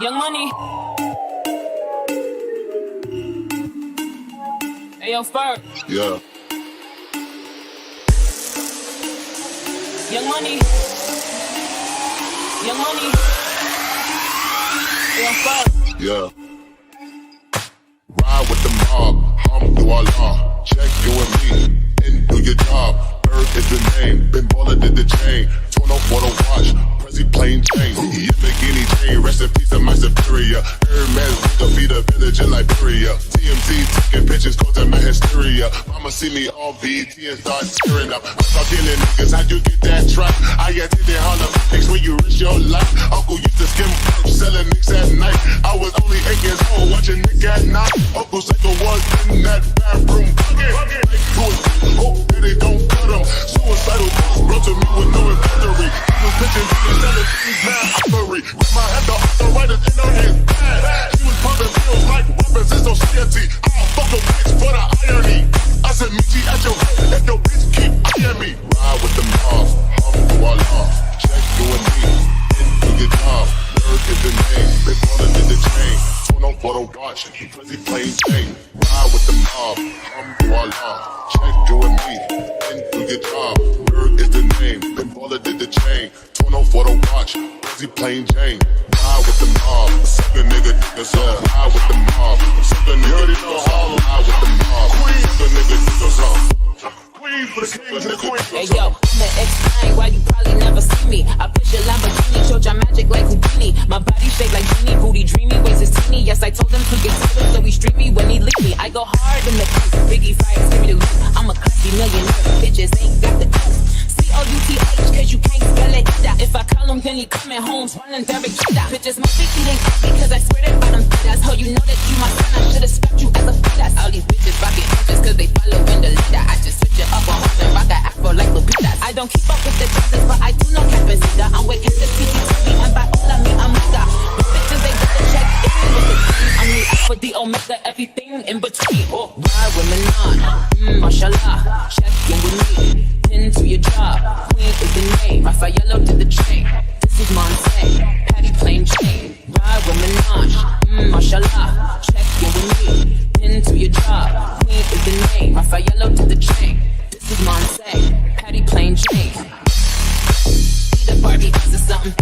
Young Money. Hey, yo, Spurt. Yeah. Young Money. Young Money. Hey, yo, Spurt. Yeah. Ride with the mob, through our law. Check you and me, and do your job. Bird is the name, Ben Baller did the chain. Torn off what a watch, Prezi plain Jane. Yamagini chain, rest in peace to my superior. Hermes with the feet of village in Liberia. TMZ taking pictures, causing my hysteria. Mama see me on BET and start tearing up. I start killing niggas, how'd you get that truck? I attended Harlem when you risk your life. Uncle used to skim perps, selling nicks at night. I was only 8 years old, watching Nick at night. Uncle Psycho was in that bathroom bucket. Hope that it don't cut him. Suicidal thoughts brought to me with no inventory. He was pitching selling things, man, operate. Grandma had the arthritis in her hands, bad. She was pumping pills like weapons in society. I'll fuck a bitch for the irony. I said, meet you at your head if your bitch keep eyeing me. Ride with the mob, through our law. Check you and me, do your job. Bird is the name, Big Baller did the chain. Torn off what a watch, Prezi plain Jane. Ride with the mob, through our law. Check you and me, do your job. Bird is the name, Big Baller did the chain. Torn off what a watch, Prezi plain Jane. Ride with the mob, suck a nigga, niggas up. Ride with the mob, suck a nigga, niggas up. Ride with the mob, suck a nigga, niggas up. Hey yo, I'ma explain why you probably never see me. I push a Lamborghini, showed your magic like Houdini. My body shaped like genie, booty dreamy, waist is teeny. Yes, I told him to get together, so he streamy when he leave me. I go hard in the place, Biggie fires, give me the loot. I'm a classy millionaire, bitches ain't got the dough. C-O-U-T-H, cause you can't spell it. If I call him, then he coming home, running Derek Jeter. Bitches, my bitch eating because I swear that I don't fit us. How you know that you my son, I should've strapped you as a fetus. All these bitches rockin' bitches cause they follow in the leader. I just switch it up on home and rock that afro like Lupita. I don't keep up with the Joneses, but I do know Capacita. I'm with Captain CCTV, and by all I mean I'm nigga. The bitches, they better check in with the team. I'm the alpha, the omega, everything in between. Oh, ride with Menon, mashallah, check in with me. Pin to your job, Queen is the name. Rafaello did the chain. This is Monte, Patty plain Jane. Ride with Menon, mashallah, check in with me. Pin to your job, Queen is the name. Rafaello did the chain. This is Monte, Patty plain Jane. Eat a Barbie, ass or something.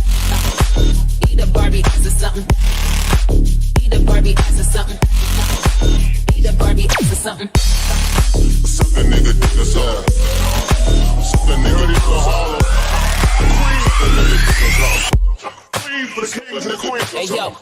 Eat a Barbie, ass or something. Eat a Barbie, ass or something. Eat a Barbie, ass or something. Suck a nigga, niggas up. Suck a nigga, niggas up. Queen for the kings and the queens. Hey yo.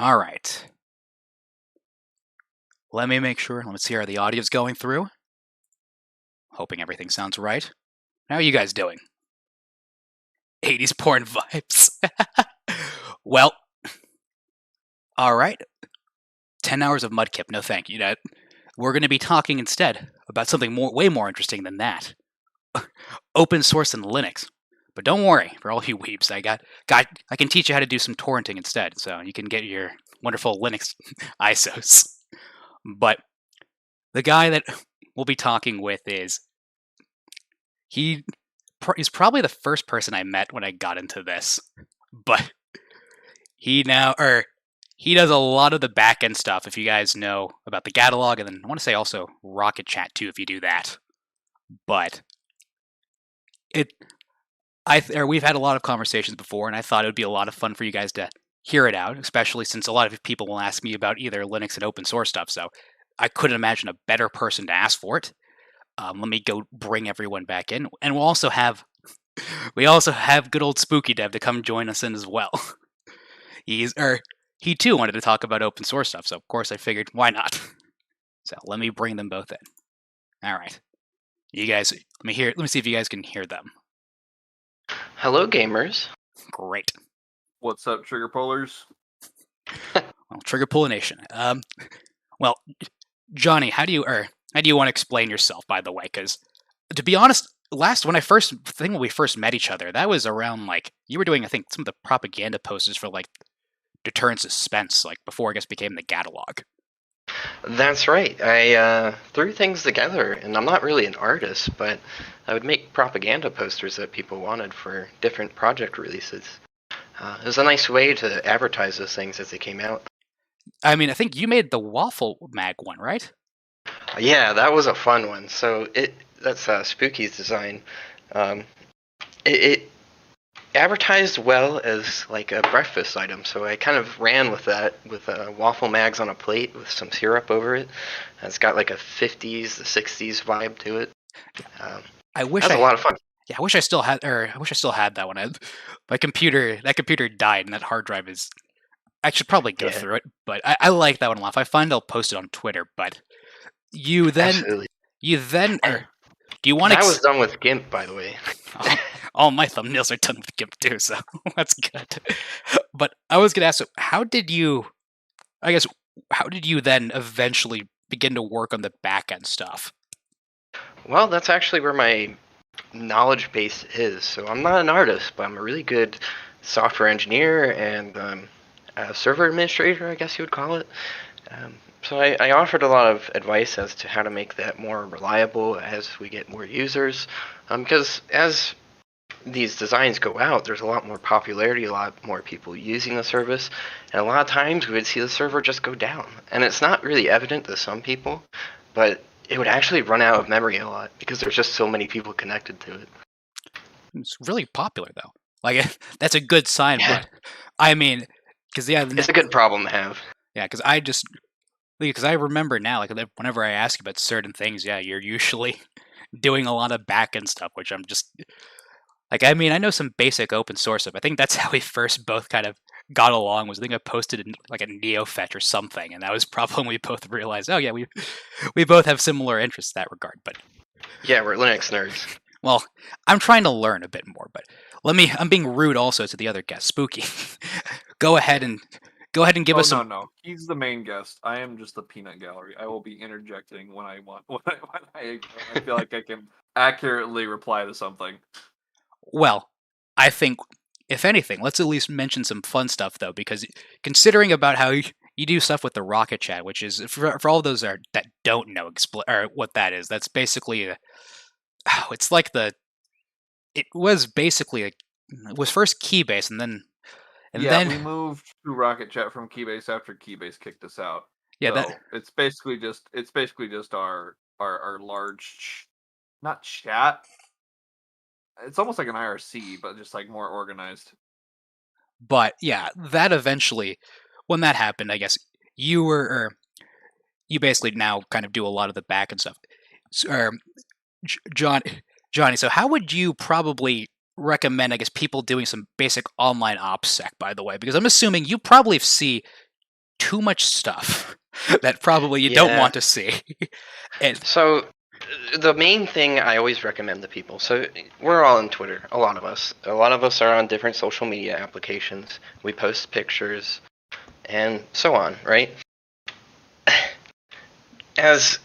All right. Let me make sure. Let's see how the audio's going through. Hoping everything sounds right. How are you guys doing? 80s porn vibes. Well, all right. 10 hours of Mudkip. No, thank you. We're going to be talking instead about something way more interesting than that. Open source and Linux. But don't worry, for all you weebs, I can teach you how to do some torrenting instead, so you can get your wonderful Linux ISOs. But the guy that we'll be talking with is he's probably the first person I met when I got into this, but he does a lot of the back-end stuff, if you guys know about the Gatalog, and then I want to say also Rocket Chat too, if you do that. But we've had a lot of conversations before, and I thought it would be a lot of fun for you guys to hear it out, especially since a lot of people will ask me about either Linux and open source stuff. So I couldn't imagine a better person to ask for it. Let me go bring everyone back in, and we also have good old Spooky Dev to come join us in as well. He too wanted to talk about open source stuff, so of course I figured why not. So let me bring them both in. All right, you guys, let me see if you guys can hear them. Hello, gamers. Great. What's up, Trigger Pullers? Well, Trigger Pull Nation. Well, Johnny, how do you want to explain yourself, by the way? Because to be honest, when we first met each other, that was around like you were doing, I think, some of the propaganda posters for like Deter and Suspense, like before I guess became the Gatalog. That's right. I threw things together, and I'm not really an artist, but I would make propaganda posters that people wanted for different project releases. It was a nice way to advertise those things as they came out. I mean, I think you made the Waffle Mag one, right? Yeah, that was a fun one. So that's Spooky's design. It advertised well as like a breakfast item, so I kind of ran with that, with waffle mags on a plate with some syrup over it. It's got like a 50s, the 60s vibe to it. I wish that's a lot of fun. Yeah, I wish I still had that one. That computer died, and that hard drive is. I should probably go through it, but I like that one a lot. If I find, I'll post it on Twitter. But do you want to? That was done with GIMP, by the way. All my thumbnails are done with GIMP too, so that's good. But I was gonna ask, how did you then eventually begin to work on the back end stuff? Well, that's actually where my knowledge base is. So I'm not an artist, but I'm a really good software engineer and a server administrator, I guess you would call it. So I offered a lot of advice as to how to make that more reliable as we get more users. Because as these designs go out, there's a lot more popularity, a lot more people using the service, and a lot of times we would see the server just go down. And it's not really evident to some people, but it would actually run out of memory a lot because there's just so many people connected to it. It's really popular though. Like that's a good sign. Yeah. But I mean, because it's a good problem to have. Yeah, because I remember now, like whenever I ask you about certain things, yeah, you're usually doing a lot of back-end stuff, which I'm just like. I mean, I know some basic open source stuff. I think that's how we first both kind of got along. I think I posted in like a NeoFetch or something, and that was probably when we both realized, oh yeah, we both have similar interests in that regard. But yeah, we're Linux nerds. Well, I'm trying to learn a bit more, but I'm being rude also to the other guest, Spooky. Go ahead and give us some. No, he's the main guest. I am just the peanut gallery. I will be interjecting when I want, when I feel like I can accurately reply to something. Well, I think if anything, let's at least mention some fun stuff though, because considering about how you do stuff with the Rocket Chat, which is for all those that don't know what that is, that's basically it's like it was first Keybase and then we moved to Rocket Chat from Keybase after Keybase kicked us out. Yeah, so it's basically just our large, not chat. It's almost like an IRC, but just like more organized. But yeah, that eventually, when that happened, I guess you basically now kind of do a lot of the back and stuff. Johnny, so how would you probably recommend, I guess, people doing some basic online OPSEC, by the way? Because I'm assuming you probably see too much stuff that probably you don't want to see. So the main thing I always recommend to people, so we're all on Twitter, a lot of us are on different social media applications. We post pictures and so on, right? As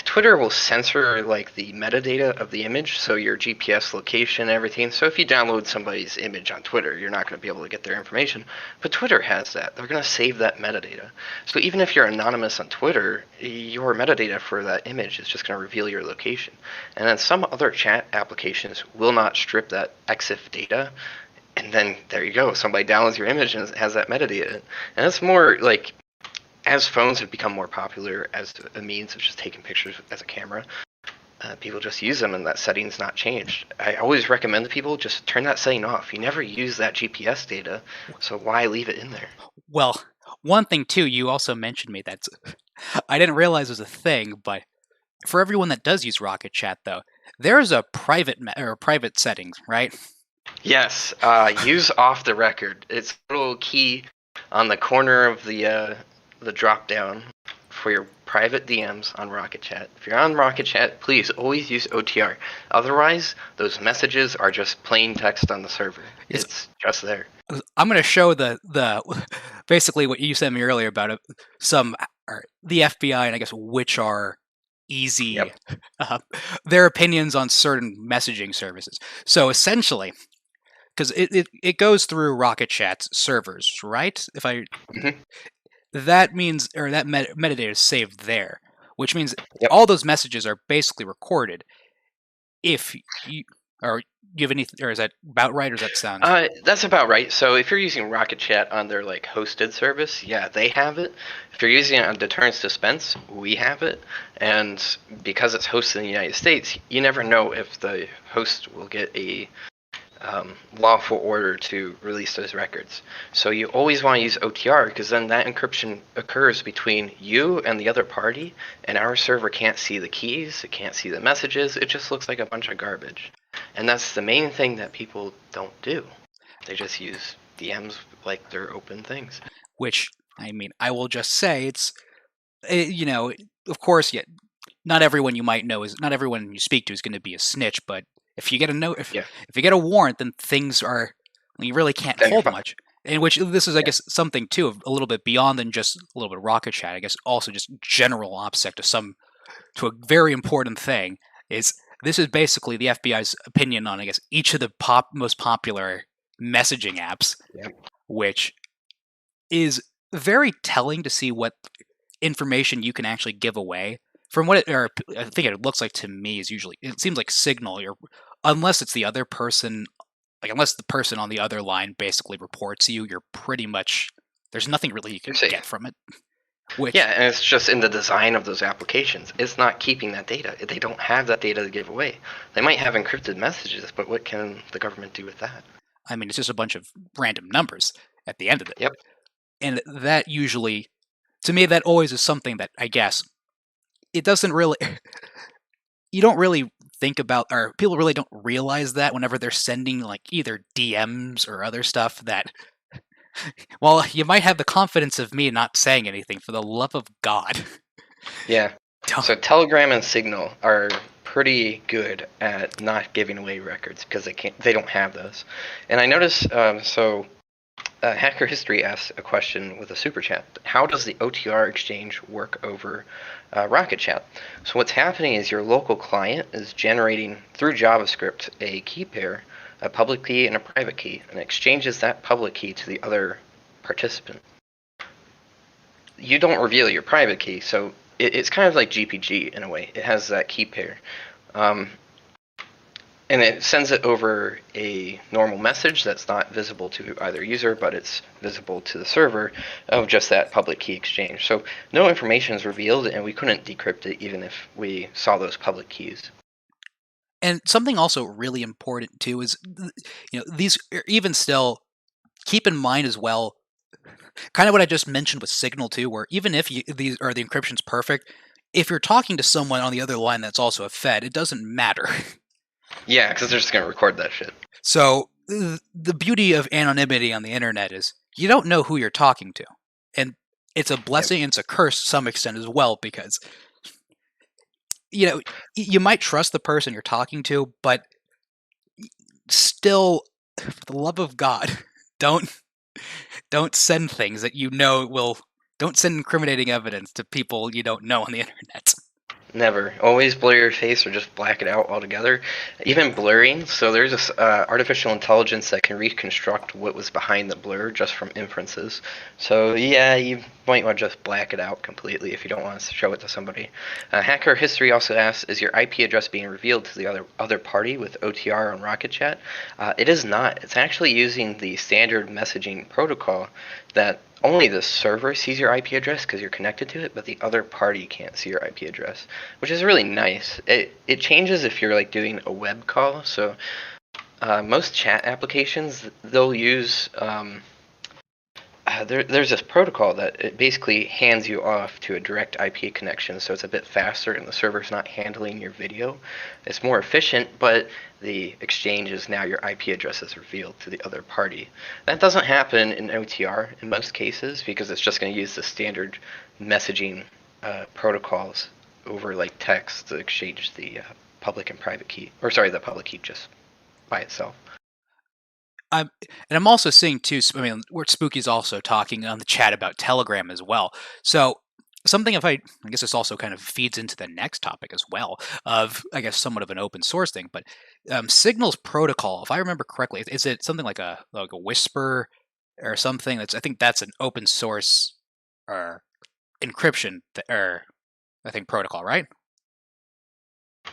Twitter will censor like the metadata of the image, so your GPS location and everything. So if you download somebody's image on Twitter, you're not going to be able to get their information. But Twitter has that. They're going to save that metadata. So even if you're anonymous on Twitter, your metadata for that image is just going to reveal your location. And then some other chat applications will not strip that EXIF data. And then there you go. Somebody downloads your image and has that metadata. And it's more like, as phones have become more popular as a means of just taking pictures as a camera, people just use them and that setting's not changed. I always recommend to people just turn that setting off. You never use that GPS data, so why leave it in there? Well, one thing too, you also mentioned me that's I didn't realize was a thing, but for everyone that does use Rocket Chat, though, there's a private settings, right? Yes, use off the record. It's a little key on the corner of the drop down for your private DMs on Rocket Chat. If you're on Rocket Chat, please always use OTR. Otherwise, those messages are just plain text on the server. Yes. It's just there. I'm going to show the basically what you sent me earlier about it, the FBI and I guess which are easy, Yep. their opinions on certain messaging services. So essentially, because it goes through Rocket Chat's servers, right? Mhm. That means, or that metadata is saved there, which means Yep. all those messages are basically recorded. If you have any, or is that about right, or does that sound? That's about right. So if you're using Rocket Chat on their like hosted service, yeah, they have it. If you're using it on Deterrence Dispense, we have it. And because it's hosted in the United States, you never know if the host will get a lawful order to release those records. So you always want to use OTR because then that encryption occurs between you and the other party, and our server can't see the keys, it can't see the messages, it just looks like a bunch of garbage. And that's the main thing that people don't do. They just use DMs like they're open things. Which, I mean, I will just say of course, yeah, not everyone you might know not everyone you speak to is going to be a snitch, but if you get if you get a warrant, then you really can't hold much. In which this is, I guess, something too of a little bit beyond than just a little bit of Rocket Chat. I guess also just general OPSEC to a very important thing is this is basically the FBI's opinion on, I guess, each of the most popular messaging apps, which is very telling to see what information you can actually give away. From what I think it looks like to me is usually, it seems like Signal, unless it's the other person, like unless the person on the other line basically reports you, you're pretty much, there's nothing really you can get from it. And it's just in the design of those applications. It's not keeping that data. They don't have that data to give away. They might have encrypted messages, but what can the government do with that? I mean, it's just a bunch of random numbers at the end of it. Yep. And that usually, to me, that always is something that I guess it doesn't really, you don't really think about, or people really don't realize that whenever they're sending like either DMs or other stuff that, well, you might have the confidence of me not saying anything, for the love of God. Yeah. So Telegram and Signal are pretty good at not giving away records because they don't have those. And I noticed, Hacker History asked a question with a super chat. How does the OTR exchange work over Rocket Chat? So what's happening is your local client is generating through JavaScript a key pair, a public key and a private key, and exchanges that public key to the other participant. You don't reveal your private key, so it's kind of like GPG in a way. It has that key pair. And it sends it over a normal message that's not visible to either user, but it's visible to the server of just that public key exchange. So no information is revealed, and we couldn't decrypt it even if we saw those public keys. And something also really important too is, these, even still, keep in mind as well, kind of what I just mentioned with Signal too, where even if the encryption's perfect, if you're talking to someone on the other line that's also a Fed, it doesn't matter. Yeah, because they're just going to record that shit. So the beauty of anonymity on the internet is you don't know who you're talking to. And it's a blessing and it's a curse to some extent as well, because you might trust the person you're talking to, but still, for the love of God, don't send things that don't send incriminating evidence to people you don't know on the internet. Never. Always blur your face or just black it out altogether. Even blurring, so there's this artificial intelligence that can reconstruct what was behind the blur just from inferences. So yeah, you might want to just black it out completely if you don't want to show it to somebody. Hacker History also asks, is your IP address being revealed to the other party with OTR on Rocket Chat? It is not. It's actually using the standard messaging protocol that only the server sees your IP address because you're connected to it, but the other party can't see your IP address, which is really nice. It changes if you're like doing a web call. So most chat applications, they'll use there's this protocol that it basically hands you off to a direct IP connection, so it's a bit faster and the server's not handling your video. It's more efficient, but the exchange is now your IP address is revealed to the other party. That doesn't happen in OTR in most cases because it's just going to use the standard messaging protocols over like text to exchange the public and private key, or sorry, the public key just by itself. And I'm also seeing too, I mean, where Spooky's also talking on the chat about Telegram as well. So something I guess this also kind of feeds into the next topic as well of, I guess, somewhat of an open source thing, but Signal's protocol, if I remember correctly, is it something like a Whisper or something? I think that's an open source or encryption or I think protocol, right?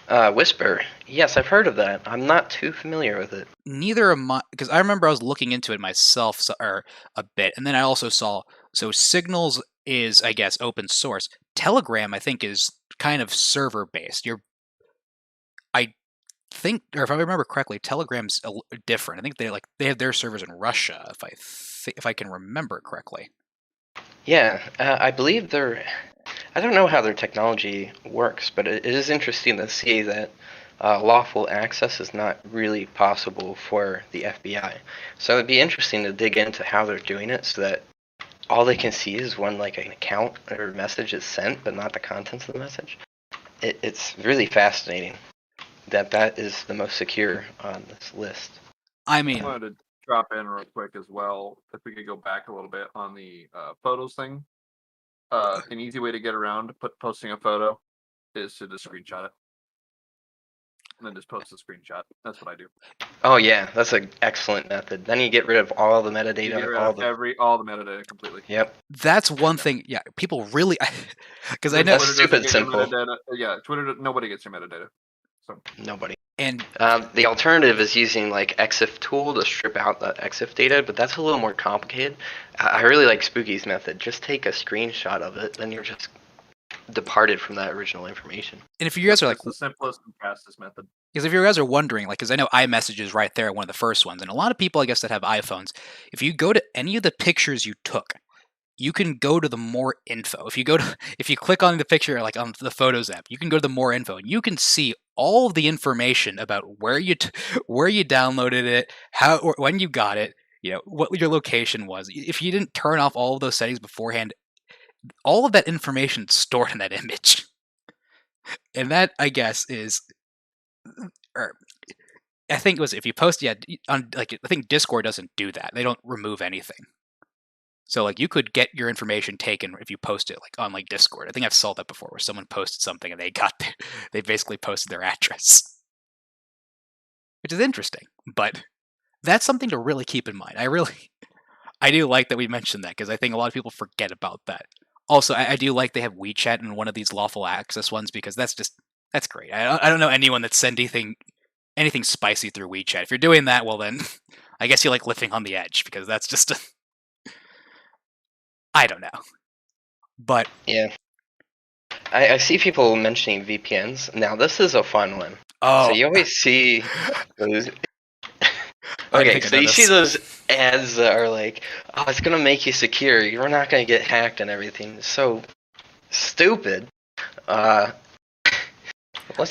Whisper. Yes, I've heard of that. I'm not too familiar with it. Neither am I, because I remember I was looking into it myself or a bit, and then I also saw, so Signals is, I guess, open source. Telegram, I think, is kind of server based. I think, or if I remember correctly, Telegram's different. I think they have their servers in Russia, if I can remember it correctly. Yeah, I believe I don't know how their technology works, but it is interesting to see that lawful access is not really possible for the FBI. So it'd be interesting to dig into how they're doing it so that all they can see is when like an account or message is sent, but not the contents of the message. It's really fascinating that is the most secure on this list. I mean, I wanted to drop in real quick as well, if we could go back a little bit on the photos thing. An easy way to get around posting a photo is to just screenshot it. And then just post a screenshot. That's what I do. Oh yeah, that's an excellent method. Then you get rid of all the metadata. You get rid of all the metadata completely. Yep. That's one thing. Yeah, people really, because I know That's stupid simple. Yeah, Twitter. Nobody gets your metadata. So nobody. And the alternative is using like EXIF tool to strip out the EXIF data, but that's a little more complicated. I really like Spooky's method. Just take a screenshot of it, then you're just departed from that original information. And if you guys are like the simplest and fastest method. Because if you guys are wondering, like, because I know iMessage is right there, one of the first ones, and a lot of people, I guess, that have iPhones, if you go to any of the pictures you took, you can go to the more info. If you click on the picture, like on the Photos app, you can go to the more info, and you can see all of the information about where you downloaded it, how or when you got it, what your location was. If you didn't turn off all of those settings beforehand, all of that information is stored in that image, and that, I guess, is. Or I think it was if you post, on I think Discord doesn't do that. They don't remove anything. So like you could get your information taken if you post it like on like Discord. I think I've saw that before where someone posted something and they basically posted their address. Which is interesting, but that's something to really keep in mind. I do like that we mentioned that because I think a lot of people forget about that. Also, I do like they have WeChat in one of these lawful access ones because that's great. I don't know anyone that sent anything spicy through WeChat. If you're doing that, well then, I guess you like living on the edge because that's just I don't know. But yeah, I see people mentioning VPNs. Now this is a fun one. Oh, so you always see those. Okay, so you see those ads that are like, "Oh, it's gonna make you secure. You're not gonna get hacked and everything." It's so stupid. Let's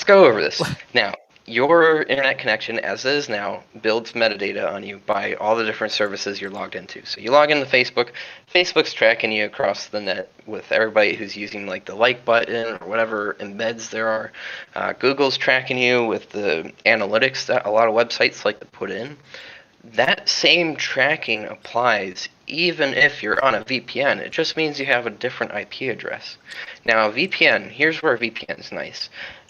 go over this. Now, your internet connection, as it is now, builds metadata on you by all the different services you're logged into. So you log into Facebook. Facebook's tracking you across the net with everybody who's using like the like button or whatever embeds there are. Google's tracking you with the analytics that a lot of websites like to put in. That same tracking applies even if you're on a VPN. It just means you have a different IP address. Now, a VPN, here's where a VPN is nice.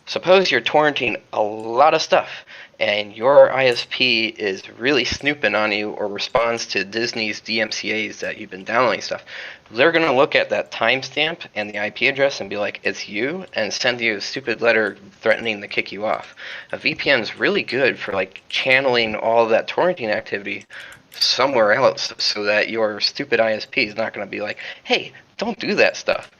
suppose you're torrenting a lot of stuff and your ISP is really snooping on you or responds to Disney's DMCAs that you've been downloading stuff. They're going to look at that timestamp and the IP address and be like, it's you, and send you a stupid letter threatening to kick you off. A VPN is really good for like channeling all of that torrenting activity somewhere else so that your stupid ISP is not going to be like, hey, don't do that stuff.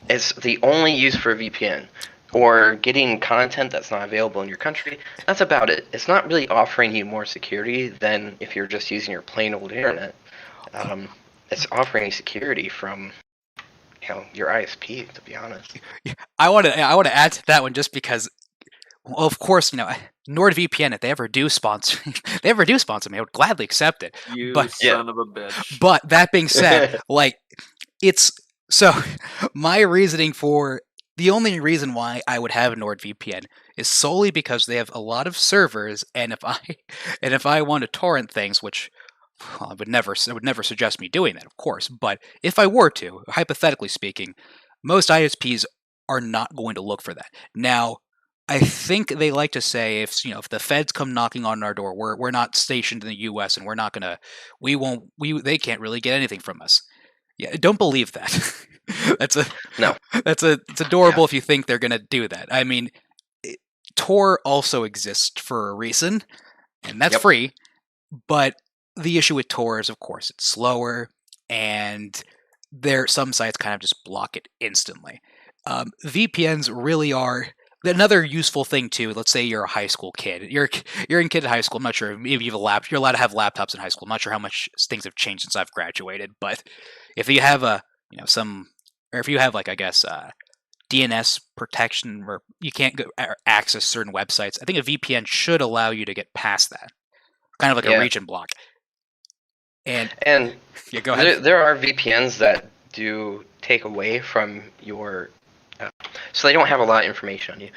It's the only use for a VPN. Or getting content that's not available in your country. That's about it. It's not really offering you more security than if you're just using your plain old internet. It's offering you security from your ISP, to be honest. I want to add to that one just because, well, of course, NordVPN, if they ever do sponsor me, I would gladly accept it. You But son of a bitch. But that being said, like, it's so my reasoning for the only reason why I would have NordVPN is solely because they have a lot of servers, and if I want to torrent things, which I would never suggest me doing that, of course, but if I were to, hypothetically speaking, most ISPs are not going to look for that. Now, I think they like to say if the feds come knocking on our door, we're not stationed in the U.S. and they can't really get anything from us. Yeah, don't believe that. No. It's adorable if you think they're gonna do that. I mean, Tor also exists for a reason, and that's free. But the issue with Tor is, of course, it's slower, and some sites kind of just block it instantly. VPNs really are another useful thing too. Let's say you're a high school kid. You're a kid in high school. I'm not sure if you have you're allowed to have laptops in high school. I'm not sure how much things have changed since I've graduated, but if you have if you have DNS protection where you can't access certain websites, I think a VPN should allow you to get past that, kind of like a region block. And yeah, go ahead. There are VPNs that do take away from your, so they don't have a lot of information on you.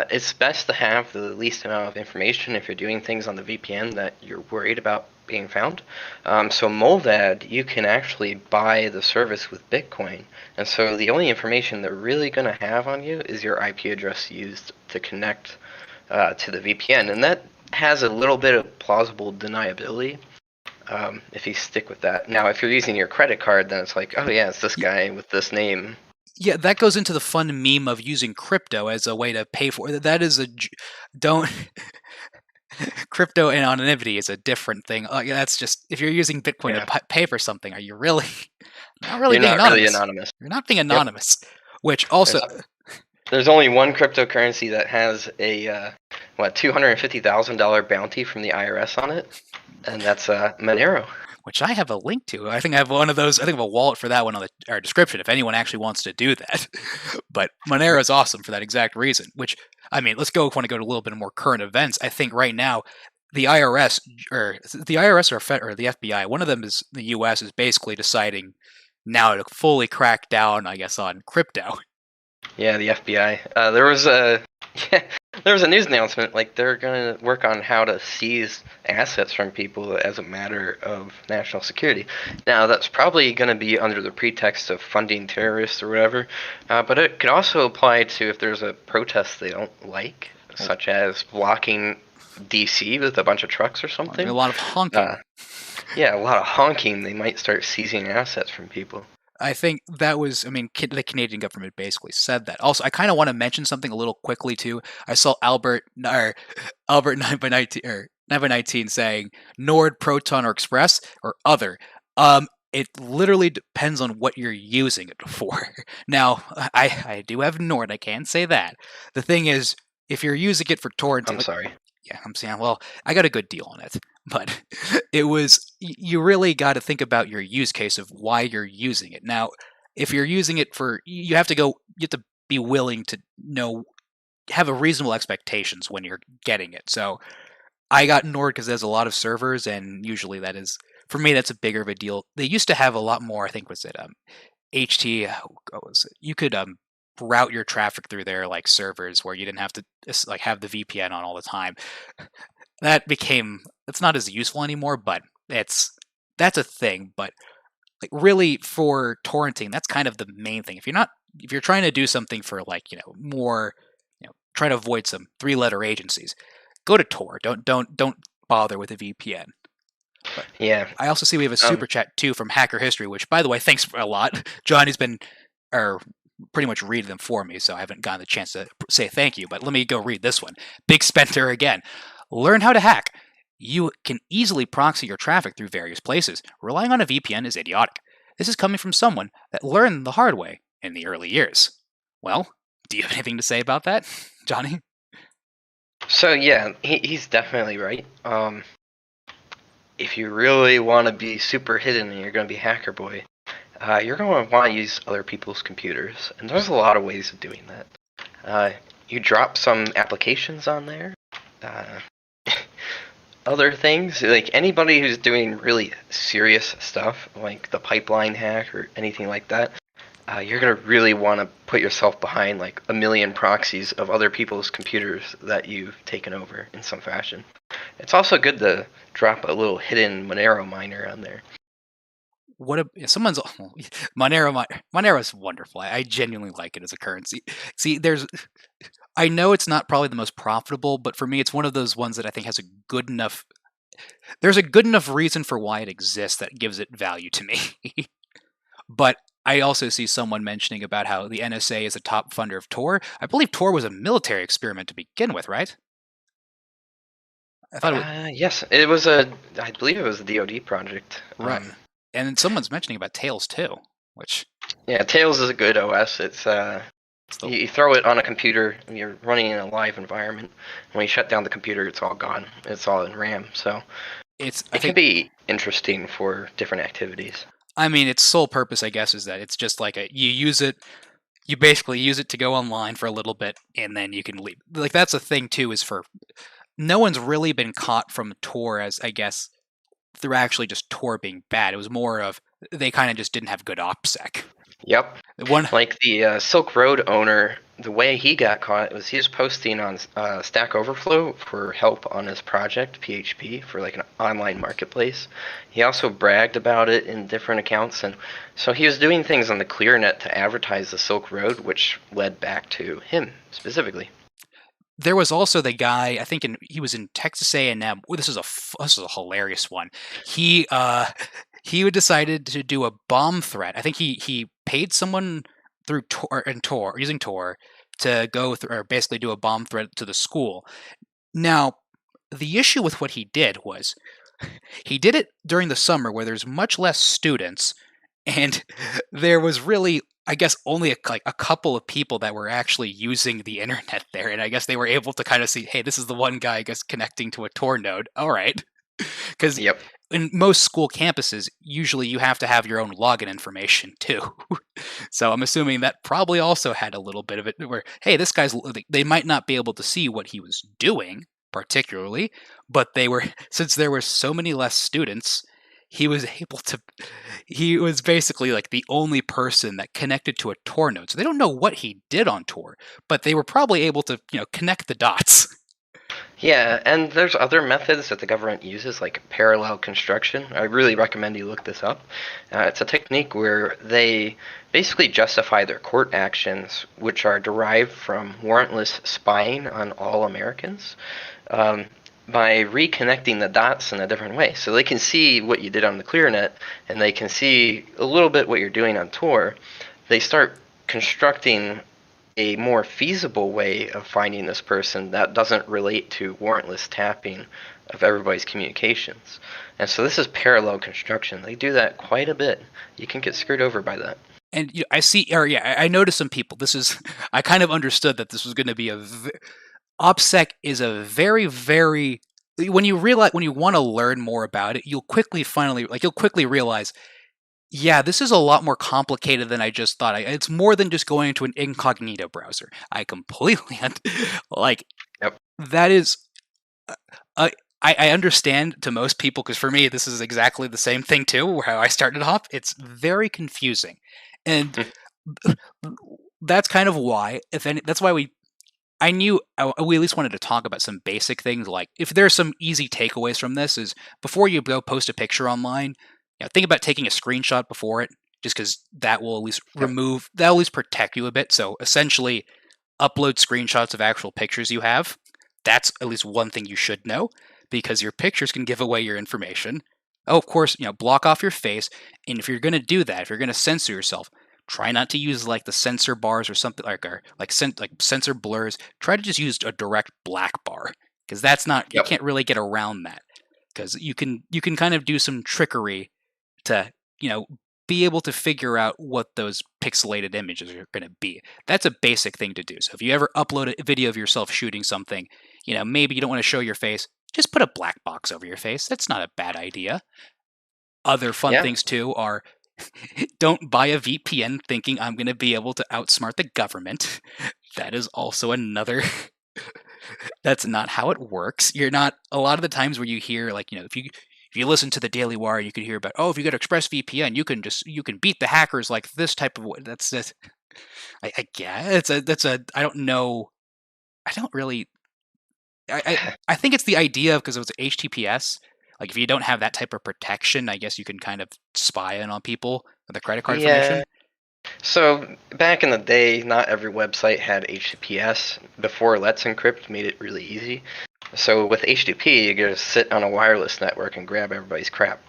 It's best to have the least amount of information if you're doing things on the VPN that you're worried about being found. So Moldad, you can actually buy the service with Bitcoin, and so the only information they're really going to have on you is your IP address used to connect to the VPN, and that has a little bit of plausible deniability if you stick with that. Now, if you're using your credit card, then it's like, oh yeah, it's this guy with this name. Yeah, that goes into the fun meme of using crypto as a way to pay for it. That is crypto and anonymity is a different thing. That's just, if you're using Bitcoin to pay for something, are you really not really You're being not anonymous? really anonymous. You're not being anonymous. Which also, there's only one cryptocurrency that has a $250,000 bounty from the IRS on it, and that's Monero. Which I have a link to. I think I have one of those. I think I have a wallet for that one on our description if anyone actually wants to do that. But Monero is awesome for that exact reason. Which, I mean, want to go to a little bit more current events. I think right now, the IRS or the FBI, one of them is the U.S. is basically deciding now to fully crack down, I guess, on crypto. Yeah, the FBI. There was a news announcement, like they're going to work on how to seize assets from people as a matter of national security. Now, that's probably going to be under the pretext of funding terrorists or whatever, but it could also apply to if there's a protest they don't like, such as blocking DC with a bunch of trucks or something. A lot of honking. Yeah, a lot of honking. They might start seizing assets from people. I think that was, the Canadian government basically said that. Also, I kind of want to mention something a little quickly too. I saw Albert 9x19 saying Nord, Proton, or Express or other. It literally depends on what you're using it for. Now, I do have Nord. I can say that. The thing is, if you're using it for torrenting, I'm sorry. Yeah, I'm saying, well, I got a good deal on it, but you really got to think about your use case of why you're using it. Now, if you're using it you have to be willing to have a reasonable expectations when you're getting it. So I got Nord because there's a lot of servers, and usually that is, for me, that's a bigger of a deal. They used to have a lot more, I think, you could route your traffic through their servers where you didn't have to have the VPN on all the time. It's not as useful anymore, but that's a thing. But really for torrenting, that's kind of the main thing. If you're trying to do something for more try to avoid some 3-letter agencies, go to Tor. Don't bother with a VPN. But Yeah. I also see we have a super chat too from Hacker History, which, by the way, thanks a lot. Johnny's been pretty much reading them for me, so I haven't gotten the chance to say thank you. But let me go read this one. Big Spender again. Learn how to hack. You can easily proxy your traffic through various places. Relying on a VPN is idiotic. This is coming from someone that learned the hard way in the early years. Well, do you have anything to say about that, Johnny? So yeah, he's definitely right. If you really want to be super hidden and you're going to be Hacker Boy, you're going to want to use other people's computers, and there's a lot of ways of doing that. You drop some applications on there. Other things, like anybody who's doing really serious stuff, like the pipeline hack or anything like that, you're going to really want to put yourself behind like a million proxies of other people's computers that you've taken over in some fashion. It's also good to drop a little hidden Monero miner on there. Someone's Monero is wonderful. I genuinely like it as a currency. See, I know it's not probably the most profitable, but for me, it's one of those ones that I think has a good enough. There's a good enough reason for why it exists that gives it value to me. But I also see someone mentioning about how the NSA is a top funder of Tor. I believe Tor was a military experiment to begin with, right? I thought yes, it was I believe it was a DoD project. Right. And then someone's mentioning about Tails too, which... Yeah, Tails is a good OS. It's you throw it on a computer, and you're running in a live environment. When you shut down the computer, it's all gone. It's all in RAM, so it can be interesting for different activities. I mean, its sole purpose, I guess, is that it's just like you basically use it to go online for a little bit, and then you can leave. Like, that's a thing, too, is no one's really been caught from Tor as, I guess, through actually just Tor being bad. It was more of, they kind of just didn't have good OPSEC. Yep. Like the Silk Road owner, the way he got caught was he was posting on Stack Overflow for help on his project, PHP, for like an online marketplace. He also bragged about it in different accounts, and so he was doing things on the ClearNet to advertise the Silk Road, which led back to him specifically. There was also the guy, I think he was in Texas A&M. This is a hilarious one. He decided to do a bomb threat. I think he paid someone through Tor using Tor to go through, or basically do a bomb threat to the school. Now, the issue with what he did was he did it during the summer where there's much less students, and there was really, I guess, only a couple of people that were actually using the internet there, and I guess they were able to kind of see, hey, this is the one guy, I guess, connecting to a Tor node. All right. Because in most school campuses, usually you have to have your own login information too. So I'm assuming that probably also had a little bit of it where, hey, this guy's, they might not be able to see what he was doing particularly, but since there were so many less students, he was basically like the only person that connected to a Tor node. So they don't know what he did on Tor, but they were probably able to, connect the dots. Yeah, and there's other methods that the government uses, like parallel construction. I really recommend you look this up. It's a technique where they basically justify their court actions, which are derived from warrantless spying on all Americans, by reconnecting the dots in a different way. So they can see what you did on the ClearNet, and they can see a little bit what you're doing on Tor. They start constructing a more feasible way of finding this person that doesn't relate to warrantless tapping of everybody's communications. And so this is parallel construction. They do that quite a bit. You can get screwed over by that. And I noticed some people. I kind of understood that this was going to be OPSEC is a very, very, when you want to learn more about it, you'll quickly realize, yeah, this is a lot more complicated than I just thought. It's more than just going into an incognito browser. I completely that is. I understand to most people, because for me, this is exactly the same thing too. How I started off, it's very confusing, and that's kind of why. That's why we at least wanted to talk about some basic things. Like, if there's some easy takeaways from this, is before you go post a picture online, think about taking a screenshot before it, just because that will at least protect you a bit. So essentially, upload screenshots of actual pictures you have. That's at least one thing you should know, because your pictures can give away your information. Oh, of course, block off your face. And if you're going to do that, if you're going to censor yourself, try not to use like the censor bars or something like censor blurs. Try to just use a direct black bar, because that's not, you can't really get around that, because you can kind of do some trickery to, be able to figure out what those pixelated images are going to be. That's a basic thing to do. So if you ever upload a video of yourself shooting something, maybe you don't want to show your face, just put a black box over your face. That's not a bad idea. Other fun things too are, don't buy a VPN thinking I'm going to be able to outsmart the government. That is also another... That's not how it works. You're not... A lot of the times where you hear, if you listen to the Daily Wire, you can hear about, if you get ExpressVPN, you can beat the hackers like this type of way. That's just... I guess I don't know. I don't really... I think it's the idea because it was HTTPS. Like, if you don't have that type of protection, I guess you can kind of spy in on people with their credit card information. So back in the day, not every website had HTTPS. Before Let's Encrypt made it really easy. So with HTTP, you just sit on a wireless network and grab everybody's crap.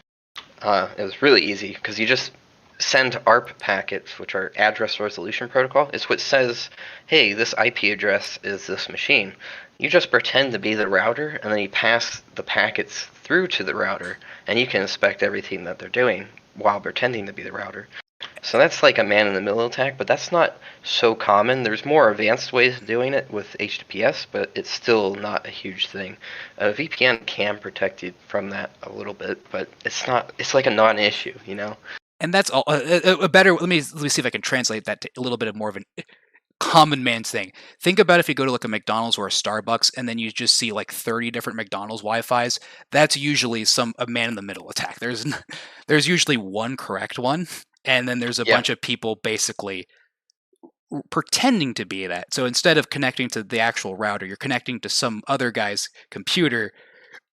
It was really easy because you just send ARP packets, which are address resolution protocol. It's what says, hey, this IP address is this machine. You just pretend to be the router, and then you pass the packets through to the router, and you can inspect everything that they're doing while pretending to be the router. So that's like a man-in-the-middle attack, but that's not so common. There's more advanced ways of doing it with HTTPS, but it's still not a huge thing. A VPN can protect you from that a little bit, but it's not. It's like a non-issue, And that's all. A better. Let me see if I can translate that to a little bit of more of a common man's thing. Think about if you go to like a McDonald's or a Starbucks, and then you just see like 30 different McDonald's Wi-Fis. That's usually a man-in-the-middle attack. There's usually one correct one. And then there's a bunch of people basically pretending to be that. So instead of connecting to the actual router, you're connecting to some other guy's computer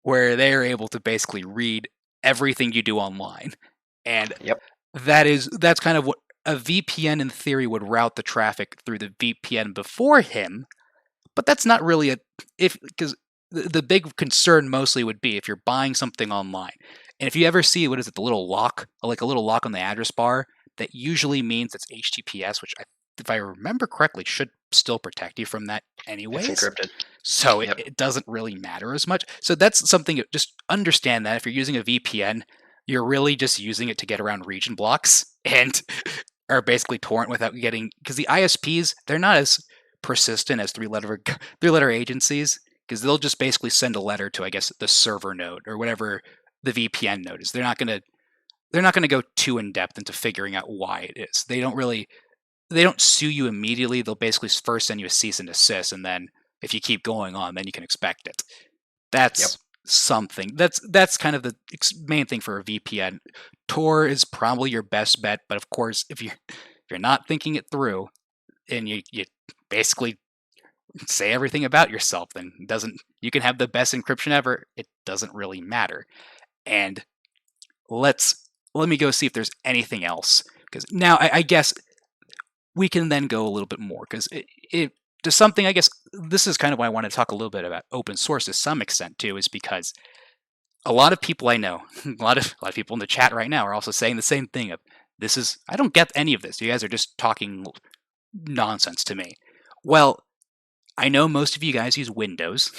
where they're able to basically read everything you do online. And that's kind of what a VPN in theory would route the traffic through the VPN before him. But that's not really because the big concern mostly would be if you're buying something online. And if you ever see, the little lock, like a little lock on the address bar, that usually means it's HTTPS, which, if I remember correctly, should still protect you from that anyways. It's encrypted. So it doesn't really matter as much. So that's something, just understand that if you're using a VPN, you're really just using it to get around region blocks and are basically torrent without getting... Because the ISPs, they're not as persistent as three-letter agencies, because they'll just basically send a letter to, I guess, the server node or whatever the VPN node is. They're not going to go too in depth into figuring out why it is. They don't sue you immediately. They'll basically first send you a cease and desist, and then if you keep going on, then you can expect it. That's something. That's kind of the main thing for a VPN. Tor is probably your best bet, but of course, if you're not thinking it through, and you basically say everything about yourself, then you can have the best encryption ever. It doesn't really matter. And let me go see if there's anything else, because now I guess we can then go a little bit more, because it to something, I guess this is kind of why I want to talk a little bit about open source to some extent too, is because a lot of people I know, a lot of people in the chat right now are also saying the same thing of, I don't get any of this. You guys are just talking nonsense to me. Well, I know most of you guys use Windows.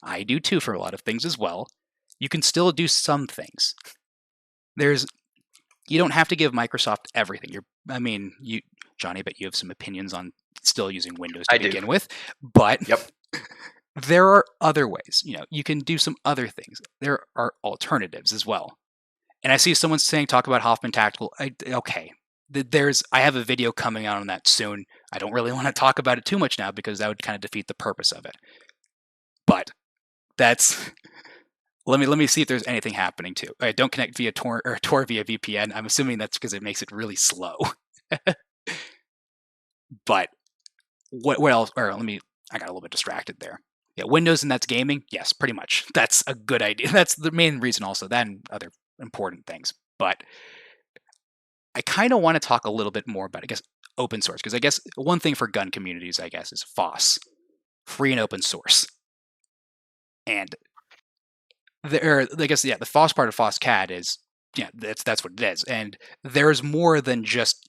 I do too for a lot of things as well. You can still do some things. You don't have to give Microsoft everything. Johnny, I bet you have some opinions on still using Windows to begin with. But there are other ways. You can do some other things. There are alternatives as well. And I see someone talk about Hoffman Tactical. I have a video coming out on that soon. I don't really want to talk about it too much now, because that would kind of defeat the purpose of it. But let me see if there's anything happening too. Don't connect via Tor via VPN. I'm assuming that's because it makes it really slow. But what else? Or I got a little bit distracted there. Yeah, Windows and that's gaming. Yes, pretty much. That's a good idea. That's the main reason also. That and other important things. But I kind of want to talk a little bit more about, I guess, open source, because I guess one thing for gun communities, I guess, is FOSS, free and open source. And I guess, the FOSS part of FOSSCAD is, that's what it is. And there's more than just,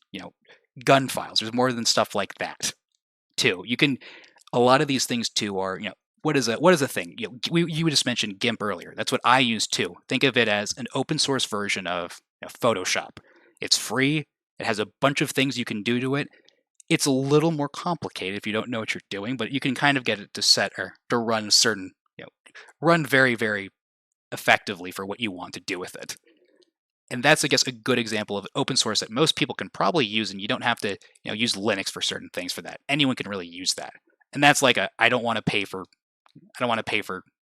gun files. There's more than stuff like that, too. A lot of these things, too, are, what is a thing? You just mentioned GIMP earlier. That's what I use, too. Think of it as an open source version of Photoshop. It's free. It has a bunch of things you can do to it. It's a little more complicated if you don't know what you're doing, but you can kind of get it to set or to run certain, run very, very effectively for what you want to do with it. And that's, I guess, a good example of open source that most people can probably use, and you don't have to, use Linux for certain things for that. Anyone can really use that. And that's like I don't want to pay for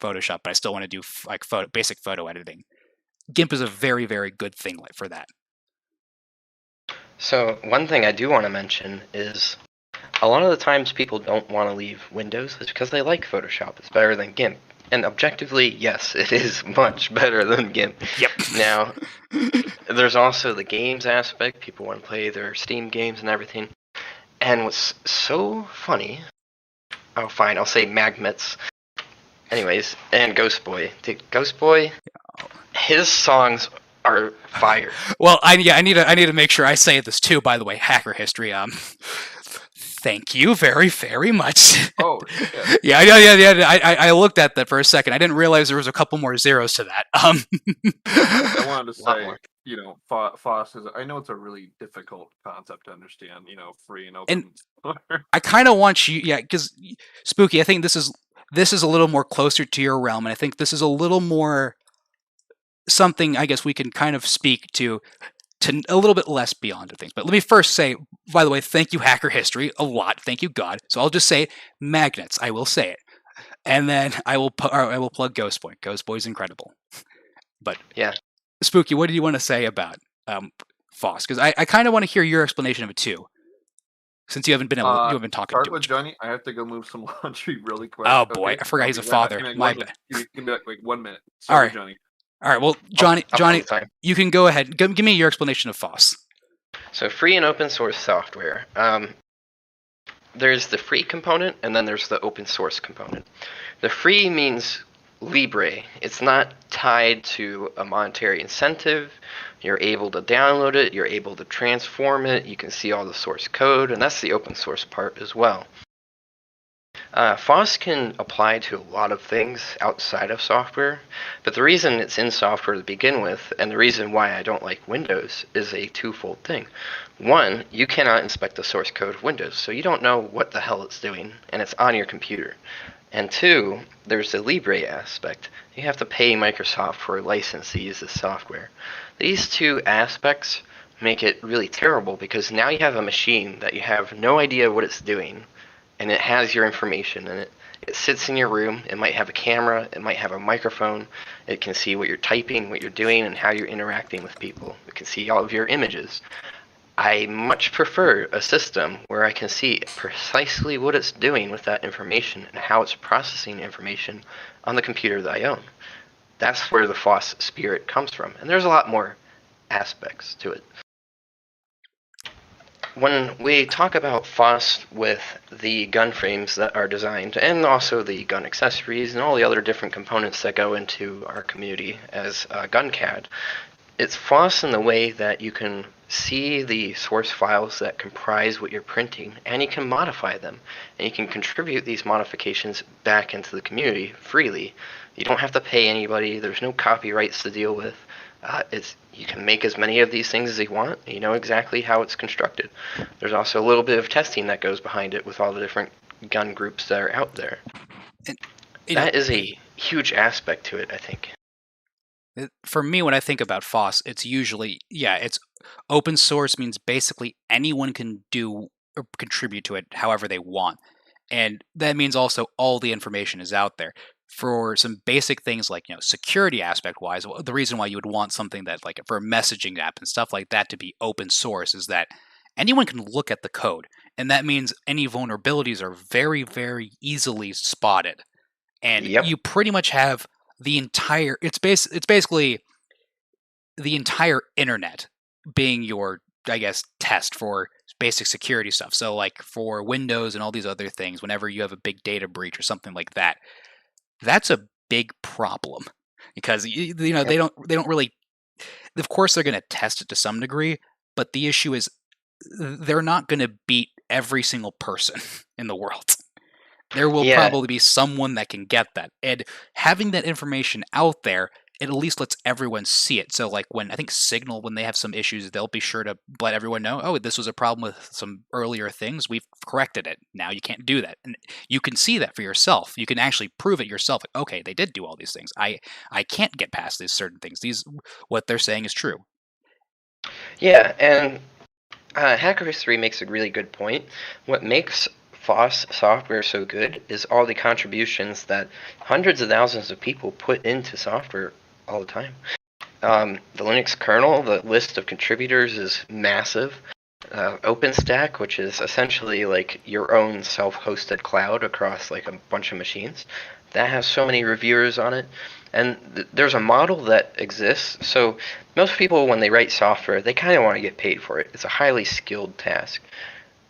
Photoshop, but I still want to do like basic photo editing. GIMP is a very, very good thing for that. So one thing I do want to mention is a lot of the times people don't want to leave Windows is because they like Photoshop. It's better than GIMP. And objectively, yes, it is much better than GIMP. Yep. Now, there's also the games aspect. People want to play their Steam games and everything. And what's so funny... Oh, fine, I'll say Magnets. Anyways, and Ghost Boy. Dude, Ghost Boy, his songs are fire. Well, I need to make sure I say this too. By the way, hacker history. Thank you very, very much. Oh, yeah. I looked at that for a second. I didn't realize there was a couple more zeros to that. I wanted to say, FOSS is. I know it's a really difficult concept to understand. Free and open. And I kind of want you, because Spooky, I think this is a little more closer to your realm, and I think this is a little more something I guess we can kind of speak to a little bit less beyond things. But let me first say, by the way, thank you, Hacker History, a lot. Thank you, God. So I'll just say magnets. I will say it, and then I will plug Ghost Boy. Ghost Boy's incredible. But yeah, Spooky, what do you want to say about FOSS? Because I kind of want to hear your explanation of it too, since you haven't been talking start to with it. Johnny. I have to go move some laundry really quick. Oh boy, I forgot he's a father. My bad. Give me like 1 minute. All right, Johnny. All right. Well, Johnny, you can go ahead. Give me your explanation of FOSS. So free and open source software. There's the free component, and then there's the open source component. The free means libre. It's not tied to a monetary incentive. You're able to download it. You're able to transform it. You can see all the source code, and that's the open source part as well. FOSS can apply to a lot of things outside of software, but the reason it's in software to begin with, and the reason why I don't like Windows, is a twofold thing. One, you cannot inspect the source code of Windows, so you don't know what the hell it's doing, and it's on your computer. And two, there's the Libre aspect. You have to pay Microsoft for a license to use this software. These two aspects make it really terrible because now you have a machine that you have no idea what it's doing, and it has your information in it. It sits in your room. It might have a camera. It might have a microphone. It can see what you're typing, what you're doing, and how you're interacting with people. It can see all of your images. I much prefer a system where I can see precisely what it's doing with that information and how it's processing information on the computer that I own. That's where the FOSS spirit comes from. And there's a lot more aspects to it. When we talk about FOSS with the gun frames that are designed, and also the gun accessories and all the other different components that go into our community as GunCAD, it's FOSS in the way that you can see the source files that comprise what you're printing, and you can modify them, and you can contribute these modifications back into the community freely. You don't have to pay anybody. There's no copyrights to deal with. You can make as many of these things as you want. You know exactly how it's constructed. There's also a little bit of testing that goes behind it with all the different gun groups that are out there. That is a huge aspect to it, I think. For me, when I think about FOSS, it's usually, it's open source means basically anyone can do or contribute to it however they want. And that means also all the information is out there. For some basic things like, security aspect wise, the reason why you would want something that like for a messaging app and stuff like that to be open source is that anyone can look at the code. And that means any vulnerabilities are very, very easily spotted. And you pretty much have the entire, it's basically the entire internet being your, I guess, test for basic security stuff. So like for Windows and all these other things, whenever you have a big data breach or something like that, that's a big problem because they don't really. Of course, they're going to test it to some degree, but the issue is they're not going to beat every single person in the world. There will probably be someone that can get that, and having that information out there, it at least lets everyone see it. So like when I think Signal, when they have some issues, they'll be sure to let everyone know, oh, this was a problem with some earlier things. We've corrected it. Now you can't do that. And you can see that for yourself. You can actually prove it yourself. Like, okay, they did do all these things. I can't get past these certain things. What they're saying is true. Yeah, and Hacker History makes a really good point. What makes FOSS software so good is all the contributions that hundreds of thousands of people put into software all the time. The Linux kernel, the list of contributors is massive. OpenStack, which is essentially like your own self-hosted cloud across like a bunch of machines, that has so many reviewers on it. And there's a model that exists. So most people, when they write software, they kind of want to get paid for it. It's a highly skilled task.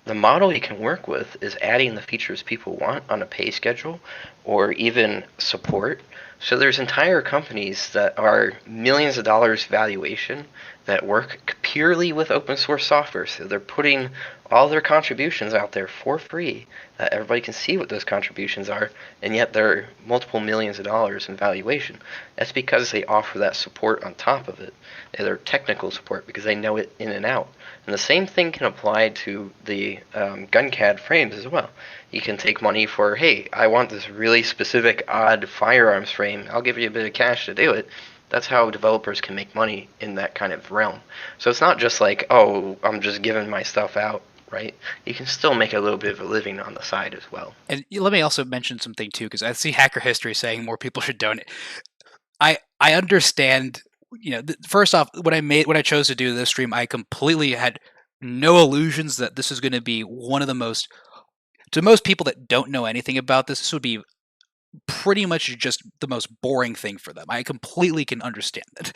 The model you can work with is adding the features people want on a pay schedule or even support. So there's entire companies that are millions of dollars valuation that work purely with open source software. So they're putting all their contributions out there for free that everybody can see what those contributions are, and yet they're multiple millions of dollars in valuation. That's because they offer that support on top of it, their technical support, because they know it in and out. And the same thing can apply to the GunCAD frames as well. You can take money for, hey, I want this really specific odd firearms frame. I'll give you a bit of cash to do it. That's how developers can make money in that kind of realm. So it's not just like, oh, I'm just giving my stuff out, right? You can still make a little bit of a living on the side as well. And let me also mention something too, because I see Hacker History saying more people should donate. I understand. First off, when I chose to do this stream, I completely had no illusions that this is going to be one of the most. To most people that don't know anything about this would be pretty much just the most boring thing for them. I completely can understand that.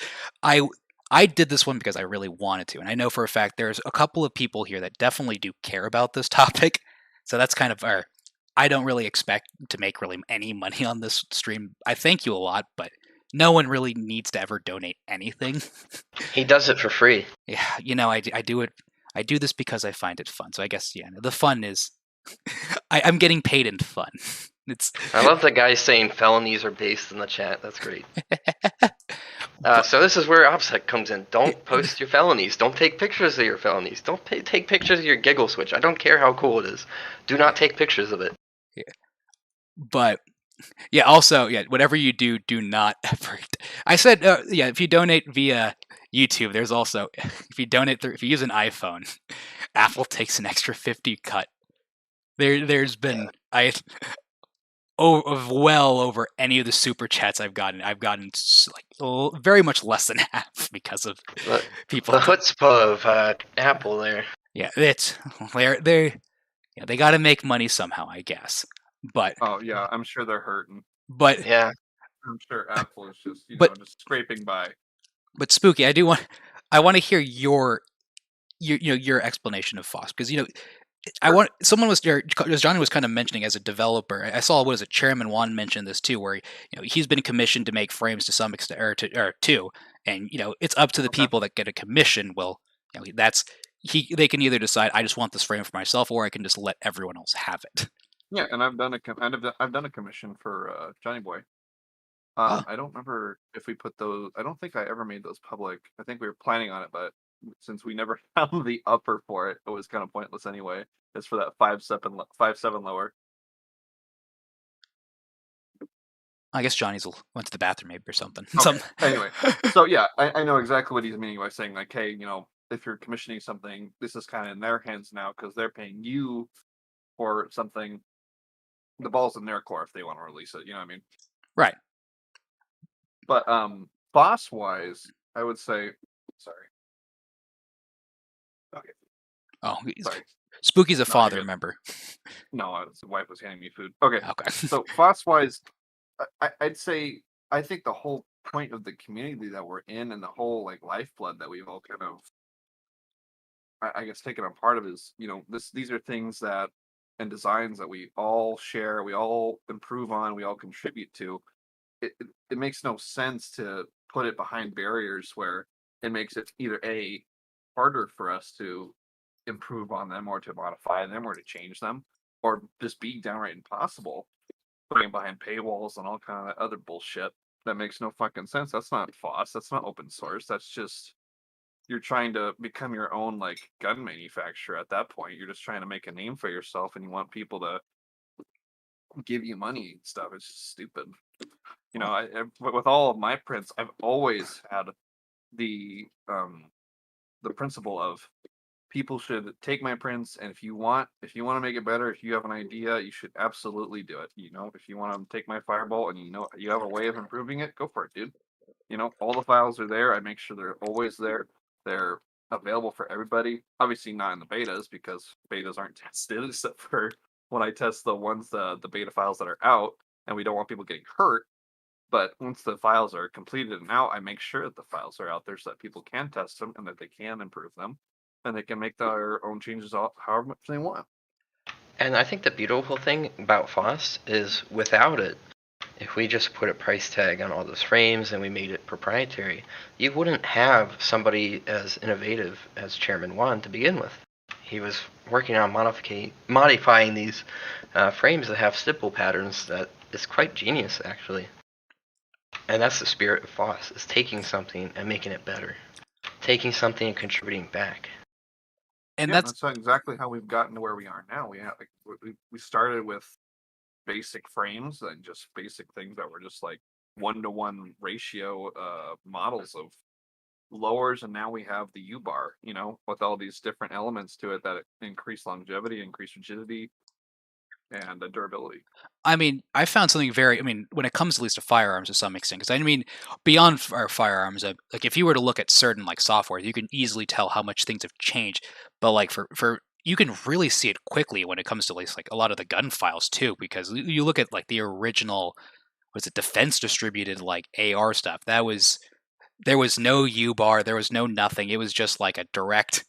I did this one because I really wanted to, and I know for a fact there's a couple of people here that definitely do care about this topic. So that's kind of our. I don't really expect to make really any money on this stream. I thank you a lot, but no one really needs to ever donate anything. He does it for free. Yeah, I do it. I do this because I find it fun. So I guess the fun is I'm getting paid in fun. I love the guy saying felonies are based in the chat. That's great. So this is where OPSEC comes in. Don't post your felonies. Don't take pictures of your felonies. Don't take pictures of your giggle switch. I don't care how cool it is. Do not take pictures of it. Yeah. But yeah, also, whatever you do not ever. I said, if you donate via YouTube, there's also, if you use an iPhone, Apple takes an extra 50 cut. There's been, well over any of the super chats I've gotten like very much less than half because of people. The chutzpah of Apple there. Yeah, they got to make money somehow, I guess. But oh yeah, I'm sure they're hurting. But yeah, I'm sure Apple is just just scraping by. But Spooky, I want to hear your explanation of FOSS, because as Johnny was kind of mentioning as a developer, I saw Chairman Juan mentioned this too, where he's been commissioned to make frames to some extent or two, and it's up to the people that get a commission. Well, they can either decide I just want this frame for myself, or I can just let everyone else have it. Yeah, and I've done a commission for Johnny Boy. I don't remember if we put those. I don't think I ever made those public. I think we were planning on it, but since we never found the upper for it, it was kind of pointless anyway. It's for that 5.7 lower. I guess Johnny's went to the bathroom maybe or something. Okay. Anyway, so yeah, I know exactly what he's meaning by saying like, hey, if you're commissioning something, this is kind of in their hands now because they're paying you for something. The ball's in their court if they want to release it. You know what I mean? Right. But FOSS wise, I would say, sorry. Okay. Oh, sorry. Spooky's a father, remember? No, the wife was handing me food. Okay. Okay. So FOSS wise, I'd say I think the whole point of the community that we're in and the whole like lifeblood that we've all kind of I guess taken a part of is, these are things that and designs that we all share, we all improve on, we all contribute to. It makes no sense to put it behind barriers where it makes it either harder for us to improve on them or to modify them or to change them, or just be downright impossible, putting it behind paywalls and all kind of other bullshit that makes no fucking sense. That's not FOSS, that's not open source, that's just you're trying to become your own like gun manufacturer at that point. You're just trying to make a name for yourself and you want people to give you money and stuff. It's just stupid. With all of my prints, I've always had the principle of people should take my prints, and if you want to make it better, if you have an idea, you should absolutely do it. If you want to take my fireball and you have a way of improving it, go for it, dude. All the files are there. I make sure they're always there. They're available for everybody. Obviously not in the betas because betas aren't tested except for when I test the beta files that are out, and we don't want people getting hurt. But once the files are completed and out, I make sure that the files are out there so that people can test them and that they can improve them and they can make their own changes however much they want. And I think the beautiful thing about FOSS is without it, if we just put a price tag on all those frames and we made it proprietary, you wouldn't have somebody as innovative as Chairman Wan to begin with. He was working on modifying these frames that have stipple patterns that is quite genius, actually. And that's the spirit of FOSS, is taking something and making it better. Taking something and contributing back. And that's exactly how we've gotten to where we are now. We started with basic frames and just basic things that were just like 1-to-1 ratio models of lowers, and now we have the U-bar, with all these different elements to it that increase longevity, increase rigidity, and durability. I mean, I found something when it comes at least to firearms to some extent, because beyond our firearms, like if you were to look at certain like software, you can easily tell how much things have changed. But like for you can really see it quickly when it comes to like a lot of the gun files too, because you look at like the original, was it defense distributed like AR stuff? There was no U-bar, there was no nothing. It was just like a direct.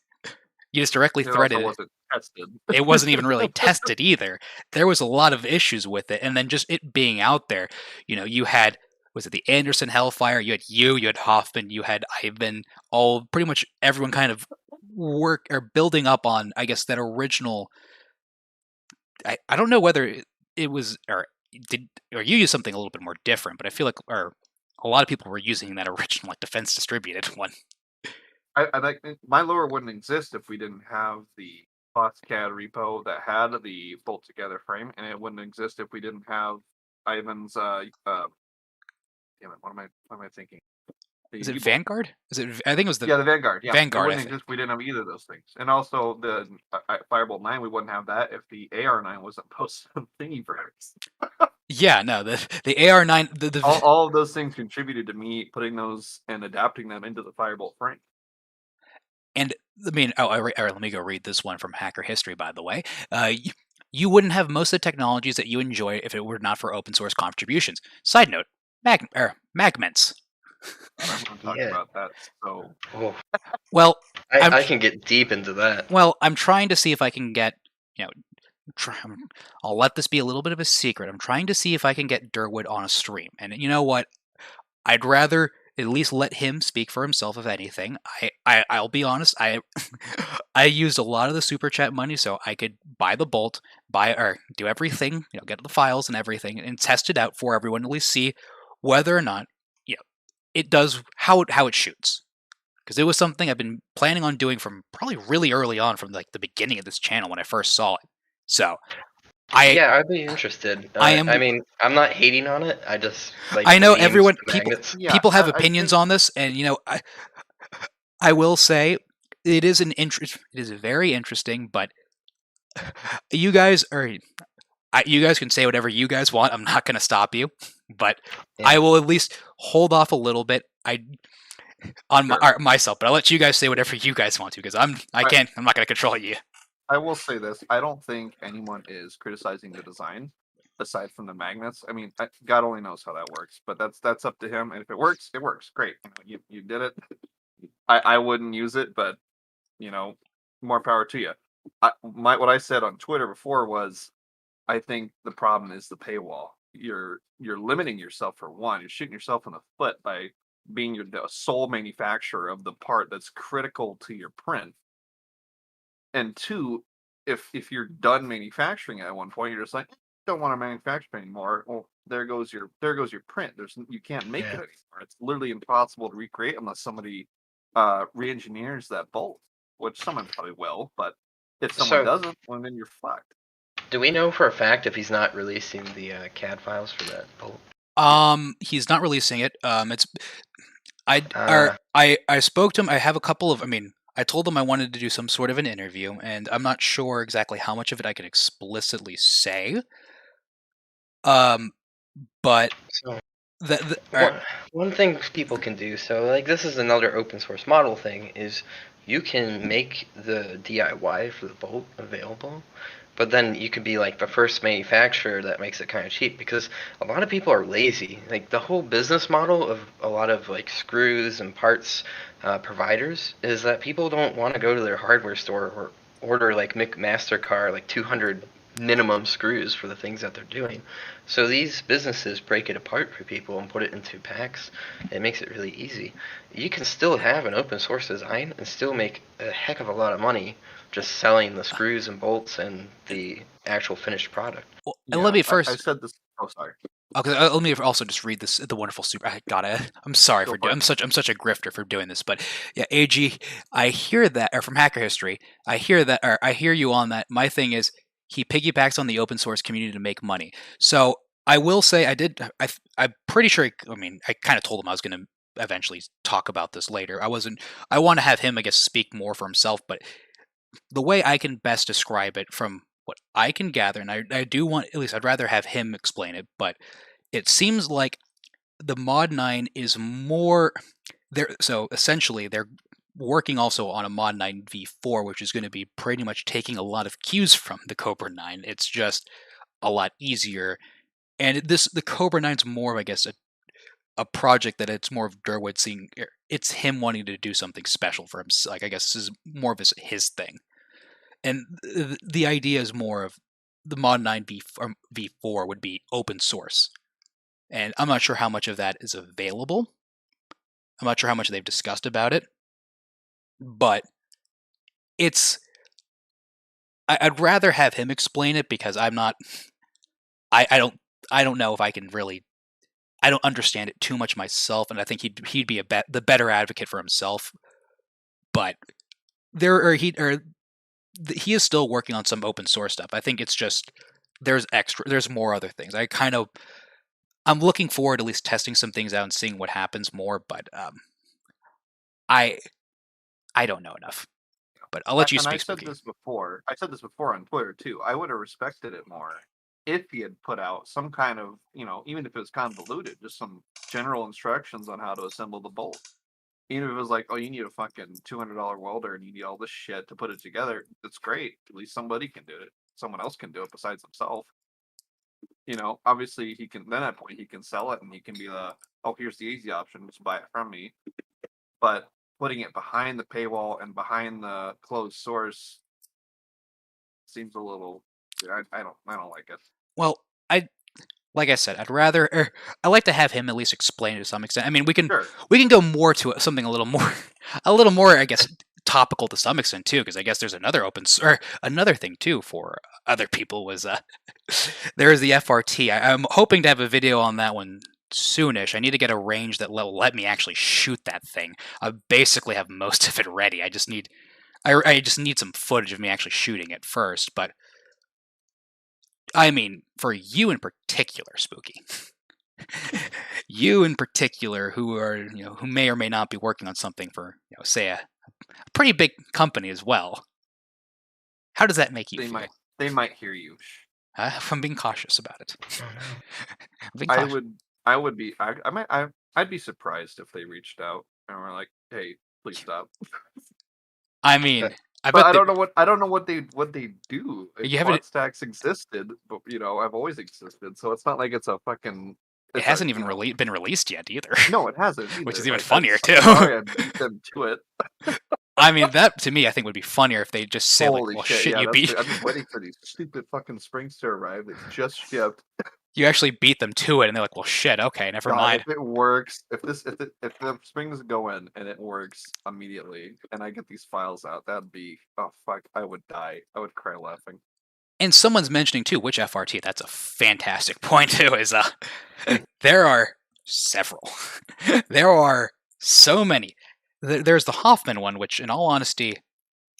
You just directly threaded it. Wasn't tested. It wasn't even really tested either. There was a lot of issues with it, and then just it being out there. You had, was it the Anderson Hellfire? You had Hoffman, you had Ivan, all pretty much everyone kind of work or building up on, I guess, that original. I don't know whether it was or you used something a little bit more different, but I feel like a lot of people were using that original like defense distributed one. I think my lower wouldn't exist if we didn't have the FOSSCAD repo that had the bolt together frame, and it wouldn't exist if we didn't have Ivan's damn it, what am I thinking? Is it Vanguard? I think it was the Vanguard. Yeah, Vanguard. It wouldn't exist if we didn't have either of those things. And also the Firebolt 9, we wouldn't have that if the AR9 wasn't posted on Thingiverse. Yeah, no, the AR9, all of those things contributed to me putting those and adapting them into the Firebolt frame. And let me go read this one from Hacker History, by the way. You wouldn't have most of the technologies that you enjoy if it were not for open source contributions. Side note, Magments. I'm talking about that. So, well, I can get deep into that. Well, I'm trying to see if I can get, I'll let this be a little bit of a secret. I'm trying to see if I can get Durwood on a stream. And you know what? I'd rather at least let him speak for himself, if anything. I'll be honest. I used a lot of the super chat money so I could buy the bolt, or do everything, get the files and everything, and test it out for everyone to at least see whether or not it does how it shoots. Because it was something I've been planning on doing from probably really early on, from like the beginning of this channel when I first saw it. So I'd be interested. I'm not hating on it. I just like. I know everyone. People have opinions on this, and I will say it is very interesting. But you guys can say whatever you guys want. I'm not going to stop you, but I will at least hold off a little bit. Myself, but I'll let you guys say whatever you guys want to, because I'm not going to control you. I will say this: I don't think anyone is criticizing the design, aside from the magnets. I mean, God only knows how that works, but that's up to him. And if it works, it works. Great, you did it. I wouldn't use it, but more power to you. What I said on Twitter before was, I think the problem is the paywall. You're limiting yourself for one. You're shooting yourself in the foot by being the sole manufacturer of the part that's critical to your print. And two, if you're done manufacturing at one point, you're just like, don't want to manufacture anymore. Well, there goes your print. You can't make it anymore. It's literally impossible to recreate unless somebody re-engineers that bolt, which someone probably will. But if someone doesn't, well, then you're fucked. Do we know for a fact if he's not releasing the CAD files for that bolt? He's not releasing it. I spoke to him. I have a couple of. I mean, I told him I wanted to do some sort of an interview, and I'm not sure exactly how much of it I can explicitly say. But so one thing people can do. So like this is another open source model thing. Is you can make the DIY for the bolt available. But then you could be like the first manufacturer that makes it kind of cheap, because a lot of people are lazy. Like the whole business model of a lot of like screws and parts providers is that people don't want to go to their hardware store or order like MasterCard like 200 minimum screws for the things that they're doing. So these businesses break it apart for people and put it into packs. It makes it really easy. You can still have an open source design and still make a heck of a lot of money just selling the screws and bolts and the actual finished product. Well, and let me first. I said this. Oh, sorry. Okay, let me also just read this. The wonderful super. I'm sorry for doing. I'm such a grifter for doing this, but yeah, AG. I hear that, or from Hacker History. I hear that, or I hear you on that. My thing is, he piggybacks on the open source community to make money. So I will say, I'm pretty sure. I mean, I kind of told him I was going to eventually talk about this later. I want to have him, I guess, speak more for himself, but the way I can best describe it from what I can gather, and I do want, at least I'd rather have him explain it, but it seems like the Mod 9 is more there. So essentially, they're working also on a Mod 9 v4, which is going to be pretty much taking a lot of cues from the Cobra 9. It's just a lot easier, and the Cobra 9 is more of, I guess, a project that it's more of Durwood seeing. It's him wanting to do something special for him. Like, I guess this is more of his thing. And the idea is more of the Mod 9 v4 would be open source. And I'm not sure how much of that is available. I'm not sure how much they've discussed about it. But I'd rather have him explain it, because I'm not, I don't know if I can really, I don't understand it too much myself, and I think he'd be the better advocate for himself. But he is still working on some open source stuff. I think it's just there's more other things. I'm looking forward to at least testing some things out and seeing what happens more. But I don't know enough. But I'll let you speak. I said this before on Twitter too. I would have respected it more if he had put out some kind of, even if it was convoluted, just some general instructions on how to assemble the bolt. Even if it was like, oh, you need a fucking $200 welder and you need all this shit to put it together, that's great. At least somebody can do it. Someone else can do it besides himself. Obviously he can, then at that point he can sell it and he can be oh, here's the easy option, just buy it from me. But putting it behind the paywall and behind the closed source seems a little, I don't like it. Well, like I said, I like to have him at least explain it to some extent. I mean, we can go more to something a little more, I guess, topical to some extent too, because I guess there's another thing too for other people was there's the FRT. I'm hoping to have a video on that one soonish. I need to get a range that will let me actually shoot that thing. I basically have most of it ready. I just need some footage of me actually shooting it first, but. I mean, for you in particular, Spooky. You in particular, who may or may not be working on something for, say a pretty big company as well. How does that make you feel? They might hear you. I'm being cautious about it. I'd be surprised if they reached out and were like, "Hey, please stop." I mean. I don't know what they do. FOSSCAD existed, but I've always existed, so it's not like it's a fucking. It hasn't even been released yet either. No, it hasn't. Which is even funnier too. Sorry, I beat them to it. I mean, that to me, I think would be funnier if they just say like, Holy "Well, shit! shit, Yeah, you beat I've been waiting for these stupid fucking springs to arrive. They just shipped. you actually beat them to it," and they're like, "Well, shit, okay, never God, mind." if it works, if the springs go in and it works immediately, and I get these files out, that'd be oh fuck! I would die. I would cry laughing. And someone's mentioning too, which FRT? That's a fantastic point too. Is there are several. There are so many. There's the Hoffman one, which, in all honesty,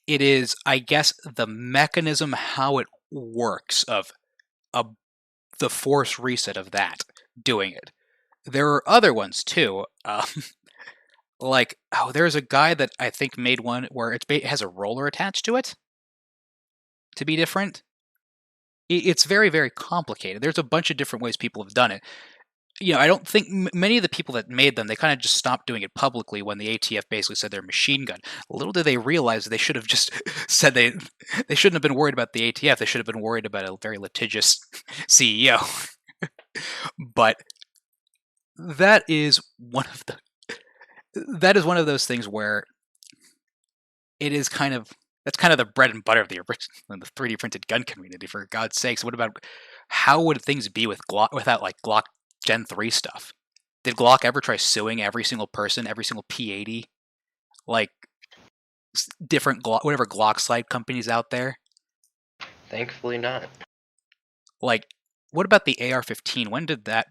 it is, I guess, the mechanism how it works of the force reset of that doing it. There are other ones too. Like, there's a guy that I think made one where it has a roller attached to it to be different. It's very, very complicated. There's a bunch of different ways people have done it. I don't think many of the people that made them, they kind of just stopped doing it publicly when the ATF basically said they're machine gun. Little did they realize they should have just said they shouldn't have been worried about the ATF. They should have been worried about a very litigious CEO. But that is one of those things where it is that's kind of the bread and butter of the 3D printed gun community, for God's sakes. What about, how would things be with Glock without like Glock Gen 3 stuff? Did Glock ever try suing every single person, every single P80, like different whatever Glock slide companies out there? Thankfully not. Like, what about the AR-15? When did that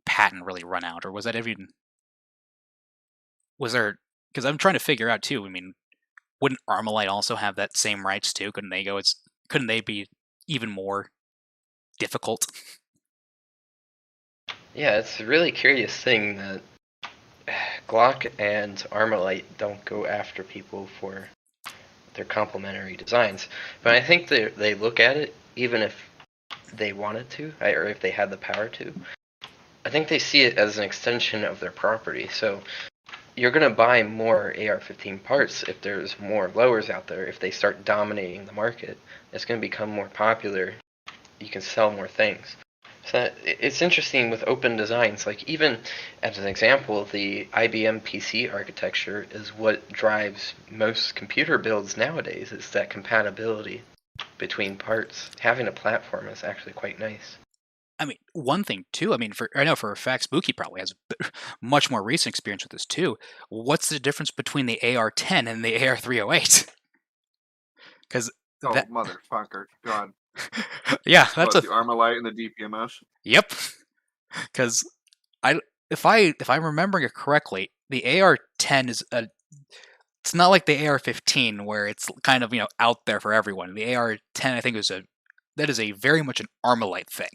patent really run out, or was that even? Was there? Because I'm trying to figure out too. I mean, wouldn't Armalite also have that same rights too? Couldn't they be even more difficult? Yeah, it's a really curious thing that Glock and Armalite don't go after people for their complementary designs. But I think they look at it, even if they wanted to, or if they had the power to, I think they see it as an extension of their property. So you're going to buy more AR-15 parts if there's more lowers out there. If they start dominating the market, it's going to become more popular. You can sell more things. So it's interesting with open designs. Like, even as an example, the IBM PC architecture is what drives most computer builds nowadays. It's that compatibility between parts. Having a platform is actually quite nice. I mean, one thing too. I mean, I know for a fact, Spooky probably has much more recent experience with this too. What's the difference between the AR-10 and the AR-308? Because motherfucker, God. Yeah, that's the Armalite and the DPMS. Yep. Because if I'm remembering it correctly, the AR-10 is it's not like the AR-15 where it's kind of out there for everyone. The AR-10, I think, that is a very much an Armalite thing,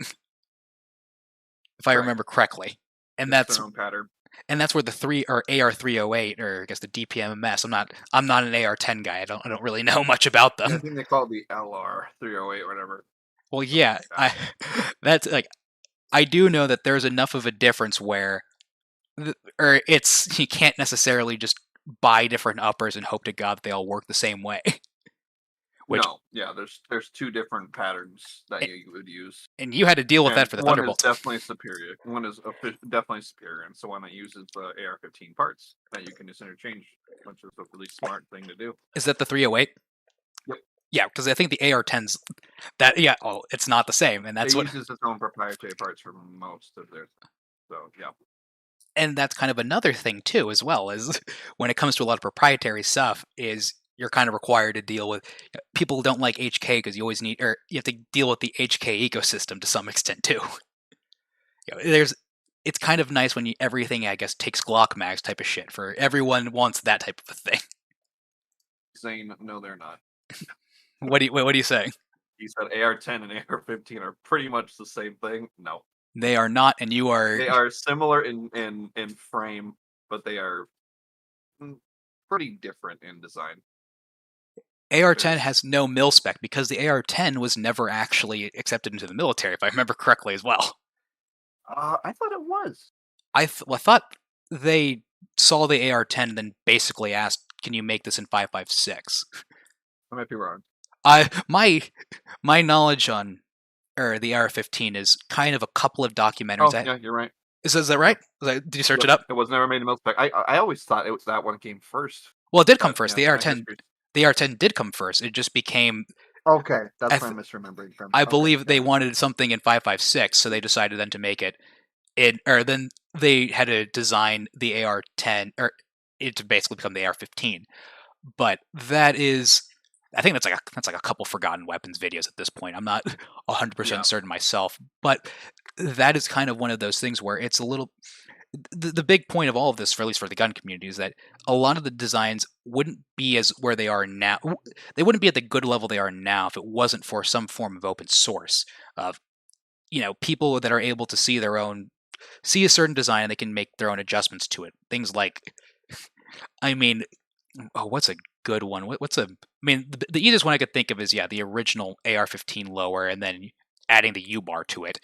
if I remember correctly, and that's their own pattern. And that's where the AR-308, or I guess the DPMS. I'm not an AR-10 guy. I don't really know much about them. I think they call it the LR-308 or whatever. Well, yeah, that's like, I do know that there's enough of a difference where, you can't necessarily just buy different uppers and hope to God that they all work the same way. No, yeah, there's two different patterns that you would use, and you had to deal with that for the Thunderbolt. One is definitely superior. One is definitely superior, and so one that uses the AR-15 parts that you can just interchange, which is a really smart thing to do. Is that the 308? Yep. Yeah, because I think the AR-10's it's not the same, and that's it uses its own proprietary parts for most of their. So yeah. And that's kind of another thing too, as well, is when it comes to a lot of proprietary stuff, is you're kind of required to deal with. People don't like HK because you have to deal with the HK ecosystem to some extent too. It's kind of nice when everything, I guess, takes Glock mags type of shit. For everyone wants that type of a thing. Saying no, they're not. What are you saying? You said AR-10 and AR-15 are pretty much the same thing. No, they are not, and you are. They are similar in frame, but they are pretty different in design. AR-10 has no mil spec because the AR-10 was never actually accepted into the military, if I remember correctly as well. I thought it was. I thought they saw the AR-10 and then basically asked, "Can you make this in 5.56?" I might be wrong. My knowledge on the AR-15 is kind of a couple of documentaries. Oh, yeah, you're right. Is that right? Did you search it up? It was never made in mil spec. I always thought that one came first. Well, it did come But, first. yeah, my history- The AR10 did come first. It just became. Okay, that's where I'm misremembering from. I Okay, believe they got it. wanted something in 556, so they decided then to make it in, or then they had to design the AR10 or it to basically become the AR15. But that is, I think that's like a couple forgotten weapons videos at this point. I'm not 100% Yeah. certain myself, but that is kind of one of those things where it's a little. The big point of all of this, for at least for the gun community, is that a lot of the designs wouldn't be as where they are now. They wouldn't be at the good level they are now if it wasn't for some form of open source of people that are able to see a certain design and they can make their own adjustments to it. Things like, I mean, what's a good one? The easiest one I could think of is the original AR-15 lower and then adding the U-bar to it.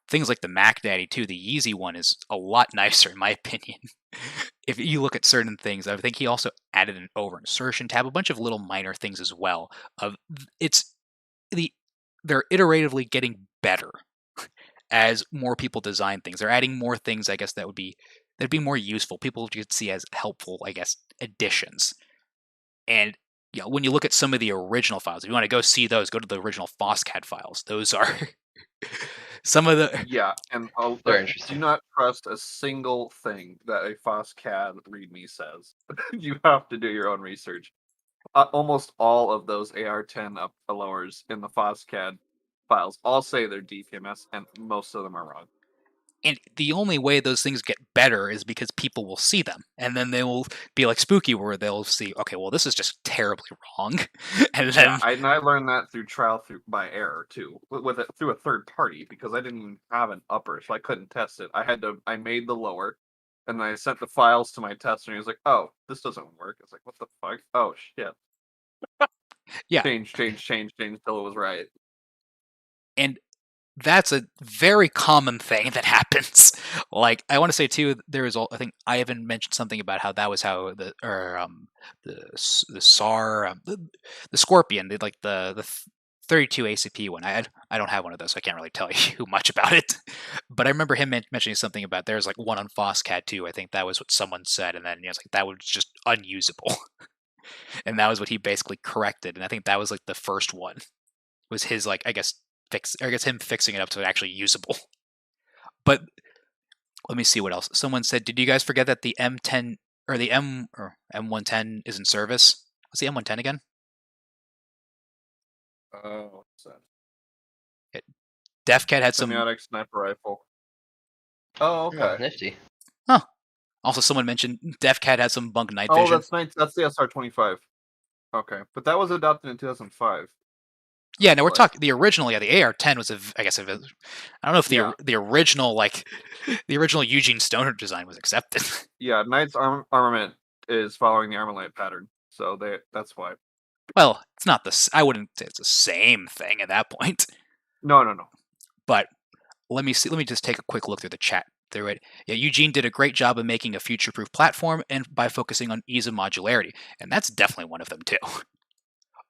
Things like the Mac Daddy too. The Yeezy one is a lot nicer in my opinion. If you look at certain things, I think he also added an over insertion tab, a bunch of little minor things as well. They're iteratively getting better as more people design things. They're adding more things, I guess, that'd be more useful. People could see as helpful, I guess, additions. And when you look at some of the original files, if you want to go see those, go to the original FOSSCAD files. Those are some of the Very and do interesting. not trust a single thing that a FOSSCAD README says. You have to do your own research. Almost all of those AR10 lowers in the FOSSCAD files all say they're DPMS, and most of them are wrong. And the only way those things get better is because people will see them, and then they will be like Spooky, where they'll see, okay, well, this is just terribly wrong, and then I learned that through trial by error too, through a third party, because I didn't even have an upper, so I couldn't test it. I made the lower, and then I sent the files to my tester, and he was like, "Oh, this doesn't work." I was like, "What the fuck? Oh shit!" Change till it was right. And that's a very common thing that happens. Like, I want to say too, there is I think Ivan mentioned something about how that was how the SAR the Scorpion did, like the 32 ACP one. I don't have one of those, so I can't really tell you much about it. But I remember him mentioning something about there's like one on FOSSCAD too. I think that was what someone said, and then it's like that was just unusable. And that was what he basically corrected. And I think that was like the first one. Was his, like, I guess him fixing it up to actually usable. But let me see what else. Someone said, did you guys forget that the M10 or the M110 is in service? What's the M110 again? Oh, what's that? DefCat had some semiotic sniper rifle. Oh, okay. Nifty. Also, someone mentioned DefCat had some bunk night Oh, vision. that's nice. That's the SR25. Okay, but that was adopted in 2005. Yeah, no, we're talking the original. Yeah, the AR-10 was I don't know if the original, like the original Eugene Stoner design was accepted. Yeah, Knight's armament is following the Armalite pattern, so that's why. Well, it's not I wouldn't say it's the same thing at that point. No. But let me just take a quick look through the chat through it. Yeah, Eugene did a great job of making a future-proof platform and by focusing on ease of modularity, and that's definitely one of them too.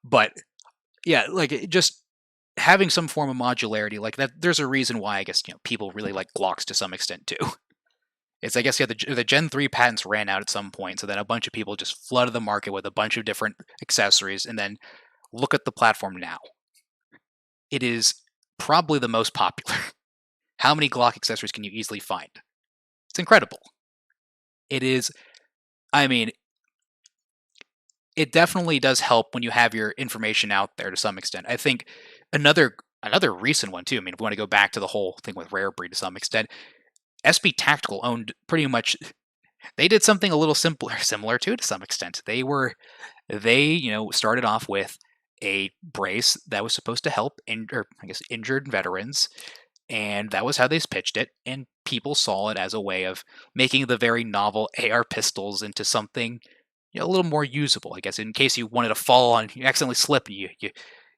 But yeah, like just having some form of modularity like that. There's a reason why I guess people really like Glocks to some extent too. It's, I guess, the Gen 3 patents ran out at some point, so then a bunch of people just flooded the market with a bunch of different accessories, and then look at the platform now. It is probably the most popular. How many Glock accessories can you easily find? It's incredible. It is, I mean, it definitely does help when you have your information out there to some extent. I think another recent one too, I mean, if we want to go back to the whole thing with Rare Breed to some extent, SB Tactical owned pretty much, they did something a little similar to some extent. They started off with a brace that was supposed to help injured veterans, and that was how they pitched it, and people saw it as a way of making the very novel AR pistols into something a little more usable, I guess, in case you wanted to fall on, you accidentally slip, and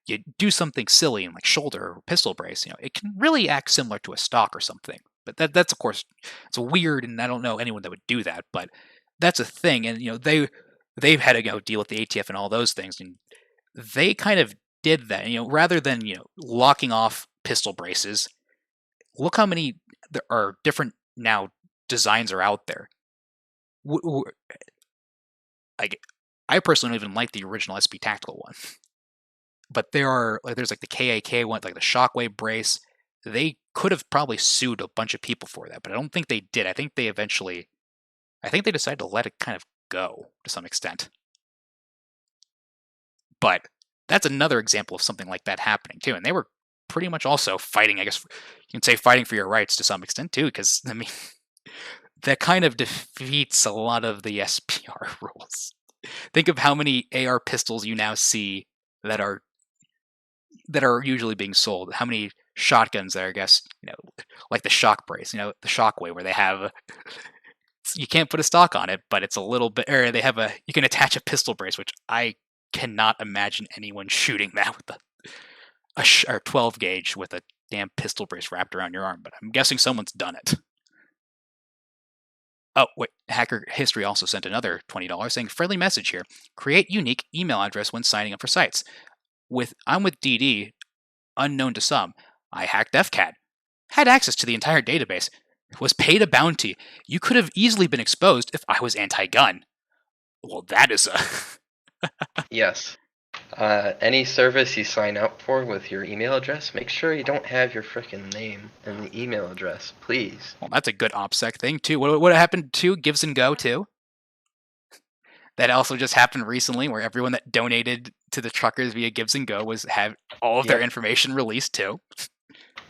you do something silly and like shoulder or pistol brace, it can really act similar to a stock or something. But that's of course, it's weird, and I don't know anyone that would do that, but that's a thing. And they've had to deal with the ATF and all those things, and they kind of did that. Rather than locking off pistol braces, look how many there are different now designs are out there. Like I personally don't even like the original SP Tactical one. But there's like the KAK one, like the Shockwave brace. They could have probably sued a bunch of people for that, but I don't think they did. I think they decided to let it kind of go to some extent. But that's another example of something like that happening too. And they were pretty much also fighting, I guess you can say fighting for your rights to some extent too, because I mean, that kind of defeats a lot of the SPR rules. Think of how many AR pistols you now see that are usually being sold. How many shotguns there, I guess, like the shock brace, the Shockwave, where they have, you can't put a stock on it, but it's a little bit, or they have you can attach a pistol brace, which I cannot imagine anyone shooting that with a 12 gauge with a damn pistol brace wrapped around your arm, but I'm guessing someone's done it. Oh, wait, Hacker History also sent another $20 saying, friendly message here. Create unique email address when signing up for sites. I'm with DD, unknown to some. I hacked FCAD. Had access to the entire database. Was paid a bounty. You could have easily been exposed if I was anti-gun. Well, that is a... Yes. Any service you sign up for with your email address, make sure you don't have your frickin' name in the email address, please. Well, that's a good OPSEC thing, too. What happened to Gives and Go, too? That also just happened recently, where everyone that donated to the truckers via Gives and Go had all of their information released, too.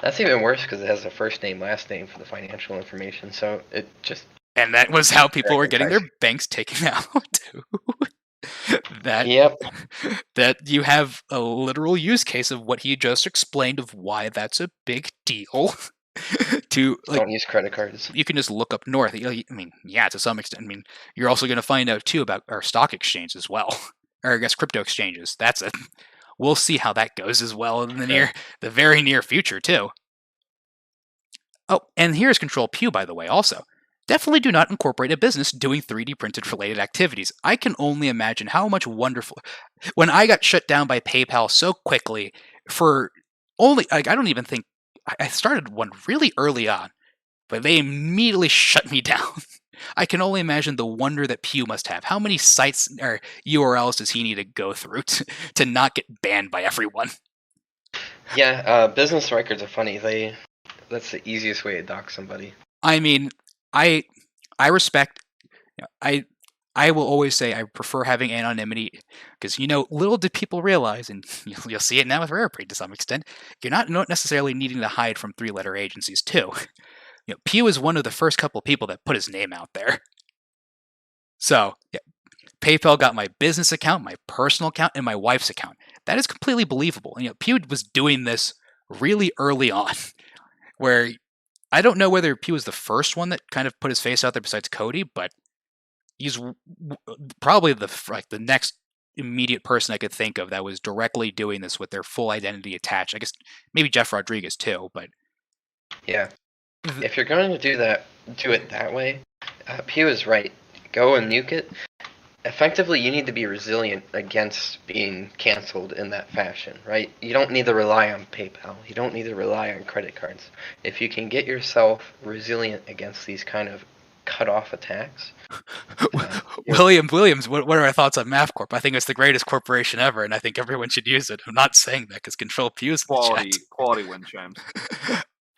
That's even worse because it has a first name, last name for the financial information, so it just... And that was how people were getting their banks taken out, too. That you have a literal use case of what he just explained of why that's a big deal. Don't use credit cards. You can just look up north. I mean, yeah, to some extent. I mean, you're also going to find out too about our stock exchange as well, or I guess crypto exchanges. We'll see how that goes as well in the very near future too. Oh, and here's Control Pew, by the way. Also, definitely do not incorporate a business doing 3D printed related activities. I can only imagine how much wonderful. When I got shut down by PayPal so quickly for only, I don't even think. I started one really early on, but they immediately shut me down. I can only imagine the wonder that Pew must have. How many sites or URLs does he need to go through to not get banned by everyone? Yeah, business records are funny. That's the easiest way to dox somebody. I mean, I respect. I will always say I prefer having anonymity because, little did people realize, and you'll see it now with Rarebreed to some extent, you're not necessarily needing to hide from three-letter agencies too. Pew is one of the first couple people that put his name out there. So, yeah, PayPal got my business account, my personal account, and my wife's account. That is completely believable. And, Pew was doing this really early on, where I don't know whether Pew was the first one that kind of put his face out there besides Cody, but he's probably the next immediate person I could think of that was directly doing this with their full identity attached. I guess maybe Jeff Rodriguez too, but yeah, if you're going to do it that way, Pew is right. Go and nuke it. Effectively, you need to be resilient against being canceled in that fashion, right? You don't need to rely on PayPal. You don't need to rely on credit cards. If you can get yourself resilient against these kind of cut-off attacks. Williams, what are our thoughts on MAFCorp? I think it's the greatest corporation ever, and I think everyone should use it. I'm not saying that because Control Pew's quality wind chimes.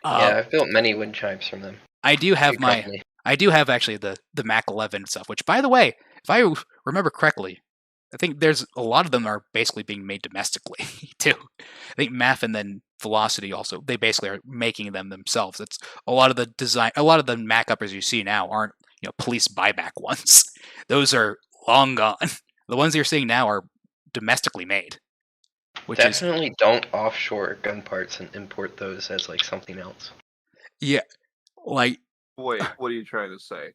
Yeah, I've built many wind chimes from them. I do have actually the Mac 11 stuff, which, by the way, if I remember correctly, I think there's a lot of them are basically being made domestically too. I think MAF and then Velocity also, they basically are making them themselves. It's a lot of the Mac uppers you see now aren't, police buyback ones. Those are long gone. The ones you're seeing now are domestically made. Definitely don't offshore gun parts and import those as like something else. Yeah, like. Wait, what are you trying to say?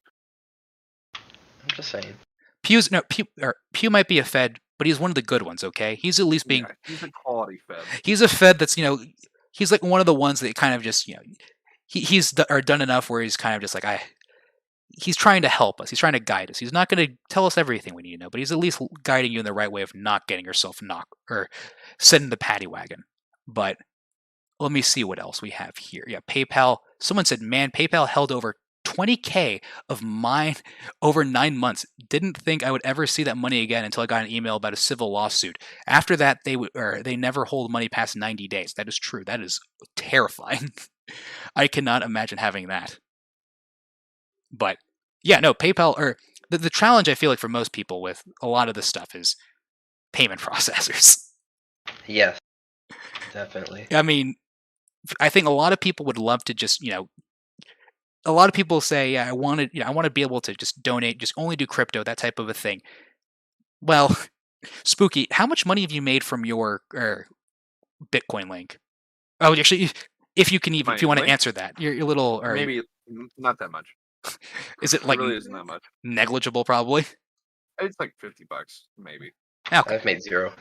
I'm just saying. Pew might be a Fed, but he's one of the good ones, okay? He's at least being... Yeah, he's a quality Fed. He's a Fed that's, he's like one of the ones that kind of just, he's done enough where he's kind of just like, he's trying to help us. He's trying to guide us. He's not going to tell us everything we need to know, but he's at least guiding you in the right way of not getting yourself knocked or sent in the paddy wagon. But let me see what else we have here. Yeah, PayPal. Someone said, man, PayPal held over 20K of mine over 9 months. Didn't think I would ever see that money again until I got an email about a civil lawsuit. After that, they never hold money past 90 days. That is true. That is terrifying. I cannot imagine having that. But yeah, no, PayPal, or the challenge I feel like for most people with a lot of this stuff is payment processors. Yes, definitely. I mean, I think a lot of people would love to just, a lot of people say, yeah, I want to be able to just donate, just only do crypto, that type of a thing. Well, Spooky, how much money have you made from your Bitcoin link? Oh, actually, if you can even, if you want to answer that, your little, or Maybe not that much. is it like really isn't that much? Negligible, probably? It's like $50, maybe. Okay. I've made 0.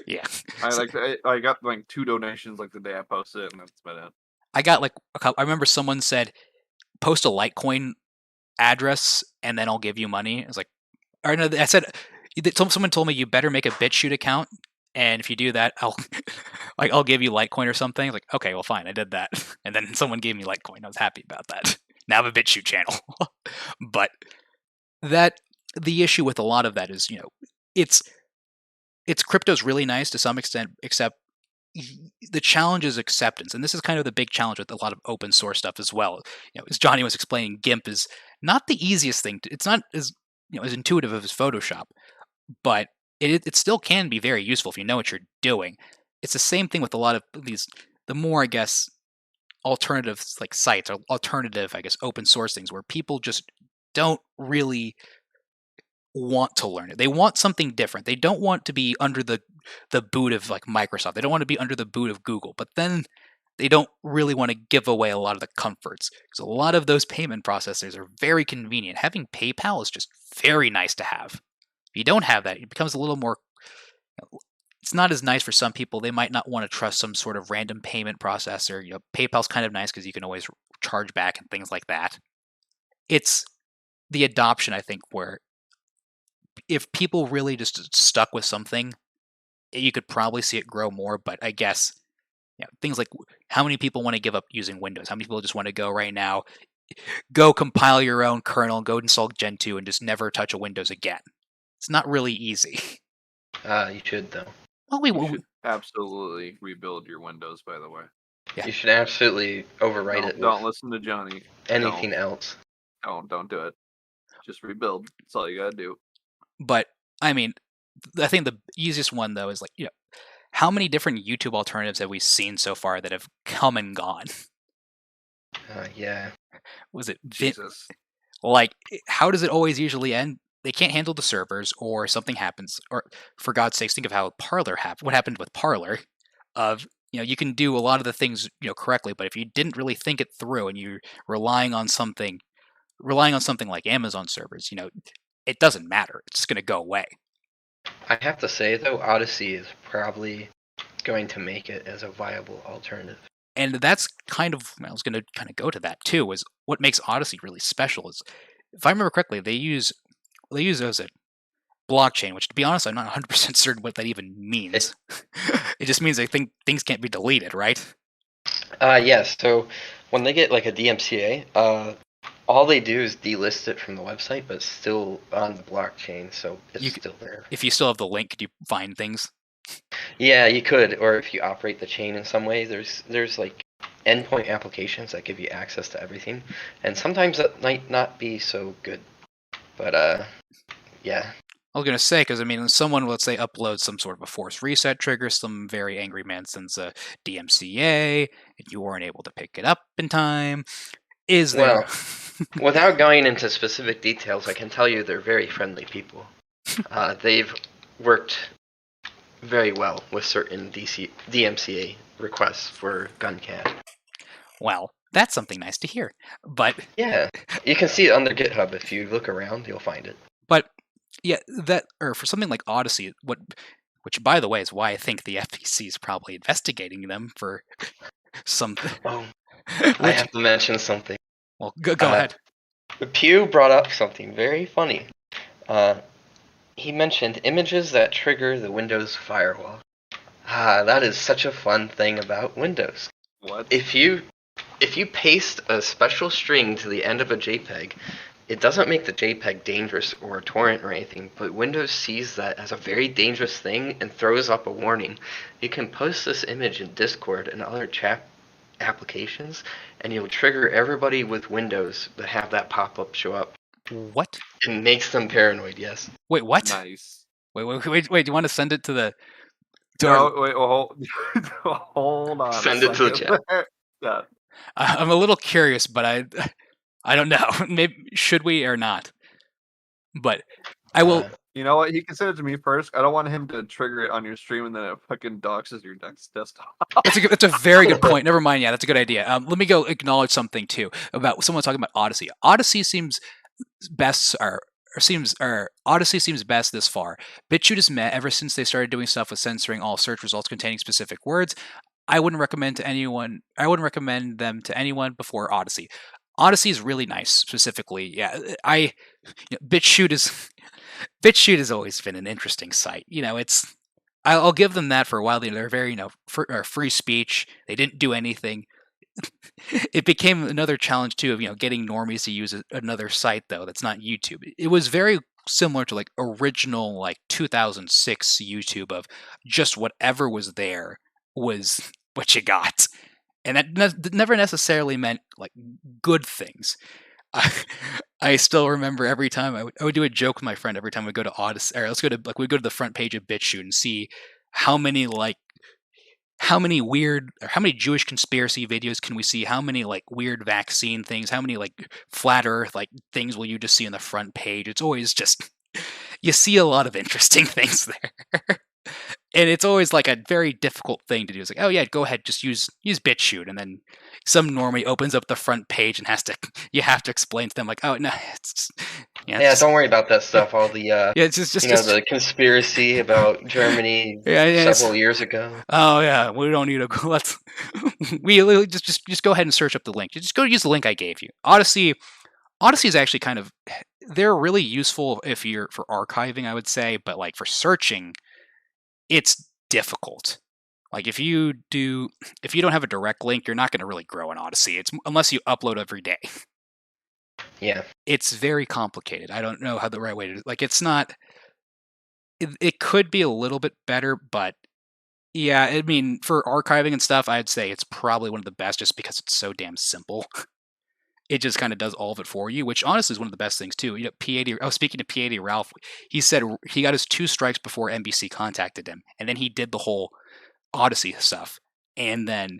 Yeah. I got like 2 donations like the day I posted it, and that's about it. I got like a couple. I remember someone said, post a Litecoin address and then I'll give you money. I was like, or no, I said, someone told me you better make a BitChute account, and if you do that, I'll give you Litecoin or something. I was like, okay, well, fine, I did that, and then someone gave me Litecoin. I was happy about that. Now I have a BitChute channel. But the issue with a lot of that is, it's crypto's really nice to some extent, except the challenge is acceptance, and this is kind of the big challenge with a lot of open source stuff as well. As Johnny was explaining, GIMP is not the easiest thing. It's not as as intuitive as Photoshop, but it still can be very useful if you know what you're doing. It's the same thing with a lot of these. The more, I guess, alternative like sites or alternative, I guess, open source things where people just don't really want to learn it. They want something different. They don't want to be under the boot of like Microsoft. They don't want to be under the boot of Google. But then they don't really want to give away a lot of the comforts, because a lot of those payment processors are very convenient. Having PayPal is just very nice to have. If you don't have that, it becomes a little more. It's not as nice for some people. They might not want to trust some sort of random payment processor. PayPal's kind of nice because you can always charge back and things like that. It's the adoption, I think, where if people really just stuck with something, you could probably see it grow more. But I guess things like how many people want to give up using Windows? How many people just want to go right now, go compile your own kernel, go install Gentoo, and just never touch a Windows again? It's not really easy. You should, though. Well, you should absolutely rebuild your Windows, by the way. Yeah. You should absolutely overwrite it. Don't listen to Johnny. Anything else. Don't do it. Just rebuild. That's all you gotta do. But I mean, I think the easiest one though is like, how many different YouTube alternatives have we seen so far that have come and gone? Yeah. Was it Jesus? Like, how does it always usually end? They can't handle the servers, or something happens, or for God's sakes, think of how Parler happened. What happened with Parler? Of you can do a lot of the things correctly, but if you didn't really think it through and you're relying on something like Amazon servers, it doesn't matter. It's just going to go away. I have to say, though, Odyssey is probably going to make it as a viable alternative. And that's kind of, I was going to kind of go to that too, is what makes Odyssey really special is, if I remember correctly, they use as a blockchain, which, to be honest, I'm not 100% certain what that even means. It just means I think things can't be deleted, right? Yes. So when they get like a DMCA, all they do is delist it from the website, but it's still on the blockchain, so it's still there. If you still have the link, could you find things? Yeah, you could, or if you operate the chain in some way, there's like endpoint applications that give you access to everything, and sometimes that might not be so good. But yeah. I was going to say, because I mean, someone, let's say, uploads some sort of a forced reset trigger, some very angry man sends a DMCA, and you weren't able to pick it up in time. Is there? Well, without going into specific details, I can tell you they're very friendly people. They've worked very well with certain DMCA requests for GunCAD. Well, that's something nice to hear. But yeah, you can see it on their GitHub. If you look around, you'll find it. But yeah, or for something like Odyssey, which by the way is why I think the FTC is probably investigating them for something. Oh, I have to mention something. Well, go ahead. Pew brought up something very funny. He mentioned images that trigger the Windows firewall. That is such a fun thing about Windows. What? If you if you paste a special string to the end of a JPEG, it doesn't make the JPEG dangerous or a torrent or anything, but Windows sees that as a very dangerous thing and throws up a warning. You can post this image in Discord and other chat applications, and you'll trigger everybody with Windows that have that pop-up show up. What? It makes them paranoid, yes. Wait, what? Nice. Wait. Do you want to send it to the? No, wait, well, hold on. Send it to the chat. Yeah. I'm a little curious, but I don't know. Maybe should we or not? But I will. You know what? He can send it to me first. I don't want him to trigger it on your stream and then it fucking doxes your desktop. That's a very good point. Never mind. Yeah, that's a good idea. Let me go acknowledge something too about someone talking about Odyssey. Odyssey seems best, Odyssey seems best this far. BitChute has met ever since they started doing stuff with censoring all search results containing specific words. I wouldn't recommend them to anyone before Odyssey. Odyssey is really nice, specifically. Yeah, BitChute has always been an interesting site. I'll give them that for a while. They're very, free speech. They didn't do anything. It became another challenge too of getting normies to use another site though that's not YouTube. It was very similar to like original like 2006 YouTube of just whatever was there was what you got, and that never necessarily meant like good things. I still remember every time I would do a joke with my friend every time we go to Odyssey, or we'd go to the front page of BitChute and see how many Jewish conspiracy videos can we see? How many like weird vaccine things? How many like flat Earth like things will you just see on the front page? It's always just you see a lot of interesting things there. And it's always like a very difficult thing to do. It's like, oh yeah, go ahead, just use BitChute, and then some normie opens up the front page and you have to explain to them like, oh no, don't worry about that stuff. All the it's just the conspiracy about Germany several years ago. Oh yeah, we don't need to go. We just go ahead and search up the link. Just go use the link I gave you. Odyssey is actually they're really useful for archiving, I would say, but like for searching, it's difficult. Like if you don't have a direct link, you're not going to really grow in Odyssey. Unless you upload every day. Yeah. It's very complicated. I don't know how the right way to it's not. It could be a little bit better, but yeah, I mean for archiving and stuff, I'd say it's probably one of the best just because it's so damn simple. It just kind of does all of it for you, which honestly is one of the best things too. Speaking to P80 Ralph, he said he got his 2 strikes before NBC contacted him, and then he did the whole Odyssey stuff. And then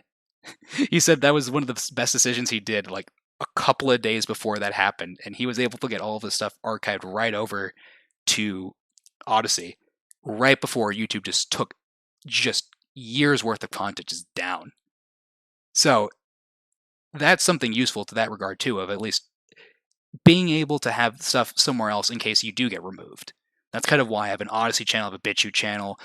he said that was one of the best decisions he did, like a couple of days before that happened, and he was able to get all of his stuff archived right over to Odyssey right before YouTube just took years worth of content just down. So that's something useful to that regard too, of at least being able to have stuff somewhere else in case you do get removed. That's kind of why I have an Odyssey channel, I have a BitChute channel.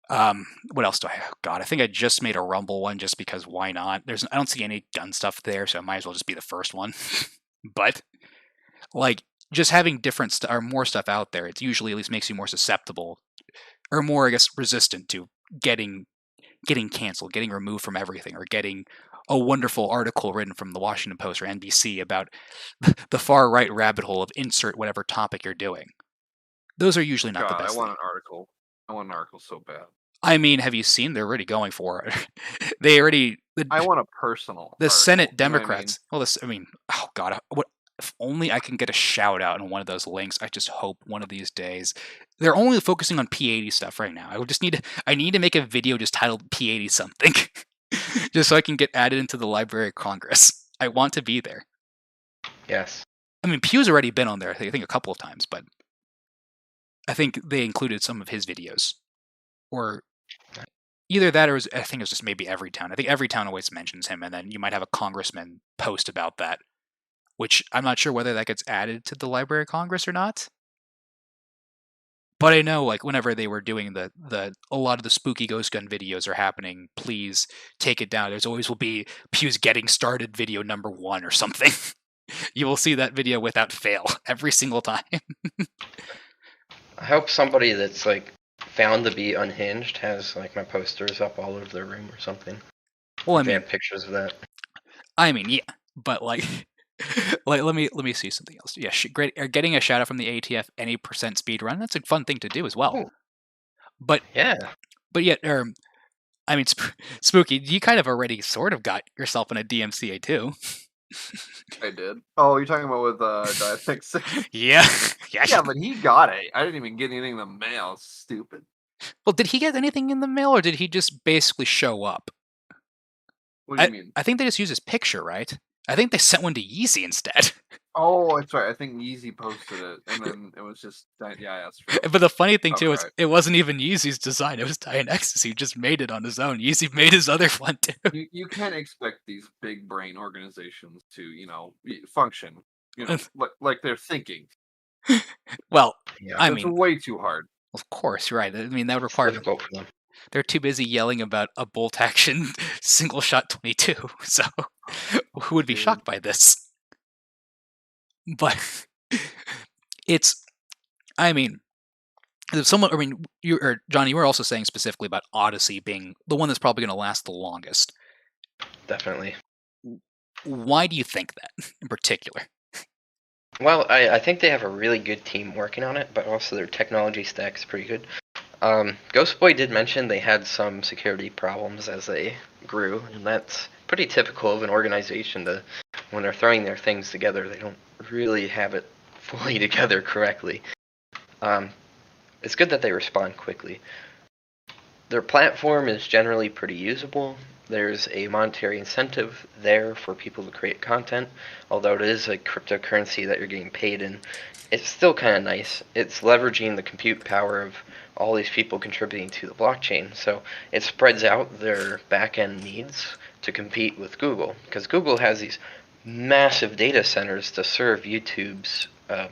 What else do I have? God, I think I just made a Rumble one just because why not? I don't see any gun stuff there, so I might as well just be the first one. But like just having different or more stuff out there, it usually at least makes you more susceptible or more, I guess, resistant to getting canceled, getting removed from everything, or getting a wonderful article written from the Washington Post or NBC about the far right rabbit hole of insert whatever topic you're doing. Those are usually not the best. I want an article. I want an article so bad. I mean, have you seen? They're already going for it. I want a personal. The article, Senate Democrats. Oh God, if only I can get a shout out on one of those links. I just hope one of these days. They're only focusing on P80 stuff right now. I need to make a video just titled P80 something, just so I can get added into the Library of Congress. I want to be there. Yes. I mean, Pew's already been on there, I think a couple of times, but I think they included some of his videos. Or either that or I think it was just maybe Everytown. I think Everytown always mentions him, and then you might have a congressman post about that, which I'm not sure whether that gets added to the Library of Congress or not. But I know, like, whenever they were doing a lot of the spooky ghost gun videos are happening, please take it down. There's always will be Pew's getting started video number 1 or something. You will see that video without fail every single time. I hope somebody that's like found to be unhinged has like my posters up all over their room or something. Well, I they mean, have pictures of that. I mean, yeah, but like, let me see something else. Yeah, great. Getting a shout out from the ATF any percent speed run. That's a fun thing to do as well. Oh, But yeah. yet, I mean, Spooky, you kind of already sort of got yourself in a DMCA too. I did. Oh, you're talking about with Diapex? Yeah, Yeah, but he got it. I didn't even get anything in the mail. Stupid. Well, did he get anything in the mail, or did he just basically show up? What do you mean? I think they just used his picture, right? I think they sent one to Yeezy instead. Oh, that's right. I think Yeezy posted it, and then it was just yeah, that's true. But the funny thing too is Alright. it wasn't even Yeezy's design. It was Diane Ecstasy. He just made it on his own. Yeezy made his other one too. You can't expect these big brain organizations to function like they're thinking. Well, Yeah. I That's mean, way too hard. of course, you're right. I mean, that would It's require. difficult for them. They're too busy yelling about a bolt action single shot 22. So who would be Dude. shocked by this? But it's, I mean, if someone, I mean, you or Johnny, you were also saying specifically about Odyssey being the one that's probably going to last the longest. Definitely. Why do you think that in particular? Well, I think they have a really good team working on it, but also their technology stack is pretty good. Ghostboy did mention they had some security problems as they grew, and that's pretty typical of an organization to, when they're throwing their things together, they don't really have it fully together correctly. It's good that they respond quickly. Their platform is generally pretty usable. There's a monetary incentive there for people to create content, although it is a cryptocurrency that you're getting paid in. It's still kind of nice. It's leveraging the compute power of all these people contributing to the blockchain, so it spreads out their back-end needs to compete with Google, because Google has these massive data centers to serve YouTube's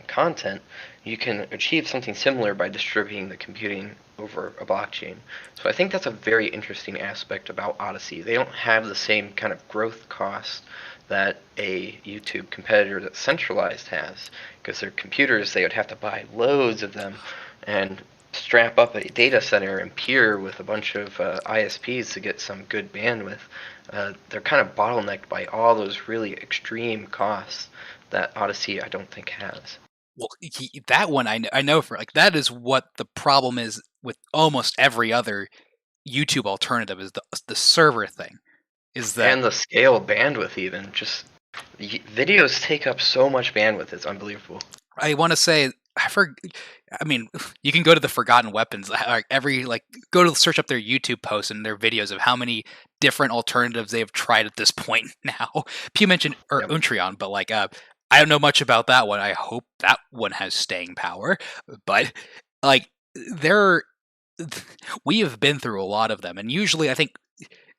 content. You can achieve something similar by distributing the computing over a blockchain. So I think that's a very interesting aspect about Odyssey. They don't have the same kind of growth costs that a YouTube competitor that's centralized has, because their computers, they would have to buy loads of them and strap up a data center and peer with a bunch of ISPs to get some good bandwidth. They're kind of bottlenecked by all those really extreme costs that Odyssey I don't think has. Well, that one I know for like that is what the problem is with almost every other YouTube alternative is the server thing. Is that And the scale bandwidth even, just videos take up so much bandwidth, it's unbelievable. I want to say I mean, you can go to the Forgotten Weapons. Go to search up their YouTube posts and their videos of how many different alternatives they have tried at this point now. Pew mentioned Yep. Untreon, but like, I don't know much about that one. I hope that one has staying power. But like, we have been through a lot of them, and usually, I think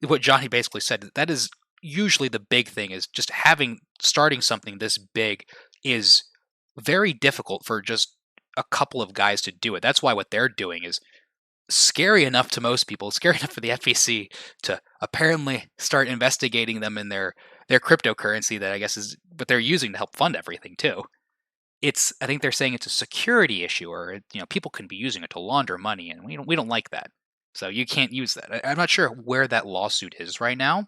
what Johnny basically said, that is usually the big thing, is just starting something this big is very difficult for just a couple of guys to do it. That's why what they're doing is scary enough to most people, scary enough for the FEC to apparently start investigating them in their cryptocurrency that I guess is what they're using to help fund everything too. I think they're saying it's a security issue, or people can be using it to launder money, and we don't like that. So you can't use that. I'm not sure where that lawsuit is right now.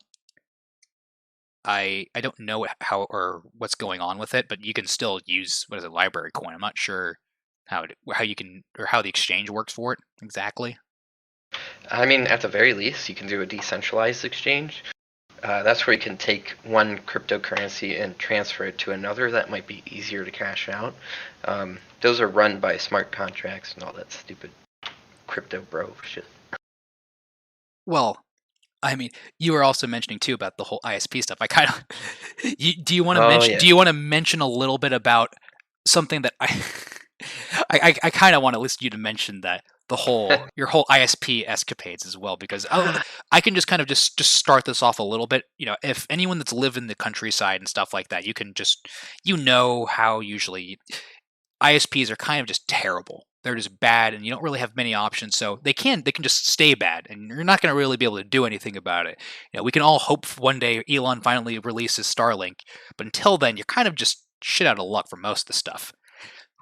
I don't know how or what's going on with it, but you can still use library coin. I'm not sure how you can, or how the exchange works for it exactly. I mean, at the very least, you can do a decentralized exchange. That's where you can take one cryptocurrency and transfer it to another. That might be easier to cash out. Those are run by smart contracts and all that stupid crypto bro shit. Well, I mean, you were also mentioning too about the whole ISP stuff. I kind of do you want to mention? Yeah. Do you want to mention a little bit about something that I kind of want to listen you to mention that your whole ISP escapades as well, because I can just kind of just start this off a little bit. If anyone that's lived in the countryside and stuff like that, you can just how usually ISPs are kind of just terrible. They're just bad, and you don't really have many options. So they can just stay bad, and you're not going to really be able to do anything about it. We can all hope one day Elon finally releases Starlink, but until then, you're kind of just shit out of luck for most of the stuff.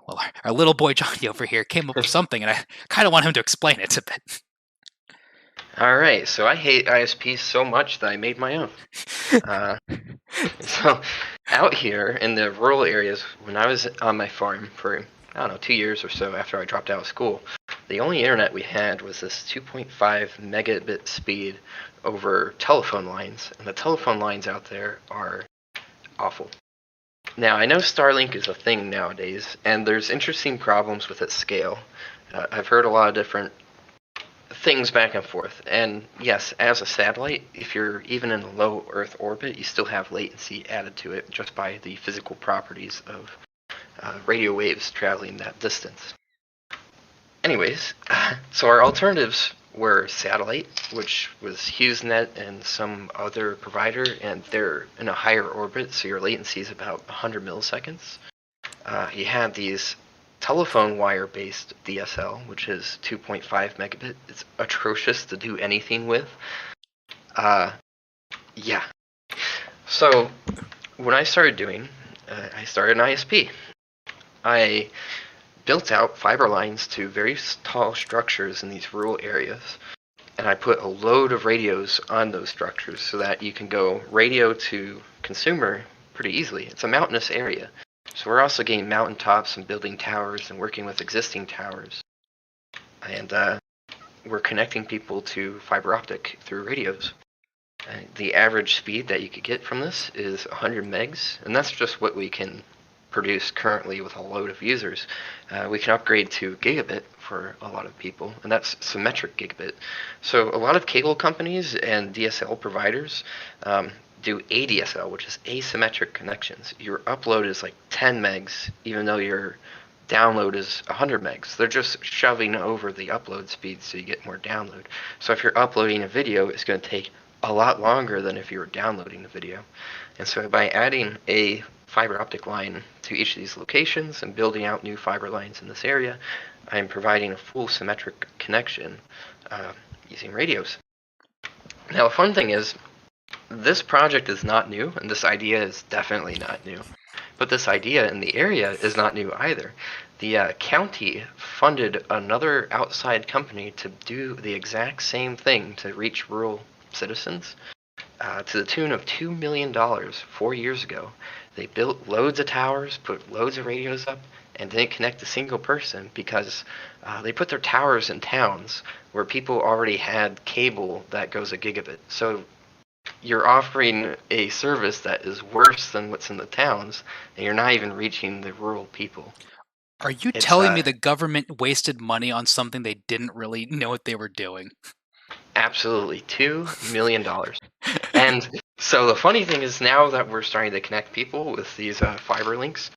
Well, our little boy Johnny over here came up with something, and I kind of want him to explain it a bit. All right, so I hate ISPs so much that I made my own. So out here in the rural areas, when I was on my farm for, I don't know, 2 years or so after I dropped out of school, the only internet we had was this 2.5 megabit speed over telephone lines, and the telephone lines out there are awful. Now, I know Starlink is a thing nowadays, and there's interesting problems with its scale. I've heard a lot of different things back and forth. And yes, as a satellite, if you're even in a low Earth orbit, you still have latency added to it just by the physical properties of radio waves traveling that distance. Anyways, so our alternatives were satellite, which was HughesNet and some other provider, and they're in a higher orbit, so your latency is about 100 milliseconds. You had these telephone wire-based DSL, which is 2.5 megabit. It's atrocious to do anything with. Yeah. So what I started doing, I started an ISP. I built out fiber lines to very tall structures in these rural areas, and I put a load of radios on those structures so that you can go radio to consumer pretty easily. It's a mountainous area. So we're also getting mountaintops and building towers and working with existing towers. And we're connecting people to fiber optic through radios. The average speed that you could get from this is 100 megs, and that's just what we can produce currently with a load of users. We can upgrade to gigabit for a lot of people, and that's symmetric gigabit. So a lot of cable companies and DSL providers do ADSL, which is asymmetric connections. Your upload is like 10 megs, even though your download is 100 megs. They're just shoving over the upload speed so you get more download. So if you're uploading a video, it's going to take a lot longer than if you were downloading the video. And so by adding a fiber optic line to each of these locations and building out new fiber lines in this area, I'm providing a full symmetric connection using radios. Now, the fun thing is, this project is not new, and this idea is definitely not new. But this idea in the area is not new either. The county funded another outside company to do the exact same thing to reach rural citizens to the tune of $2 million 4 years ago. They built loads of towers, put loads of radios up, and didn't connect a single person because they put their towers in towns where people already had cable that goes a gigabit. So you're offering a service that is worse than what's in the towns, and you're not even reaching the rural people. Are you telling me the government wasted money on something they didn't really know what they were doing? Absolutely, $2 million. And so the funny thing is, now that we're starting to connect people with these fiber links,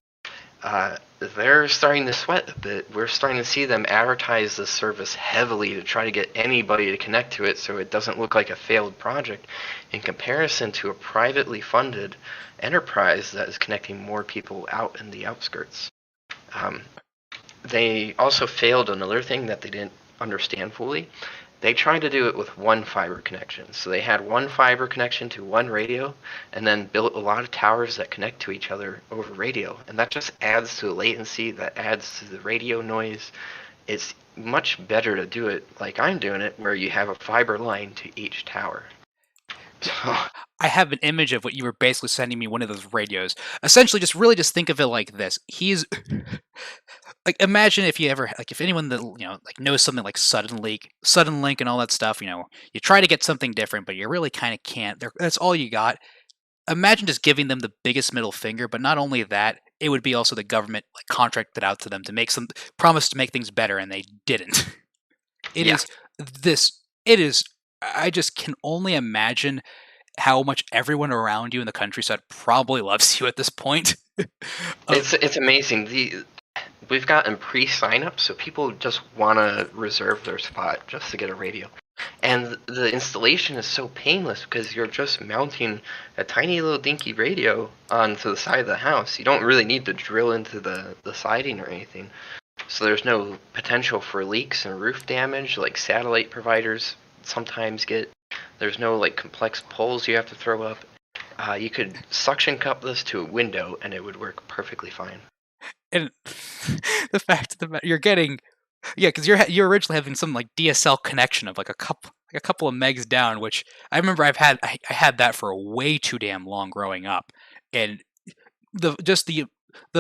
they're starting to sweat a bit. We're starting to see them advertise this service heavily to try to get anybody to connect to it so it doesn't look like a failed project in comparison to a privately funded enterprise that is connecting more people out in the outskirts. They also failed another thing that they didn't understand fully. They tried to do it with one fiber connection. So they had one fiber connection to one radio and then built a lot of towers that connect to each other over radio. And that just adds to the latency, that adds to the radio noise. It's much better to do it like I'm doing it, where you have a fiber line to each tower. I have an image of what you were basically sending me, one of those radios. Essentially, just think of it like this. He's like, imagine if you ever, like, if anyone that, like, knows something like Suddenlink and all that stuff, you try to get something different, but you really kind of can't. That's all you got. Imagine just giving them the biggest middle finger, but not only that, it would be also the government like contracted out to them to make some promise to make things better, and they didn't. It is. I just can only imagine how much everyone around you in the countryside probably loves you at this point. It's amazing. We've gotten pre-sign-up, so people just want to reserve their spot just to get a radio. And the installation is so painless because you're just mounting a tiny little dinky radio onto the side of the house. You don't really need to drill into the siding or anything. So there's no potential for leaks and roof damage like satellite providers sometimes get. There's no like complex poles you have to throw up. You could suction cup this to a window and it would work perfectly fine. And the fact that you're getting, because you're originally having some like DSL connection of like a a couple of megs down, which I remember I had that for way too damn long growing up, and the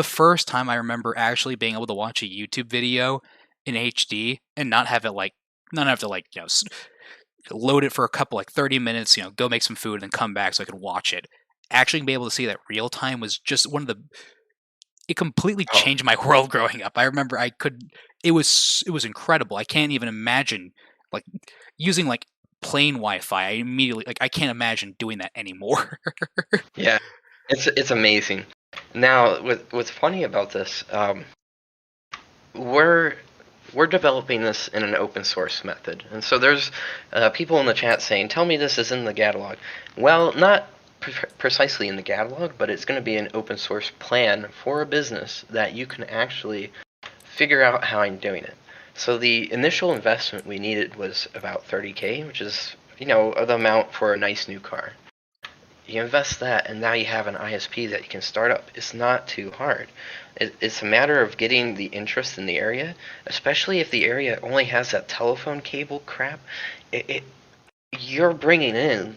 first time I remember actually being able to watch a YouTube video in HD and not have to load it for a couple 30 minutes, go make some food and then come back so I could watch it. Actually be able to see that real time was just it completely changed my world growing up. I remember it was incredible. I can't even imagine using plain Wi-Fi. I immediately I can't imagine doing that anymore. Yeah, it's amazing. Now, what's funny about this, we're developing this in an open source method, and so there's people in the chat saying, "Tell me this is in the Gatalog." Well, not precisely in the Gatalog, but it's going to be an open source plan for a business that you can actually figure out how I'm doing it. So the initial investment we needed was about $30K, which is the amount for a nice new car. You invest that, and now you have an ISP that you can start up. It's not too hard. It's a matter of getting the interest in the area, especially if the area only has that telephone cable crap. You're bringing in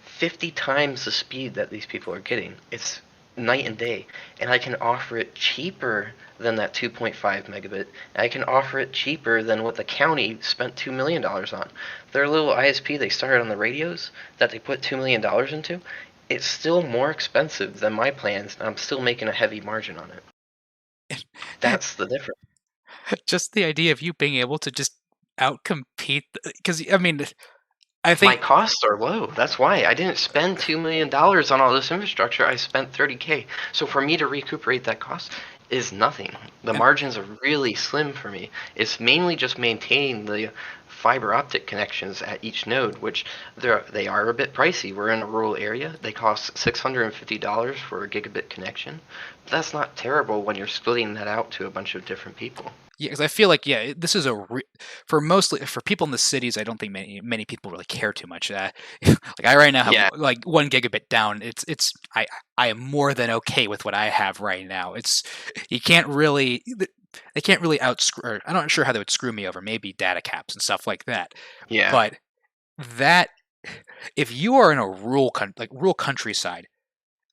50 times the speed that these people are getting. It's night and day, and I can offer it cheaper than that 2.5 megabit. I can offer it cheaper than what the county spent $2 million on. Their little ISP they started on the radios that they put $2 million into, it's still more expensive than my plans, and I'm still making a heavy margin on it. That's the difference. Just the idea of you being able to just outcompete, because I think my costs are low. That's why I didn't spend $2 million on all this infrastructure. I spent $30K. So for me to recuperate that cost is nothing. The margins are really slim for me. It's mainly just maintaining the fiber optic connections at each node, which they are a bit pricey. We're in a rural area. They cost $650 for a gigabit connection. That's not terrible when you're splitting that out to a bunch of different people. Yeah, because I feel this is for people in the cities. I don't think many people really care too much. I right now have 1 gigabit down. I am more than okay with what I have right now. They can't really outscrew. I'm not sure how they would screw me over. Maybe data caps and stuff like that. Yeah. But if you are in a rural countryside,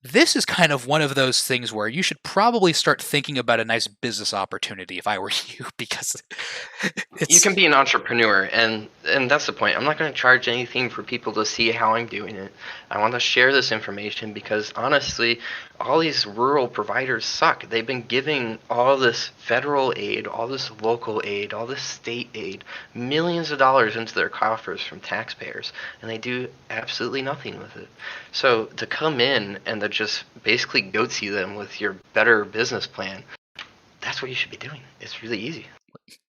this is kind of one of those things where you should probably start thinking about a nice business opportunity if I were you, because you can be an entrepreneur, and that's the point. I'm not going to charge anything for people to see how I'm doing it. I want to share this information because, honestly, all these rural providers suck. They've been giving all this federal aid, all this local aid, all this state aid, millions of dollars into their coffers from taxpayers, and they do absolutely nothing with it. So to come in and to just basically goatsy them with your better business plan, that's what you should be doing. It's really easy.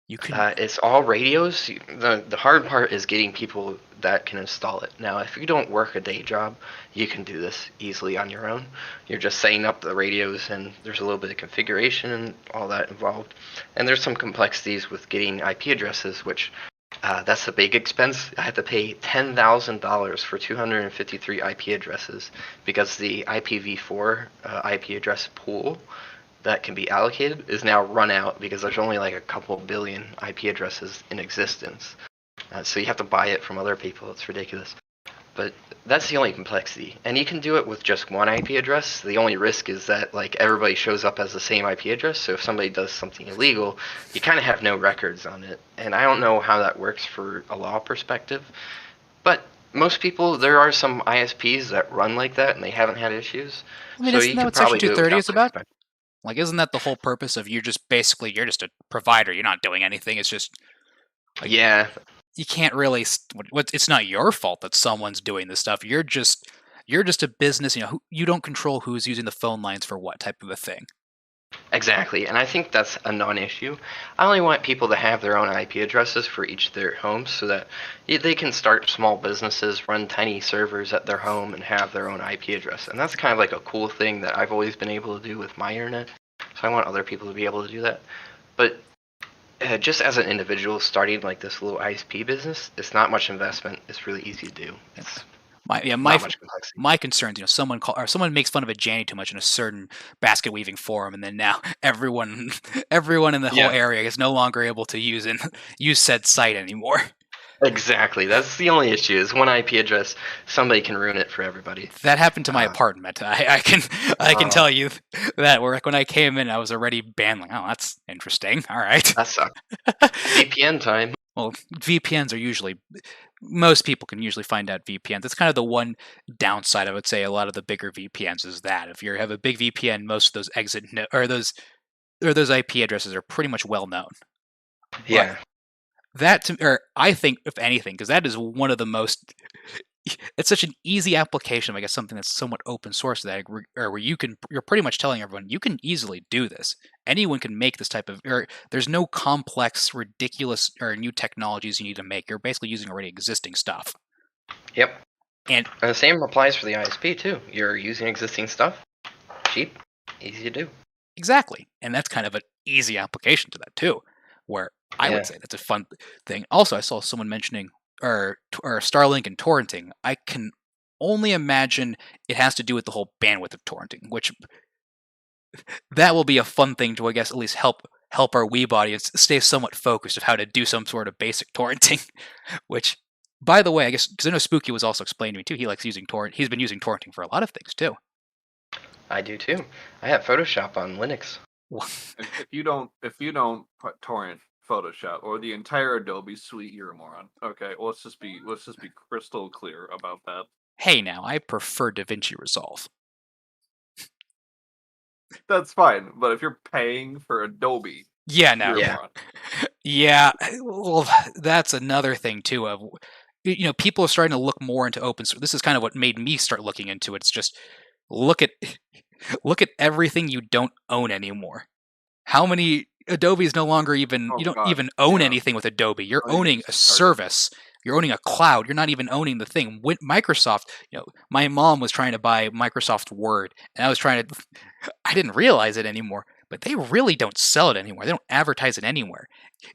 You can. It's all radios. The hard part is getting people that can install it. Now, if you don't work a day job, you can do this easily on your own. You're just setting up the radios, and there's a little bit of configuration and all that involved. And there's some complexities with getting IP addresses, which that's a big expense. I had to pay $10,000 for 253 IP addresses because the IPv4 IP address pool that can be allocated is now run out because there's only a couple billion IP addresses in existence. So you have to buy it from other people. It's ridiculous. But that's the only complexity. And you can do it with just one IP address. The only risk is that everybody shows up as the same IP address. So if somebody does something illegal, you kind of have no records on it. And I don't know how that works for a law perspective. But most people, there are some ISPs that run like that, and they haven't had issues. Isn't that what Section 230 is about? Isn't that the whole purpose of you're just a provider? You're not doing anything. It's just yeah. You can't really. It's not your fault that someone's doing this stuff. You're just a business. You don't control who's using the phone lines for what type of a thing. Exactly, and I think that's a non-issue. I only want people to have their own IP addresses for each of their homes so that they can start small businesses, run tiny servers at their home, and have their own IP address. And that's kind of a cool thing that I've always been able to do with my internet. So I want other people to be able to do that. But just as an individual starting this little ISP business, it's not much investment. It's really easy to do. It's my concerns, someone makes fun of a Janny too much in a certain basket weaving forum, and then now everyone in the whole area is no longer able to use said site anymore. Exactly. That's the only issue. Is one IP address, somebody can ruin it for everybody. That happened to my apartment. I can tell you that. Where like when I came in, I was already banned. Like, oh, that's interesting. All right. That sucks. VPN time. Well, VPNs are usually most people can usually find out VPNs. That's kind of the one downside I would say. A lot of the bigger VPNs is that if you have a big VPN, most of those or those IP addresses are pretty much well known. Yeah. That or I think if anything, because that is one of the most. It's such an easy application of, I guess, something that's somewhat open source that where you're pretty much telling everyone you can easily do this. Anyone can make this type of, or there's no complex, ridiculous, or new technologies you need to make. You're basically using already existing stuff. Yep. And the same applies for the ISP too. You're using existing stuff, cheap, easy to do. Exactly, and that's kind of an easy application to that too, where I would say that's a fun thing. Also, I saw someone mentioning or Starlink and torrenting. I can only imagine it has to do with the whole bandwidth of torrenting, which that will be a fun thing to, I guess, at least help our weeb audience stay somewhat focused of how to do some sort of basic torrenting. Which, by the way, I guess because I know Spooky was also explaining to me too. He likes using torrent. He's been using torrenting for a lot of things too. I do too. I have Photoshop on Linux. If you don't put torrent Photoshop or the entire Adobe suite, you're a moron. Okay, well, let's just be crystal clear about that. Hey, now I prefer DaVinci Resolve. That's fine, but if you're paying for Adobe, yeah, no, you're a moron. Yeah, well, that's another thing too. Of people are starting to look more into open source. This is kind of what made me start looking into it. It's just look at everything you don't own anymore. How many Adobe is no longer even you don't even own anything with Adobe. You're owning a service. You're owning a cloud. You're not even owning the thing. With Microsoft, my mom was trying to buy Microsoft Word, and I didn't realize it anymore. But they really don't sell it anymore. They don't advertise it anywhere.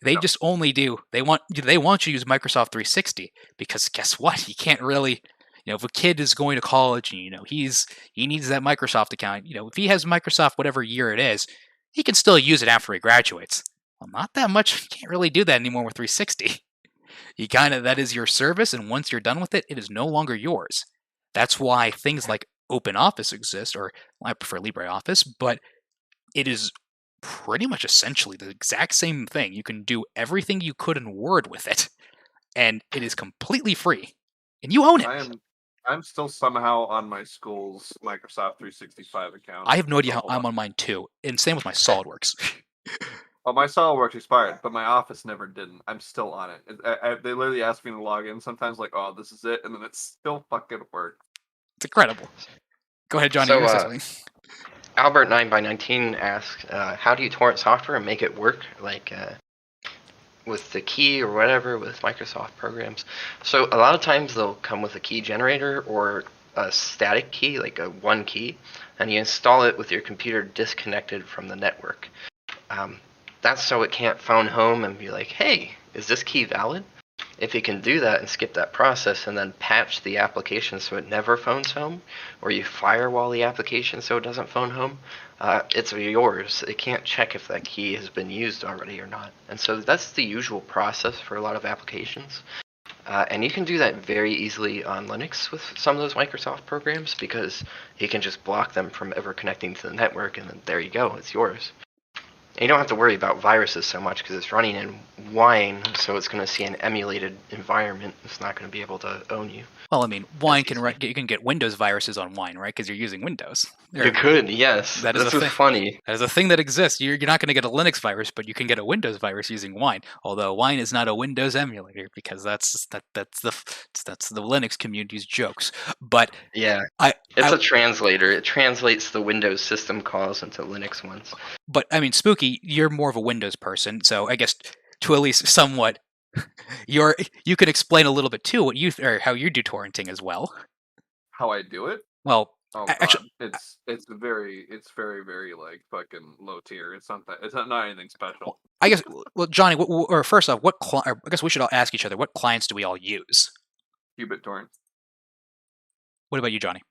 They just only do. They want you to use Microsoft 360 because guess what? You can't really. If a kid is going to college and he needs that Microsoft account, if he has Microsoft whatever year it is, he can still use it after he graduates. Well, not that much. You can't really do that anymore with 360. That is your service, and once you're done with it, it is no longer yours. That's why things like OpenOffice exist, or I prefer LibreOffice, but it is pretty much essentially the exact same thing. You can do everything you could in Word with it, and it is completely free, and you own it. I'm still somehow on my school's Microsoft 365 account. I have no idea how I'm on mine too, and same with my SolidWorks. Well, my SolidWorks expired, but my Office never didn't. I'm still on it. They literally ask me to log in sometimes, like, "Oh, this is it," and then it still fucking works. It's incredible. Go ahead, Johnny. So, Albert 9x19 asks, "How do you torrent software and make it work, like with the key or whatever with Microsoft programs?" So a lot of times they'll come with a key generator or a static key, like a one key, and you install it with your computer disconnected from the network. That's so it can't phone home and be like, "Hey, is this key valid?" If you can do that and skip that process and then patch the application so it never phones home, or you firewall the application so it doesn't phone home, it's yours. It can't check if that key has been used already or not. And so that's the usual process for a lot of applications. And you can do that very easily on Linux with some of those Microsoft programs because you can just block them from ever connecting to the network, and then there you go, it's yours. And you don't have to worry about viruses so much because it's running in Wine, so it's going to see an emulated environment. It's not going to be able to own you. Well, I mean, Wine you can get Windows viruses on Wine, right? Because you're using Windows. You could, yes. That's funny. That is a thing that exists. You're not going to get a Linux virus, but you can get a Windows virus using Wine. Although Wine is not a Windows emulator because that's the Linux community's jokes. But yeah, it's a translator. It translates the Windows system calls into Linux ones. But I mean, Spooky, you're more of a Windows person, so I guess to at least somewhat. You can explain a little bit too or how you do torrenting as well. How I do it? Well, actually, it's very very like fucking low tier. It's not anything special. I guess. Well, Johnny, or first off, I guess we should all ask each other what clients do we all use? Qubit torrent. What about you, Johnny?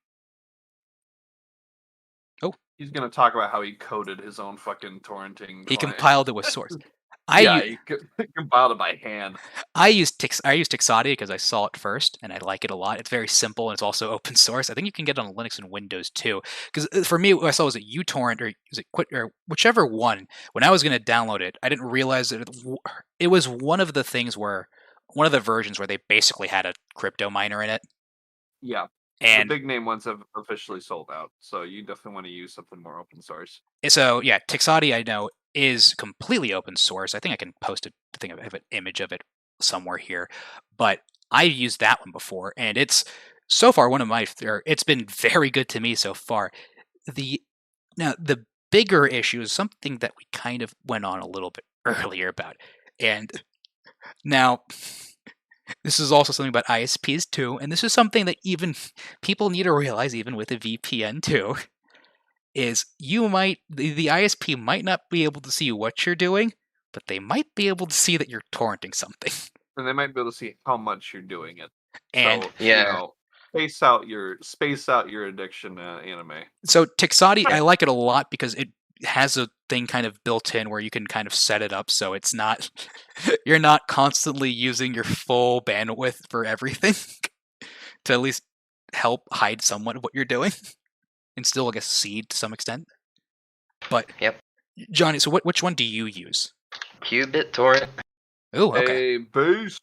Oh, he's gonna talk about how he coded his own fucking torrenting. He compiled it with source. You can compile it by hand. I use Tixati because I saw it first and I like it a lot. It's very simple and it's also open source. I think you can get it on Linux and Windows too. Because for me, what I saw was it uTorrent or is it Quit or whichever one. When I was going to download it, I didn't realize that it was one of the things where one of the versions where they basically had a crypto miner in it. Yeah. And the big name ones have officially sold out, so you definitely want to use something more open source. So yeah, Tixati I know is completely open source. I think I can post I have an image of it somewhere here, but I used that one before, and it's so far one of my. It's been very good to me so far. The bigger issue is something that we kind of went on a little bit earlier about, and now. This is also something about ISPs too, and this is something that even people need to realize, even with a VPN too, is the ISP might not be able to see what you're doing, but they might be able to see that you're torrenting something. And they might be able to see how much you're doing it. And so, space out your addiction anime. So Tixati, I like it a lot because it has a thing kind of built in where you can kind of set it up so it's not you're not constantly using your full bandwidth for everything to at least help hide somewhat of what you're doing and still, I guess, seed to some extent. But yep. Johnny, so which one do you use? Qubit torrent. Oh, okay. Hey, boost.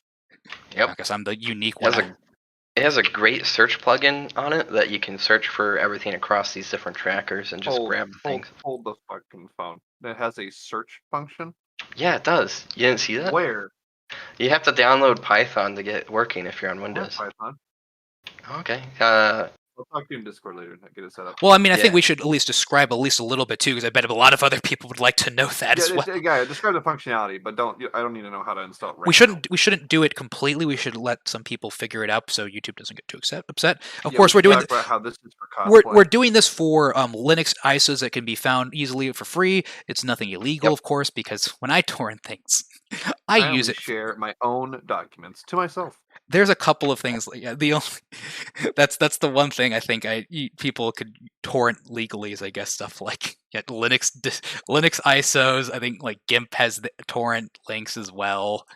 Yep. I guess I'm the unique one. It has a great search plugin on it that you can search for everything across these different trackers and just grab things. Hold the fucking phone. It has a search function? Yeah, it does. You didn't see that? Where? You have to download Python to get it working if you're on Windows. Python. Okay. We'll talk to you in Discord later and get it set up. Well, I mean, I think we should at least describe at least a little bit too, because I bet a lot of other people would like to know that as well. Yeah, describe the functionality, but I don't need to know how to install it. We shouldn't do it completely. We should let some people figure it out so YouTube doesn't get too upset. Of course, we're doing how this is for cosplay. We're doing this for Linux ISOs that can be found easily for free. It's nothing illegal, of course, because when I torrent things, I use it. Share my own documents to myself. There's a couple of things. That's the one thing I think people could torrent legally is, I guess, stuff like Linux ISOs. I think like GIMP has the torrent links as well.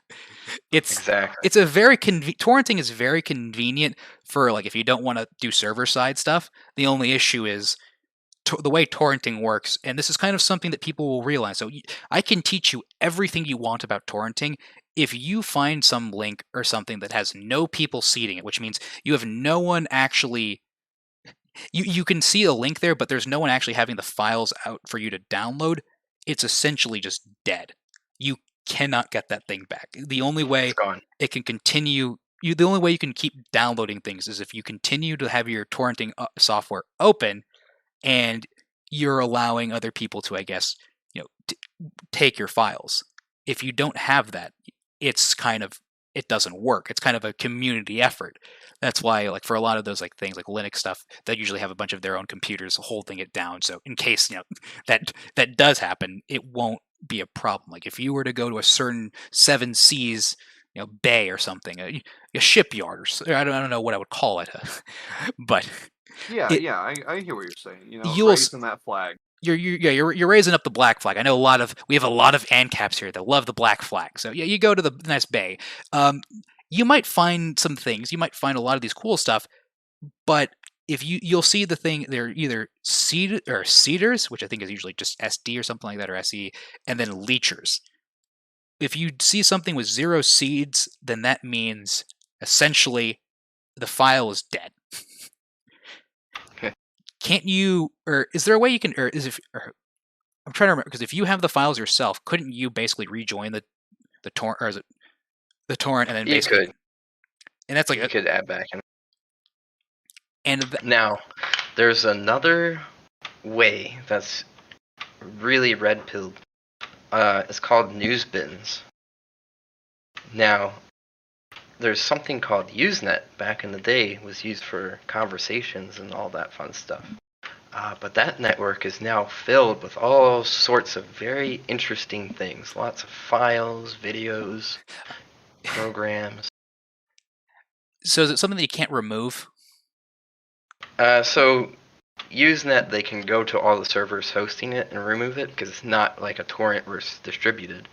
It's a very torrenting is very convenient for like if you don't want to do server side stuff. The only issue is the way torrenting works, and this is kind of something that people will realize. So I can teach you everything you want about torrenting. If you find some link or something that has no people seeding it, which means you have no one actually, you can see a link there, but there's no one actually having the files out for you to download, it's essentially just dead. You cannot get that thing back. The only way it can continue, the only way you can keep downloading things is if you continue to have your torrenting software open and you're allowing other people to, I guess, take your files. If you don't have that, it doesn't work. It's kind of a community effort. That's why, like, for a lot of those like things like Linux stuff, they usually have a bunch of their own computers holding it down. So in case that does happen, it won't be a problem. Like if you were to go to a certain 7 Seas bay or something, a shipyard, or I don't know what I would call it, but I hear what you're saying. Raising that flag. You're raising up the black flag. I know we have a lot of ANCAPs here that love the black flag. So you go to the nice bay. You might find some things. You might find a lot of these cool stuff, but if you'll see the thing, they're either seeders, which I think is usually just SD or something like that, or SE, and then leechers. If you see something with 0 seeds, then that means essentially the file is dead. Can't you, or is there a way you can, I'm trying to remember, because if you have the files yourself, couldn't you basically rejoin the torrent, or is it the torrent, and then basically, you could. And that's like you could add back in. And now, there's another way that's really red-pilled. It's called news bins. Now, there's something called Usenet back in the day, was used for conversations and all that fun stuff. But that network is now filled with all sorts of very interesting things. Lots of files, videos, programs. So is it something that you can't remove? So Usenet, they can go to all the servers hosting it and remove it because it's not like a torrent where it's distributed.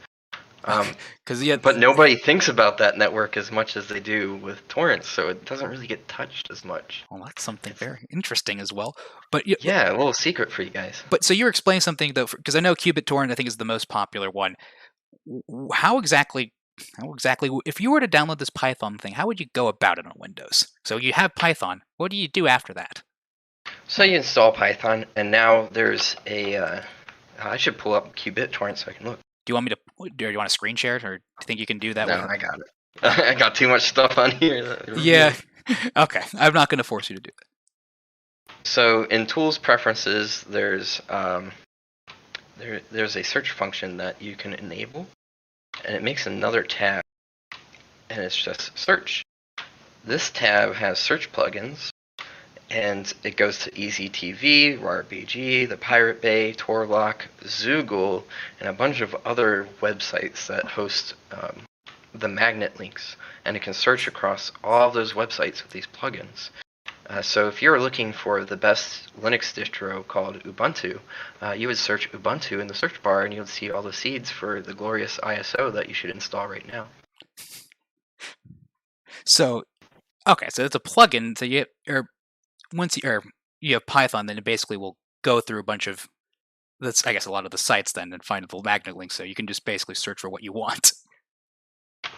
Because But nobody thinks about that network as much as they do with torrents, so it doesn't really get touched as much. well, that's something very interesting as well. But Yeah, a little secret for you guys. But so you're explaining something though, because I know qBittorrent I think is the most popular one. How exactly? If you were to download this Python thing, how would you go about it on Windows? So you have Python. What do you do after that? So you install Python, and now there's a. I should pull up qBittorrent so I can look. Do you want me to? Do you want to screen share it, or do you think you can do that? No, I got it. I got too much stuff on here. Yeah. Okay. I'm not going to force you to do that. So in Tools Preferences, there's there's a search function that you can enable, and it makes another tab, and it's just Search. This tab has search plugins, and it goes to EasyTV, RARBG, the Pirate Bay, Torlock, Zoogle, and a bunch of other websites that host the magnet links, and it can search across all of those websites with these plugins. So if you're looking for the best Linux distro called Ubuntu, you would search Ubuntu in the search bar, and you would see all the seeds for the glorious ISO that you should install right now. So, okay, so it's a plugin. So once you have Python, then it basically will go through a bunch of a lot of the sites then and find the magnet links. So you can just basically search for what you want.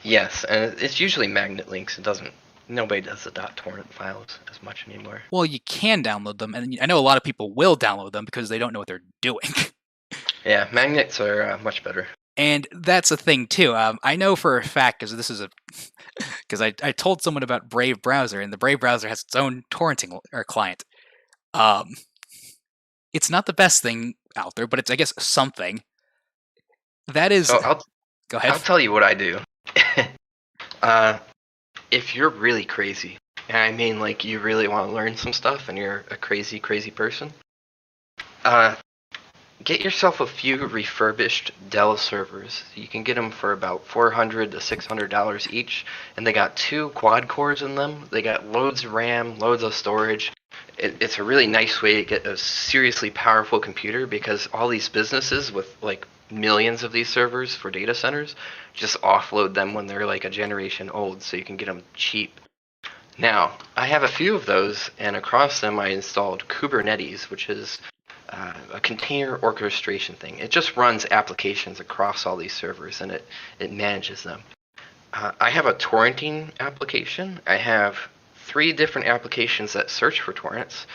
Yes, and it's usually magnet links. Nobody does the .torrent files as much anymore. Well, you can download them, and I know a lot of people will download them because they don't know what they're doing. Yeah, magnets are much better. And that's a thing too. I know for a fact because I told someone about Brave Browser, and the Brave Browser has its own torrenting client. It's not the best thing out there, but it's, I guess, something. That is. So go ahead. I'll tell you what I do. If you're really crazy, and I mean like you really want to learn some stuff, and you're a crazy person, get yourself a few refurbished Dell servers. You can get them for about $400 to $600 each, and they got 2 quad cores in them. They got loads of RAM, loads of storage. It's a really nice way to get a seriously powerful computer, because all these businesses with like millions of these servers for data centers just offload them when they're like a generation old, so you can get them cheap. Now, I have a few of those, and across them I installed Kubernetes, which is a container orchestration thing. It just runs applications across all these servers, and it manages them. I have a torrenting application. I have 3 different applications that search for torrents.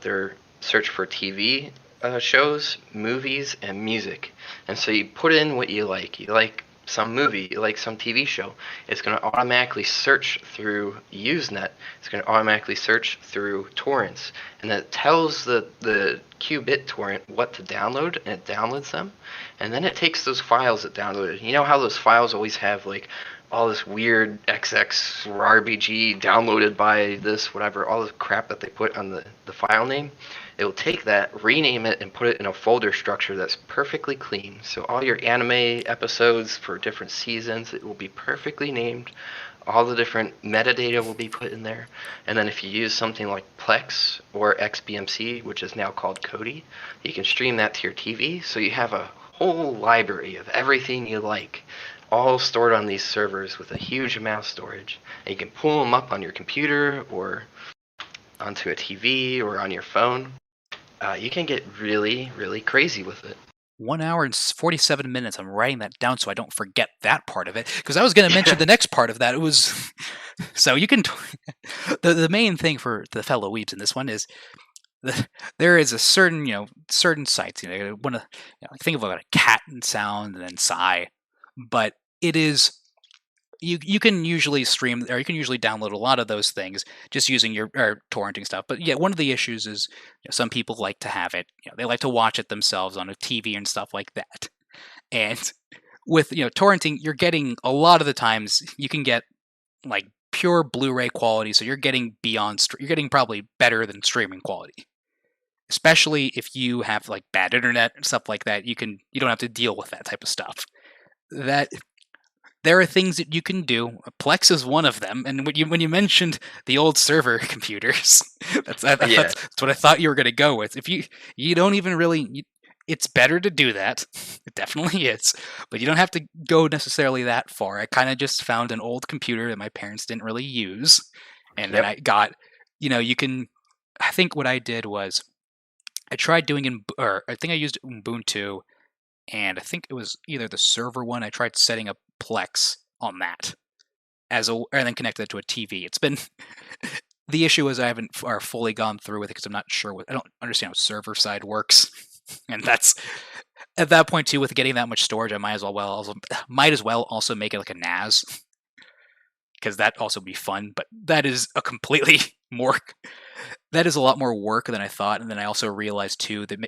They're search for TV shows, movies, and music. And so you put in what you like. You like some movie, you like some TV show. It's going to automatically search through Usenet. It's going to automatically search through torrents. And it tells the qBittorrent what to download, and it downloads them. And then it takes those files it downloaded. You know how those files always have like all this weird XX or RBG downloaded by this, whatever, all the crap that they put on the file name? It will take that, rename it, and put it in a folder structure that's perfectly clean. So all your anime episodes for different seasons, it will be perfectly named. All the different metadata will be put in there. And then if you use something like Plex or XBMC, which is now called Kodi, you can stream that to your TV. So you have a whole library of everything you like, all stored on these servers with a huge amount of storage. And you can pull them up on your computer or onto a TV or on your phone. You can get really, really crazy with it. 1 hour and 47 minutes. I'm writing that down so I don't forget that part of it, because I was going to mention the next part of that. It was so you can. The main thing for the fellow weebs in this one is there is a certain sites. You want to think of like a cat and sound and then sigh, but it is. You can usually stream, or you can usually download a lot of those things just using your torrenting stuff. But yeah, one of the issues is some people like to have it. They like to watch it themselves on a TV and stuff like that. And with torrenting, you're getting a lot of the times you can get like pure Blu-ray quality, so you're getting you're getting probably better than streaming quality. Especially if you have like bad internet and stuff like that, you don't have to deal with that type of stuff. There are things that you can do. Plex is one of them. And when you mentioned the old server computers, that's what I thought you were going to go with. If you don't even really, it's better to do that. It definitely is. But you don't have to go necessarily that far. I kind of just found an old computer that my parents didn't really use. And then I got, you can, I think what I did was I tried doing, or I think I used Ubuntu, and I think it was either the server one. I tried setting up Plex on that and then connected it to a TV. It's been, the issue is I haven't fully gone through with it because I'm not sure I don't understand how server side works. And that's at that point too. With getting that much storage, I might as well also make it like a NAS, because that also be fun. But that is a completely more. That is a lot more work than I thought. And then I also realized too that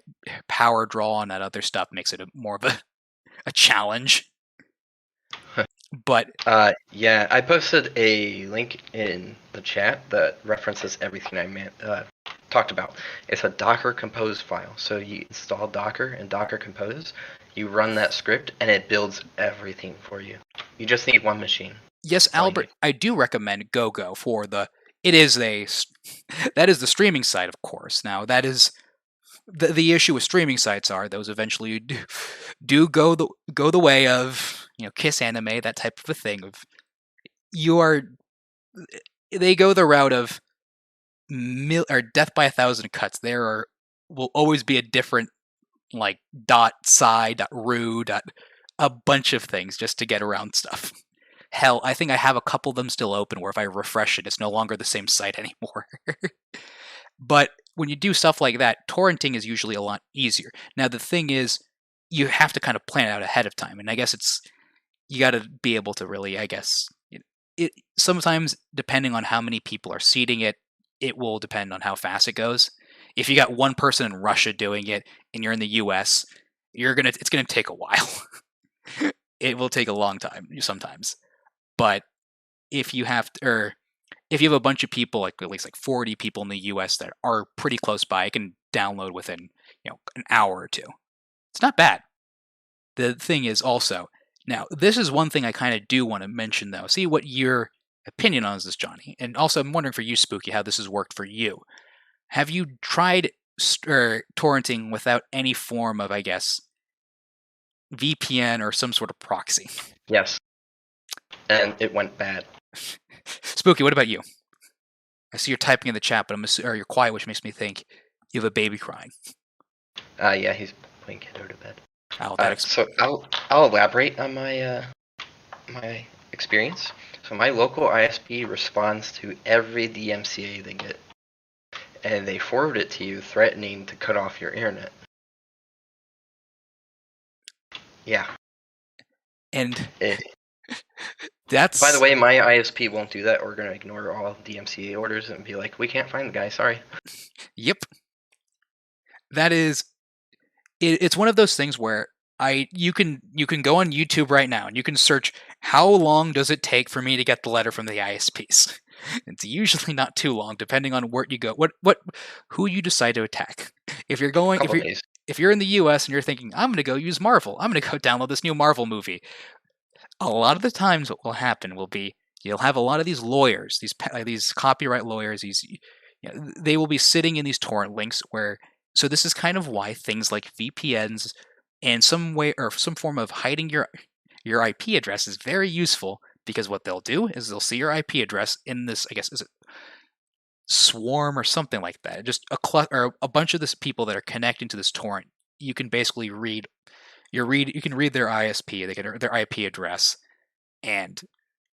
power draw and that other stuff makes it more of a challenge. But yeah, I posted a link in the chat that references everything I talked about. It's a Docker Compose file. So you install Docker and Docker Compose, you run that script, and it builds everything for you. You just need one machine. Yes, Albert, I do recommend GoGo for that is the streaming site, of course. Now that is the issue with streaming sites are those eventually do go the way of Kiss Anime, that type of a thing. They go the route of or death by 1,000 cuts. Will always be a different .sci, .ru, a bunch of things just to get around stuff. Hell, I think I have a couple of them still open where if I refresh it, it's no longer the same site anymore. But when you do stuff like that, torrenting is usually a lot easier. Now, the thing is, you have to kind of plan it out ahead of time. And I guess you got to be able to really, sometimes depending on how many people are seeding it, it will depend on how fast it goes. If you got one person in Russia doing it and you're in the US, it's going to take a while. It will take a long time sometimes. But if you have a bunch of people, at least 40 people in the US that are pretty close by, it can download within an hour or two. It's not bad. The thing is also, now this is one thing I kind of do want to mention though. See what your opinion on this, Johnny, and also I'm wondering for you, Spooky, how this has worked for you. Have you tried torrenting without any form of, VPN or some sort of proxy? Yes. And it went bad. Spooky, what about you? I see you're typing in the chat, but you're quiet, which makes me think you have a baby crying. Yeah, he's putting kiddo to bed. So I'll elaborate on my my experience. So my local ISP responds to every DMCA they get, and they forward it to you, threatening to cut off your internet. Yeah. And that's. By the way, my ISP won't do that. We're gonna ignore all DMCA orders and be like, we can't find the guy. Sorry. Yep. That is. It's one of those things where you can go on YouTube right now and you can search how long does it take for me to get the letter from the ISPs. It's usually not too long, depending on where you go, who you decide to attack. If you're in the US and you're thinking, I'm going to go use Marvel, I'm going to go download this new Marvel movie. A lot of the times what will happen will be you'll have a lot of these lawyers, these copyright lawyers, they will be sitting in these torrent links so this is kind of why things like VPNs and some way or some form of hiding your IP address is very useful, because what they'll do is they'll see your IP address in this, is it swarm or something like that. Just a bunch of this people that are connecting to this torrent. You can basically read their ISP, their IP address, and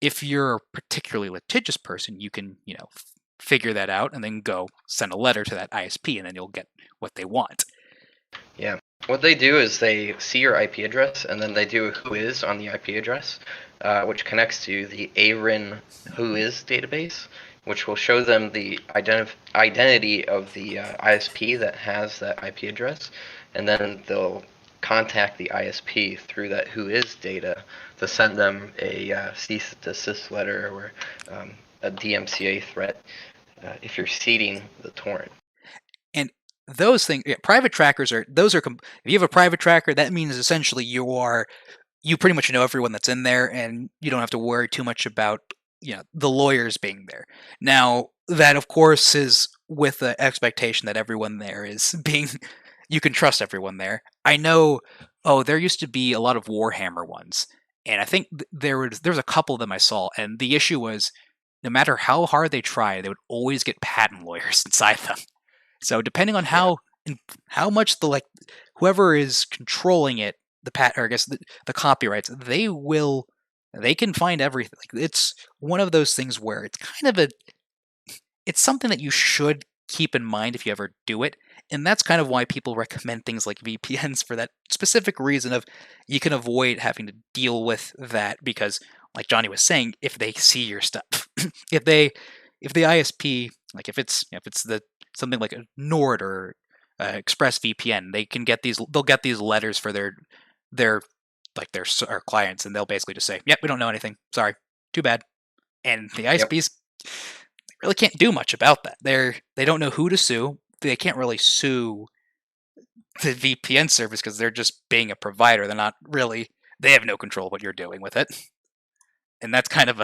if you're a particularly litigious person, you can figure that out and then go send a letter to that ISP, and then you'll get what they want. Yeah. What they do is they see your IP address, and then they do a whois on the IP address, which connects to the ARIN whois database, which will show them the identity of the ISP that has that IP address, and then they'll contact the ISP through that whois data to send them a cease and desist letter or a DMCA threat if you're seeding the torrent. And those things, private trackers if you have a private tracker, that means essentially you pretty much know everyone that's in there, and you don't have to worry too much about the lawyers being there. Now that of course is with the expectation that everyone there is being you can trust everyone there. I know. Oh, there used to be a lot of Warhammer ones, and I think there's a couple of them I saw, and the issue was no matter how hard they try, they would always get patent lawyers inside them. So depending on Yeah. how much the whoever is controlling it, or I guess the copyrights, they can find everything. Like, it's one of those things where it's kind of it's something that you should keep in mind if you ever do it. And that's kind of why people recommend things like VPNs for that specific reason of you can avoid having to deal with that because, like Johnny was saying, if they see your stuff, if the ISP, like if it's something like a Nord or ExpressVPN, they'll get these letters for their clients, and they'll basically just say, "Yep, we don't know anything. Sorry, too bad." And the ISPs really can't do much about that. They don't know who to sue. They can't really sue the VPN service because they're just being a provider. They're not really. They have no control of what you're doing with it, and that's kind of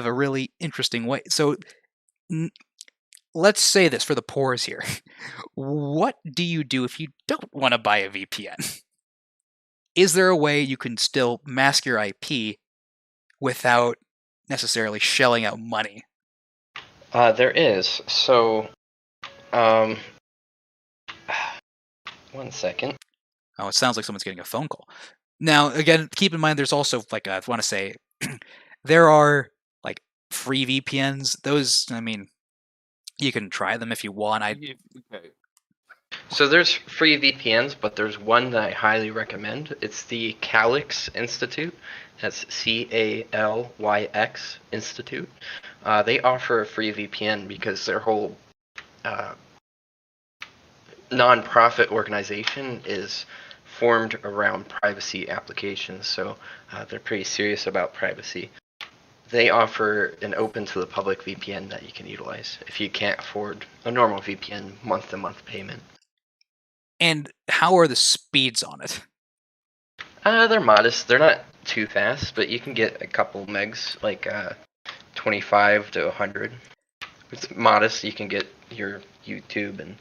a really interesting way. So let's say this for the pores here: what do you do if you don't want to buy a VPN? Is there a way you can still mask your IP without necessarily shelling out money? There is. So, 1 second. Oh, it sounds like someone's getting a phone call. Now, again, keep in mind there's also I want to say there are like free VPNs. Those, I mean, you can try them if you want. Okay. So there's free VPNs, but there's one that I highly recommend. It's the Calyx Institute. That's CALYX Institute. They offer a free VPN because their whole non-profit organization is formed around privacy applications, so they're pretty serious about privacy. They offer an open to the public VPN that you can utilize if you can't afford a normal VPN month-to-month payment. And how are the speeds on it? They're modest. They're not too fast, but you can get a couple megs, like 25 to 100. It's modest. You can get your YouTube and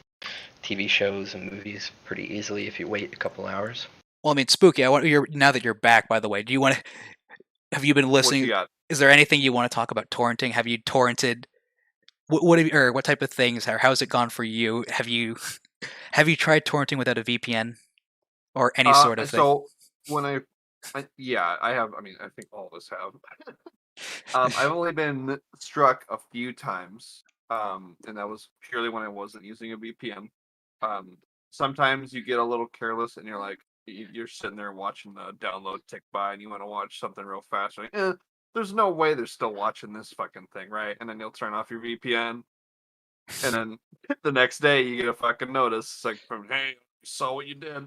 TV shows and movies pretty easily if you wait a couple hours. Well, I mean, Spooky, now that you're back, by the way, have you been listening? What you got? Is there anything you want to talk about torrenting? Have you torrented? What type of things? Or how's it gone for you? Have you tried torrenting without a VPN or any sort of thing? So when I have. I mean, I think all of us have. I've only been struck a few times, and that was purely when I wasn't using a VPN. Sometimes you get a little careless, and you're like, you're sitting there watching the download tick by, and you want to watch something real fast. You're like, there's no way they're still watching this fucking thing, right? And then you'll turn off your VPN, and then the next day you get a fucking notice. It's like from, hey, you saw what you did.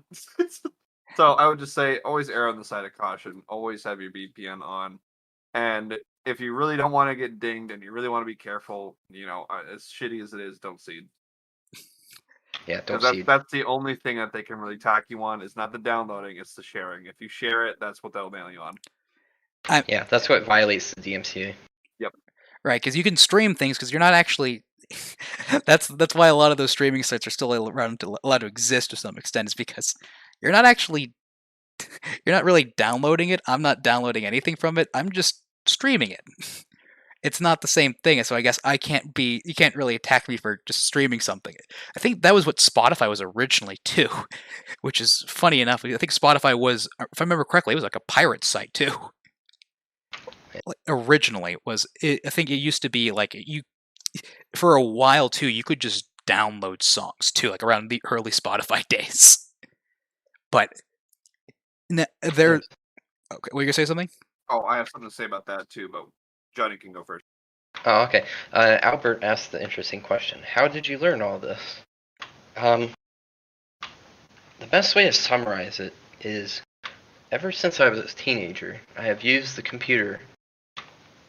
So I would just say, always err on the side of caution. Always have your VPN on. And if you really don't want to get dinged and you really want to be careful, as shitty as it is, don't seed. Yeah, don't seed. seed. That's the only thing that they can really tack you on. Is not the downloading, it's the sharing. If you share it, that's what they'll mail you on. Yeah, that's what violates the DMCA. Yep. Right, because you can stream things because you're not actually. That's why a lot of those streaming sites are still allowed to exist to some extent. Is because you're not really downloading it. I'm not downloading anything from it. I'm just streaming it. It's not the same thing, so I guess you can't really attack me for just streaming something. I think that was what Spotify was originally too, which is funny enough. I think Spotify was, if I remember correctly, it was like a pirate site too. Originally, I think it used to be like for a while too, you could just download songs too, like around the early Spotify days. But they're okay. Were you gonna say something? Oh, I have something to say about that too, but Johnny can go first. Oh, okay. Albert asked the interesting question. How did you learn all this? The best way to summarize it is, ever since I was a teenager, I have used the computer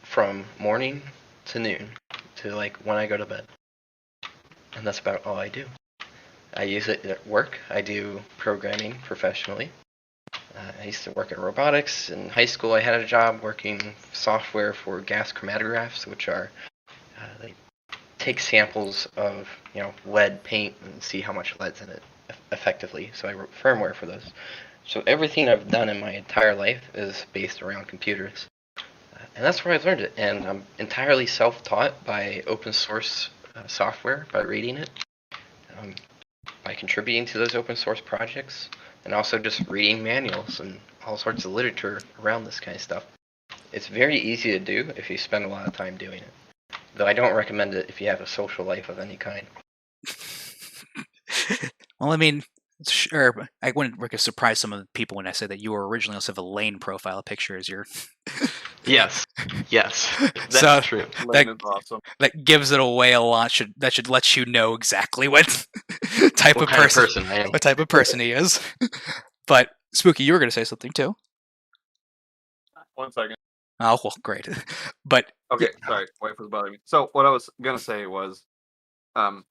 from morning to noon to like when I go to bed. And that's about all I do. I use it at work. I do programming professionally. I used to work in robotics. In high school, I had a job working software for gas chromatographs, which are they take samples of lead paint and see how much lead's in it. effectively. So I wrote firmware for those. So everything I've done in my entire life is based around computers. And that's where I learned it. And I'm entirely self-taught by open source software, by reading it, by contributing to those open source projects, and also just reading manuals and all sorts of literature around this kind of stuff. It's very easy to do if you spend a lot of time doing it. Though I don't recommend it if you have a social life of any kind. Well, I mean, sure, I wouldn't surprise some of the people when I say that you were originally also have a Lane profile picture as your. Yes, that's So, true. Lane is awesome. That gives it away a lot. That should let you know exactly what type What of kind person, of person I am. what type of person he is. But Spooky, you were going to say something too. 1 second. Oh well, great. But Okay, sorry, wife was bothering me. So what I was gonna say was,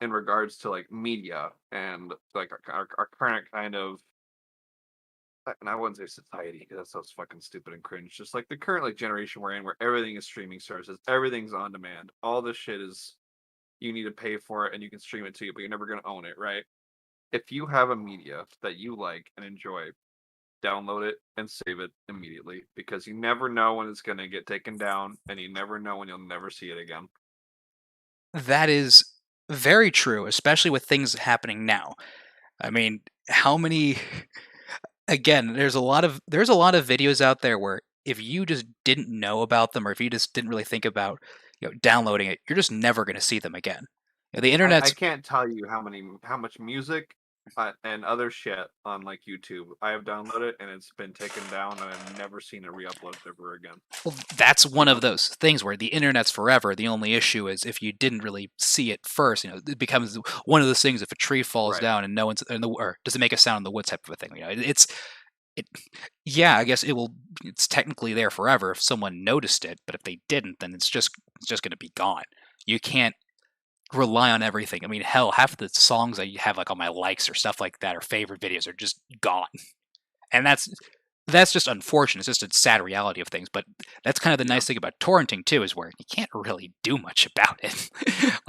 in regards to like media and like our current kind of, and I wouldn't say society because that sounds fucking stupid and cringe. Just like the current like generation we're in, where everything is streaming services, everything's on demand. All this shit is, you need to pay for it and you can stream it to you, but you're never gonna own it, right? If you have a media that you like and enjoy, download it and save it immediately, because you never know when it's going to get taken down and you never know when you'll never see it again. that is very true, especially with things happening now. I mean, how many? Again, there's a lot of videos out there where if you just didn't know about them, or if you just didn't really think about downloading it, you're just never going to see them again. The I internet's can't tell you how much music and other shit on like YouTube I have downloaded and it's been taken down and I've never seen it re-uploaded ever again. well, that's one of those things where the internet's forever. The only issue is if you didn't really see it first, it becomes one of those things. If a tree falls Right. down and no one's or does it make a sound in the woods type of a thing. Yeah, I guess it's technically there forever if someone noticed it, but if they didn't, then it's just going to be gone. You can't rely on everything. I mean, hell, half the songs I have like on my likes or stuff like that or favorite videos are just gone. And that's just unfortunate. It's just a sad reality of things. But that's kind of the nice thing about torrenting too, is where you can't really do much about it.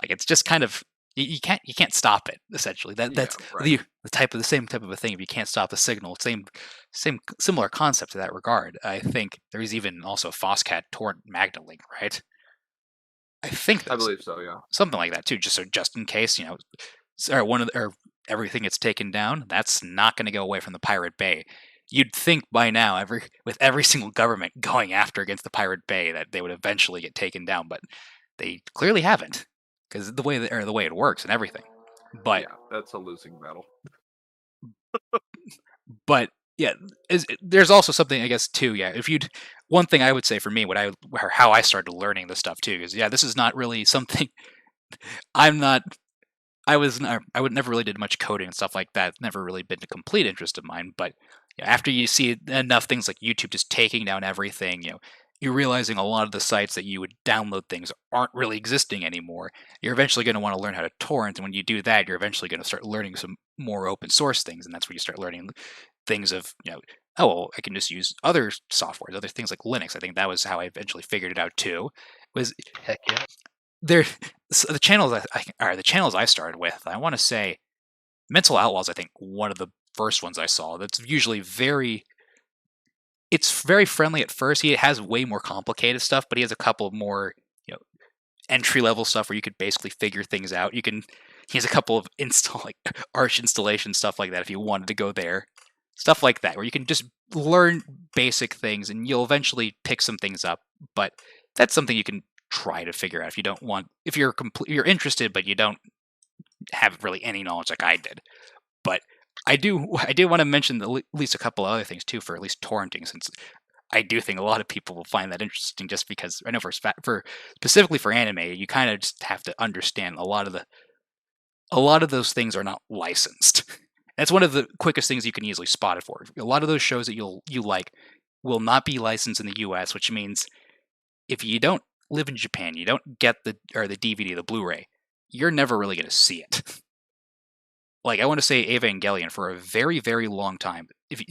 Like it's just kind of you can't stop it essentially. That's right. the same type of a thing. If you can't stop the signal, similar concept to that regard. I think there's even also FOSSCAD torrent MagnaLink, right? I think I believe so, yeah. something like that too. Just in case or everything gets taken down, that's not going to go away from the Pirate Bay. You'd think by now, with every single government going after against the Pirate Bay, that they would eventually get taken down, but they clearly haven't, because the way it works and everything. But yeah, that's a losing battle. But yeah, there's also something I guess too. Yeah, one thing I would say for me, how I started learning this stuff too, is this is not really something I'm not. I would never really did much coding and stuff like that. It's never really been a complete interest of mine. But after you see enough things like YouTube just taking down everything, you're realizing a lot of the sites that you would download things aren't really existing anymore. You're eventually going to want to learn how to torrent, and when you do that, you're eventually going to start learning some more open source things, and that's when you start learning things of oh, well, I can just use other softwares, other things like Linux. I think that was how I eventually figured it out too. Was Heck yeah. the channels the channels I started with, I want to say Mental Outlaws, I think one of the first ones I saw. That's usually it's very friendly at first. He has way more complicated stuff, but he has a couple of more entry level stuff where you could basically figure things out. He has a couple of Arch installation stuff like that if you wanted to go there. Stuff like that, where you can just learn basic things and you'll eventually pick some things up. But that's something you can try to figure out if you're interested, but you don't have really any knowledge like I did. But I do want to mention at least a couple other things too, for at least torrenting, since I do think a lot of people will find that interesting, just because I know for specifically for anime, you kind of just have to understand a lot of those things are not licensed. That's one of the quickest things you can easily spot it for. A lot of those shows that you like will not be licensed in the US, which means if you don't live in Japan, you don't get the DVD, the Blu-ray, you're never really going to see it. Like, I want to say Evangelion for a very, very long time. If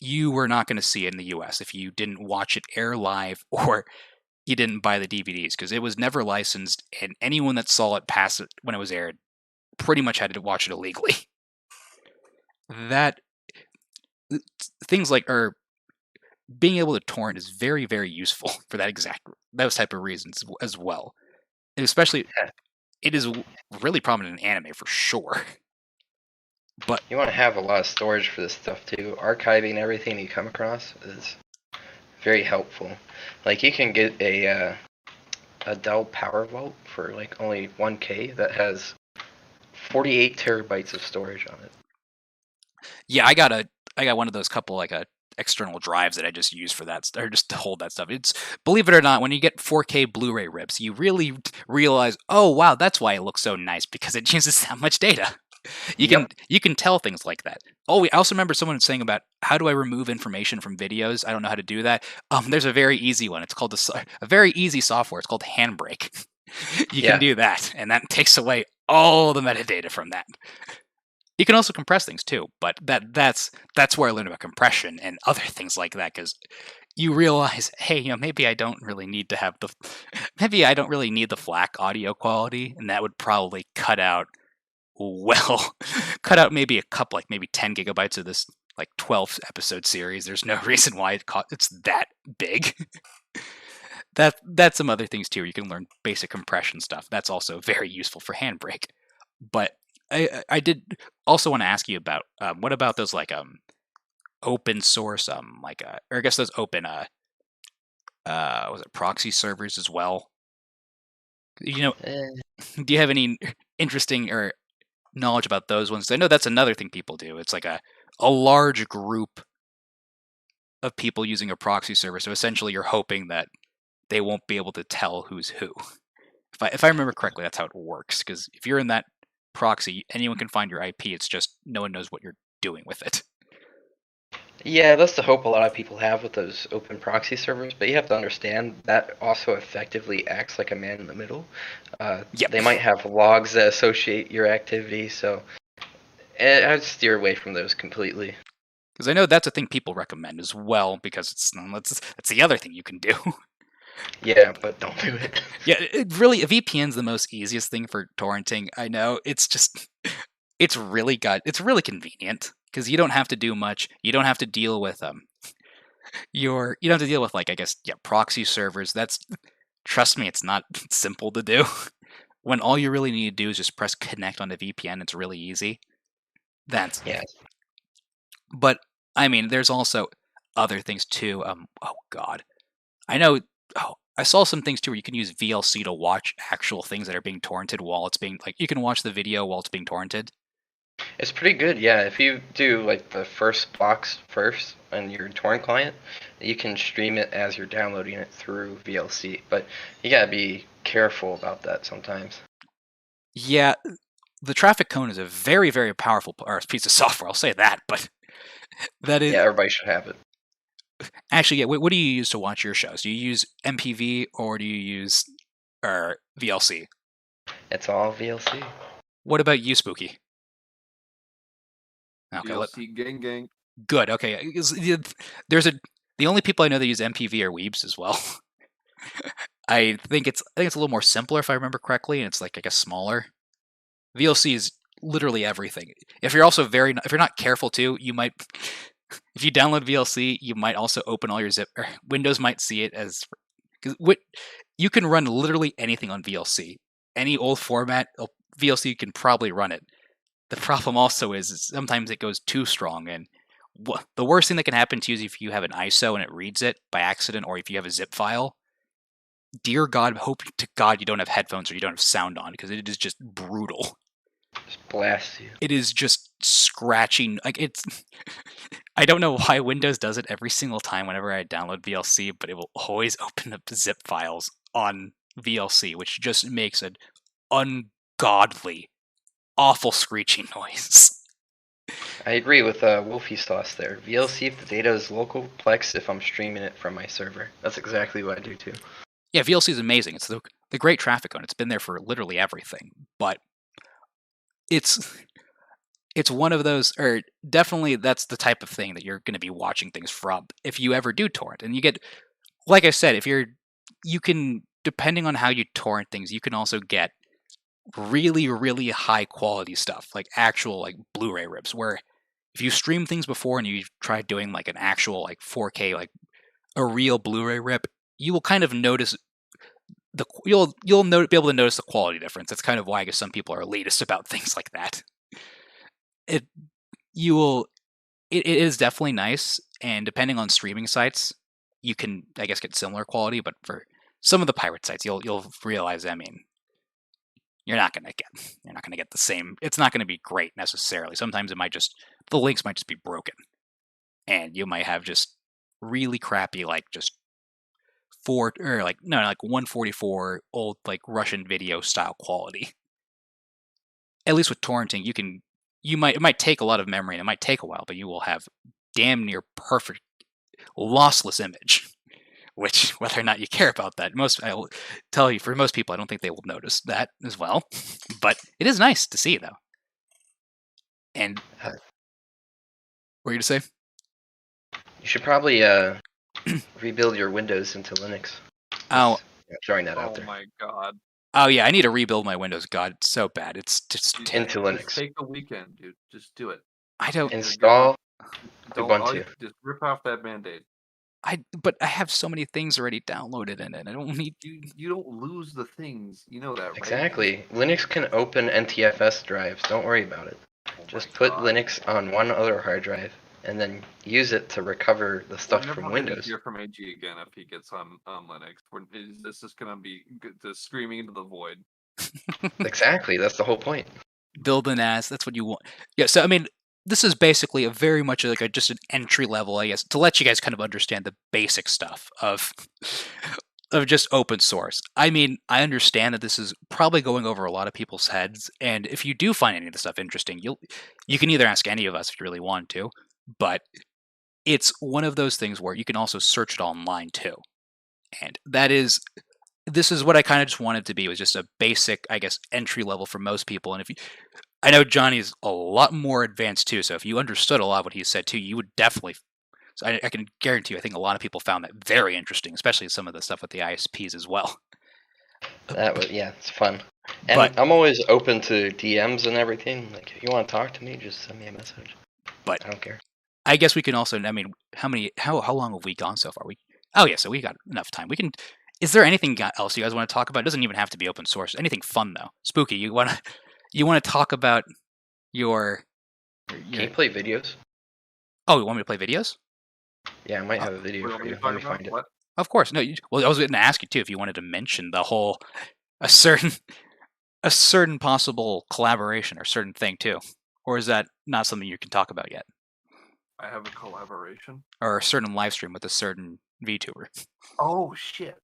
you were not going to see it in the US if you didn't watch it air live or you didn't buy the DVDs, because it was never licensed, and anyone that saw it past it when it was aired pretty much had to watch it illegally. that things like being able to torrent is very, very useful for those type of reasons as well. And especially, it is really prominent in anime for sure. But You want to have a lot of storage for this stuff too. Archiving everything you come across is very helpful. Like you can get a Dell Power Vault for like only 1K that has 48 terabytes of storage on it. yeah, I got one of those couple like external drives that I just use for that, or just to hold that stuff. It's, believe it or not, when you get 4K Blu-ray rips, you really realize, oh wow, that's why it looks so nice, because it uses that much data. You can tell things like that. Oh, I also remember someone saying about how do I remove information from videos? I don't know how to do that. There's a very easy one. It's called a very easy software. It's called Handbrake. You can do that, and that takes away all the metadata from that. You can also compress things too, but that's where I learned about compression and other things like that, because you realize, hey, maybe I don't really need to have maybe I don't really need the FLAC audio quality, and that would probably cut out maybe a couple, like maybe 10 gigabytes of this like 12 episode series. There's no reason why it's that big. That's some other things too. You can learn basic compression stuff. That's also very useful for Handbrake. But I did also want to ask you about what about those like open source or I guess those open was it proxy servers as well? Do you have any interesting or knowledge about those ones? I know that's another thing people do. It's like a large group of people using a proxy server. So essentially, you're hoping that they won't be able to tell who's who. If I remember correctly, that's how it works. Because if you're in that proxy, anyone can find your IP. It's just no one knows what you're doing with it. Yeah, that's the hope a lot of people have with those open proxy servers, but you have to understand that also effectively acts like a man in the middle. They might have logs that associate your activity, so I'd steer away from those completely. Because I know that's a thing people recommend as well, because it's the other thing you can do. Yeah, but don't do it. Yeah, it really, a VPN's the most easiest thing for torrenting. I know, it's just, it's really convenient, because you don't have to do much. You don't have to deal with you don't have to deal with like, I guess, proxy servers. Trust me, it's not simple to do. When all you really need to do is just press connect on the VPN, it's really easy. Yeah. But I mean, there's also other things too. Oh God, I know. Oh, I saw some things too where you can use VLC to watch actual things that are being torrented while it's being, like, you can watch the video while it's being torrented. It's pretty good, yeah. If you do like the first box first on your torrent client, you can stream it as you're downloading it through VLC. But you gotta be careful about that sometimes. Yeah, the traffic cone is a very, very powerful piece of software. I'll say that, but that is. Yeah, everybody should have it. Actually, yeah. What do you use to watch your shows? Do you use MPV or do you use VLC? It's all VLC. What about you, Spooky? Okay, VLC gang. Good. Okay, the only people I know that use MPV are weebs as well. I think it's a little more simpler if I remember correctly, and it's like, I guess, smaller. VLC is literally everything. If you're not careful too, you might. If you download VLC, you might also open all your zip. Or Windows might see it as, because you can run literally anything on VLC. Any old format, VLC can probably run it. The problem also is sometimes it goes too strong, and the worst thing that can happen to you is if you have an ISO and it reads it by accident, or if you have a zip file. Dear God, hope to God you don't have headphones or you don't have sound on, because it is just brutal. Just blast you. It is just scratching. Like, it's. I don't know why Windows does it every single time whenever I download VLC, but it will always open up zip files on VLC, which just makes an ungodly, awful screeching noise. I agree with Wolfie's thoughts there. VLC if the data is local, Plex if I'm streaming it from my server. That's exactly what I do too. Yeah, VLC is amazing. It's the great traffic cone. It's been there for literally everything, but it's one of those, or definitely that's the type of thing that you're going to be watching things from if you ever do torrent. And you get, like I said, you can, depending on how you torrent things, you can also get really, really high quality stuff, like actual like Blu-ray rips, where if you stream things before and you've tried doing like an actual like 4K, like a real Blu-ray rip, you will kind of notice be able to notice the quality difference. That's kind of why I guess some people are elitist about things like that. It is definitely nice, and depending on streaming sites, you can I guess get similar quality, but for some of the pirate sites, you'll realize, I mean, you're not gonna get the same. It's not gonna be great necessarily. Sometimes the links might just be broken, and you might have just really crappy like just 144 old like Russian video style quality. At least with torrenting, it might take a lot of memory and it might take a while, but you will have damn near perfect lossless image. Which, whether or not you care about that, I will tell you, for most people, I don't think they will notice that as well. But it is nice to see, though. And what were you to say? You should probably rebuild your Windows into Linux. Oh, throwing that out there. Oh my god. Oh yeah, I need to rebuild my Windows. God, it's so bad. It's just into Linux. Just take a weekend, dude. Just do it. I don't install Ubuntu. Just rip off that Band-Aid. But I have so many things already downloaded in it. I don't need. You don't lose the things. You know that, right? Exactly. Linux can open NTFS drives. Don't worry about it. Just put Linux on one other hard drive and then use it to recover the stuff from Windows. Hear from AG again if he gets on Linux. This is gonna be just screaming into the void. Exactly. That's the whole point. Build an NAS. That's what you want. Yeah. So I mean, this is basically a very much like just an entry level, I guess, to let you guys kind of understand the basic stuff of just open source. I mean, I understand that this is probably going over a lot of people's heads, and if you do find any of the stuff interesting, you can either ask any of us if you really want to, but it's one of those things where you can also search it online too. And this is what I kind of just wanted to be, was just a basic, I guess, entry level for most people. And I know Johnny's a lot more advanced too, so if you understood a lot of what he said too, you would definitely. So I can guarantee you, I think a lot of people found that very interesting, especially some of the stuff with the ISPs as well. It's fun. And I'm always open to DMs and everything. Like, if you want to talk to me, just send me a message. But I don't care. I guess we can also. I mean, how long have we gone so far? So we got enough time. We can. Is there anything else you guys want to talk about? It doesn't even have to be open source. Anything fun though. Spooky, you want to talk about your gameplay videos? Oh, you want me to play videos? Yeah, I might have a video for you. Let me find it. What? Of course. No. I was going to ask you too if you wanted to mention the whole a certain possible collaboration or certain thing too, or is that not something you can talk about yet? I have a collaboration or a certain live stream with a certain VTuber. Oh shit.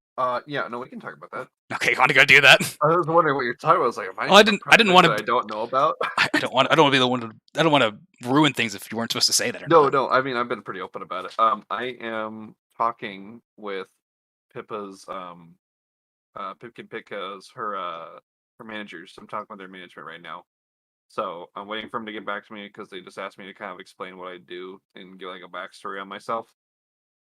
Yeah, no, we can talk about that. Okay, you want to go do that? I was wondering what you're talking about. I was like, I didn't want to. I don't know about. I don't want to be the one to. I don't want to ruin things if you weren't supposed to say that. No. I mean, I've been pretty open about it. I am talking with Pippa's Pipkin Picka's her managers. I'm talking with their management right now. So I'm waiting for them to get back to me because they just asked me to kind of explain what I do and give like a backstory on myself.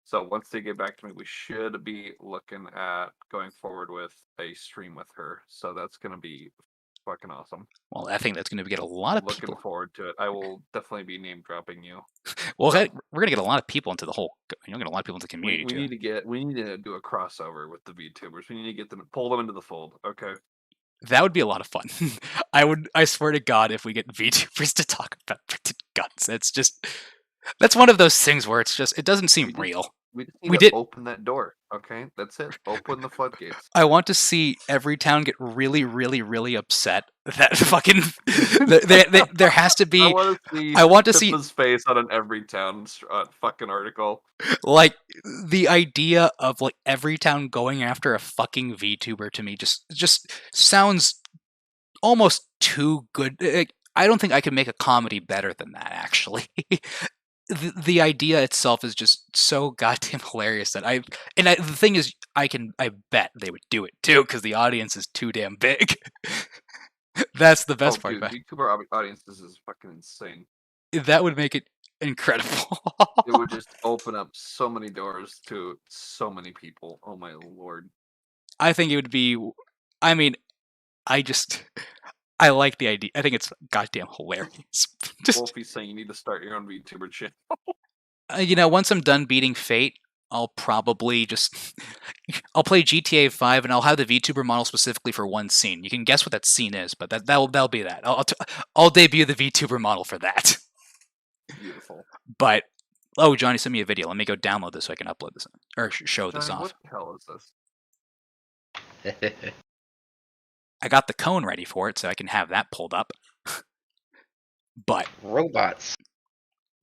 So once they get back to me, we should be looking at going forward with a stream with her. So that's going to be fucking awesome. Well, I think that's going to get a lot of people. Looking forward to it. I will definitely be name dropping you. Well, we're going to get a lot of people into the whole. Get a lot of people into the community. We need to do a crossover with the VTubers. We need to get them, pull them into the fold. Okay. That would be a lot of fun. I swear to God, if we get VTubers to talk about guns, that's one of those things where it doesn't seem real. We just need to open that door, okay? That's it. Open the floodgates. I want to see every town get really, really, really upset that fucking. there has to be. I want to see Pippa's face on an every town fucking article. Like the idea of like every town going after a fucking VTuber to me just sounds almost too good. I don't think I could make a comedy better than that. Actually. The idea itself is just so goddamn hilarious that the thing is, I bet they would do it too because the audience is too damn big. That's the best part about it. YouTuber audiences is fucking insane. That would make it incredible. It would just open up so many doors to so many people. Oh my lord. I think it would be. I mean, I I like the idea. I think it's goddamn hilarious. Just Wolfie's saying you need to start your own VTuber channel. once I'm done beating Fate, I'll probably just I'll play GTA 5 and I'll have the VTuber model specifically for one scene. You can guess what that scene is, but that'll be that. I'll debut the VTuber model for that. Beautiful. But oh, Johnny sent me a video. Let me go download this so I can upload this or show this Johnny, off. what the hell is this? I got the cone ready for it, so I can have that pulled up. But Robots.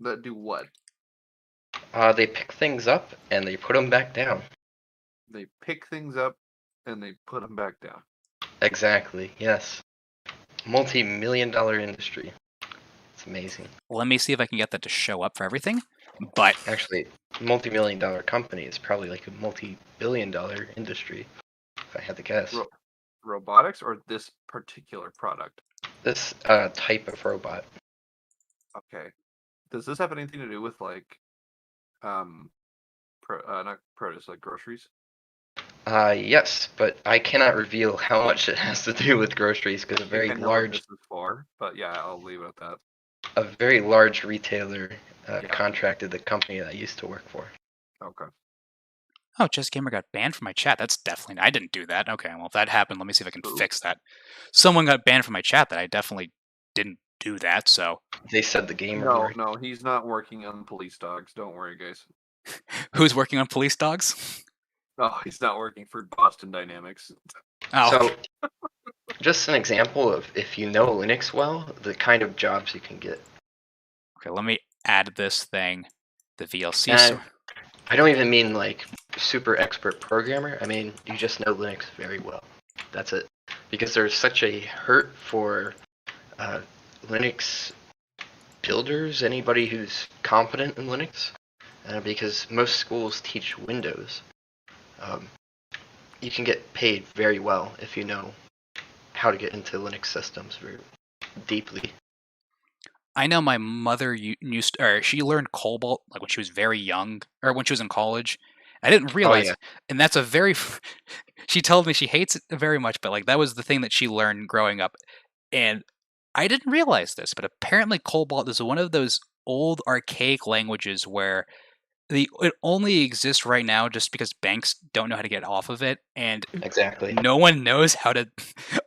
That do what? They pick things up and they put them back down. They pick things up and they put them back down. Exactly. Yes. Multi-million-dollar industry. It's amazing. let me see if I can get that to show up for everything. But Actually, multi-million-dollar company is probably like a multi-billion-dollar industry, if I had to guess. Robotics or this particular product? This type of robot. Okay. Does this have anything to do with like, not produce, like groceries? Yes, but I cannot reveal how much it has to do with groceries because I know what this is for, but yeah, I'll leave it at that. a very large retailer Yeah. contracted the company that I used to work for. Okay. oh, Chess Gamer got banned from my chat. That's definitely I didn't do that. Okay, well if that happened, let me see if I can Who? fix that. Someone got banned from my chat that I definitely didn't do that. So They said the gamer No, board. no, he's not working on police dogs. Don't worry, guys. who's working on police dogs? No, he's not working for Boston Dynamics. Oh, So, just an example of if you know Linux well, the kind of jobs you can get. okay. Let me add this thing, the VLC. And I don't even mean like super expert programmer. I mean, you just know Linux very well. That's it. Because there's such a hurt for Linux builders, anybody who's competent in Linux, because most schools teach Windows. You can get paid very well if you know how to get into Linux systems very deeply. I know my mother she learned Cobalt like when she was very young, or when she was in college. I didn't realize, yeah. and that's a very. She told me she hates it very much, but like that was the thing that she learned growing up, and I didn't realize this, but apparently Cobalt is one of those old archaic languages where it only exists right now just because banks don't know how to get off of it, and Exactly. no one knows how to.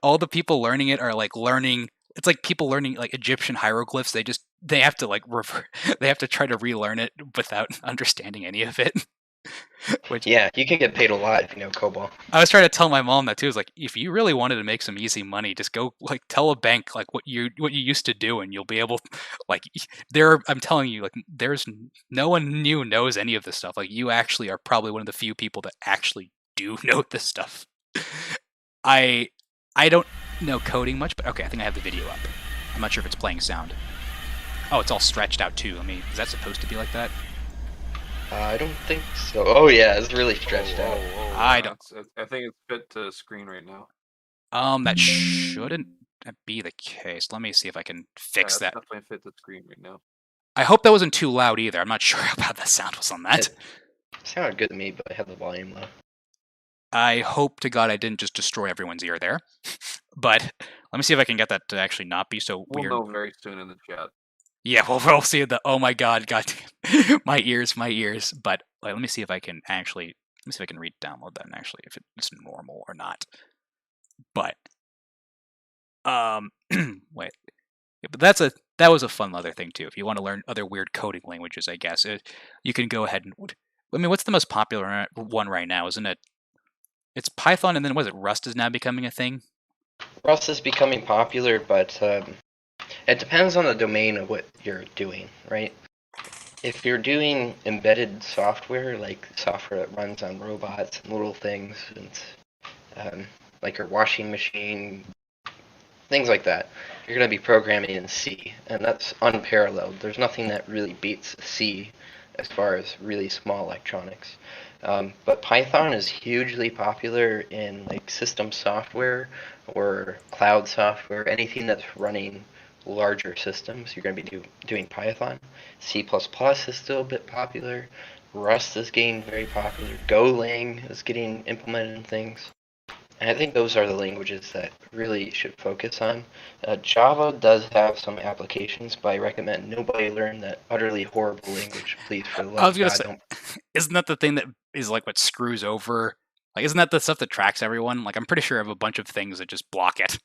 All the people learning it are like learning. It's like people learning like Egyptian hieroglyphs. They have to like they have to try to relearn it without understanding any of it. Which Yeah, you can get paid a lot if you know COBOL. I was trying to tell my mom that too. It's like if you really wanted to make some easy money, just go like tell a bank like what you used to do, and you'll be able like I'm telling you, like there's no one new knows any of this stuff. Like you actually are probably one of the few people that actually do know this stuff. I don't know coding much, but okay, I think I have the video up. I'm not sure if it's playing sound. Oh, it's all stretched out too. I mean, is that supposed to be like that? I don't think so. Oh yeah, it's really stretched out. I don't. I think it's fit to screen right now. That shouldn't be the case. Let me see if I can fix that. Definitely fit the screen right now. I hope that wasn't too loud either. I'm not sure how bad the sound was on that. It sounded good to me, but I had the volume low. I hope to God I didn't just destroy everyone's ear there. But let me see if I can get that to actually not be so We'll weird. know very soon in the chat. Yeah, we'll see the oh my God, my ears. But like, let me see if I can re-download that and actually if it's normal or not. But wait, yeah, but that was a fun other thing too. If you want to learn other weird coding languages, I guess you can go ahead and. I mean, what's the most popular one right now? Isn't it? It's Python, and then what is it? Rust is now becoming a thing. Rust is becoming popular, but it depends on the domain of what you're doing, right? If you're doing embedded software, like software that runs on robots and little things, and like your washing machine, things like that, you're going to be programming in C, and that's unparalleled. There's nothing that really beats C as far as really small electronics. But Python is hugely popular in like system software or cloud software, anything that's running larger systems. You're going to be doing Python. C++ is still a bit popular. Rust is getting very popular. Golang is getting implemented in things. And I think those are the languages that really should focus on. Java does have some applications, but I recommend nobody learn that utterly horrible language, please, for the I love was of gonna God. say, Don't. isn't that the thing that is like what screws over? Like, isn't that the stuff that tracks everyone? Like, I'm pretty sure I have a bunch of things that just block it.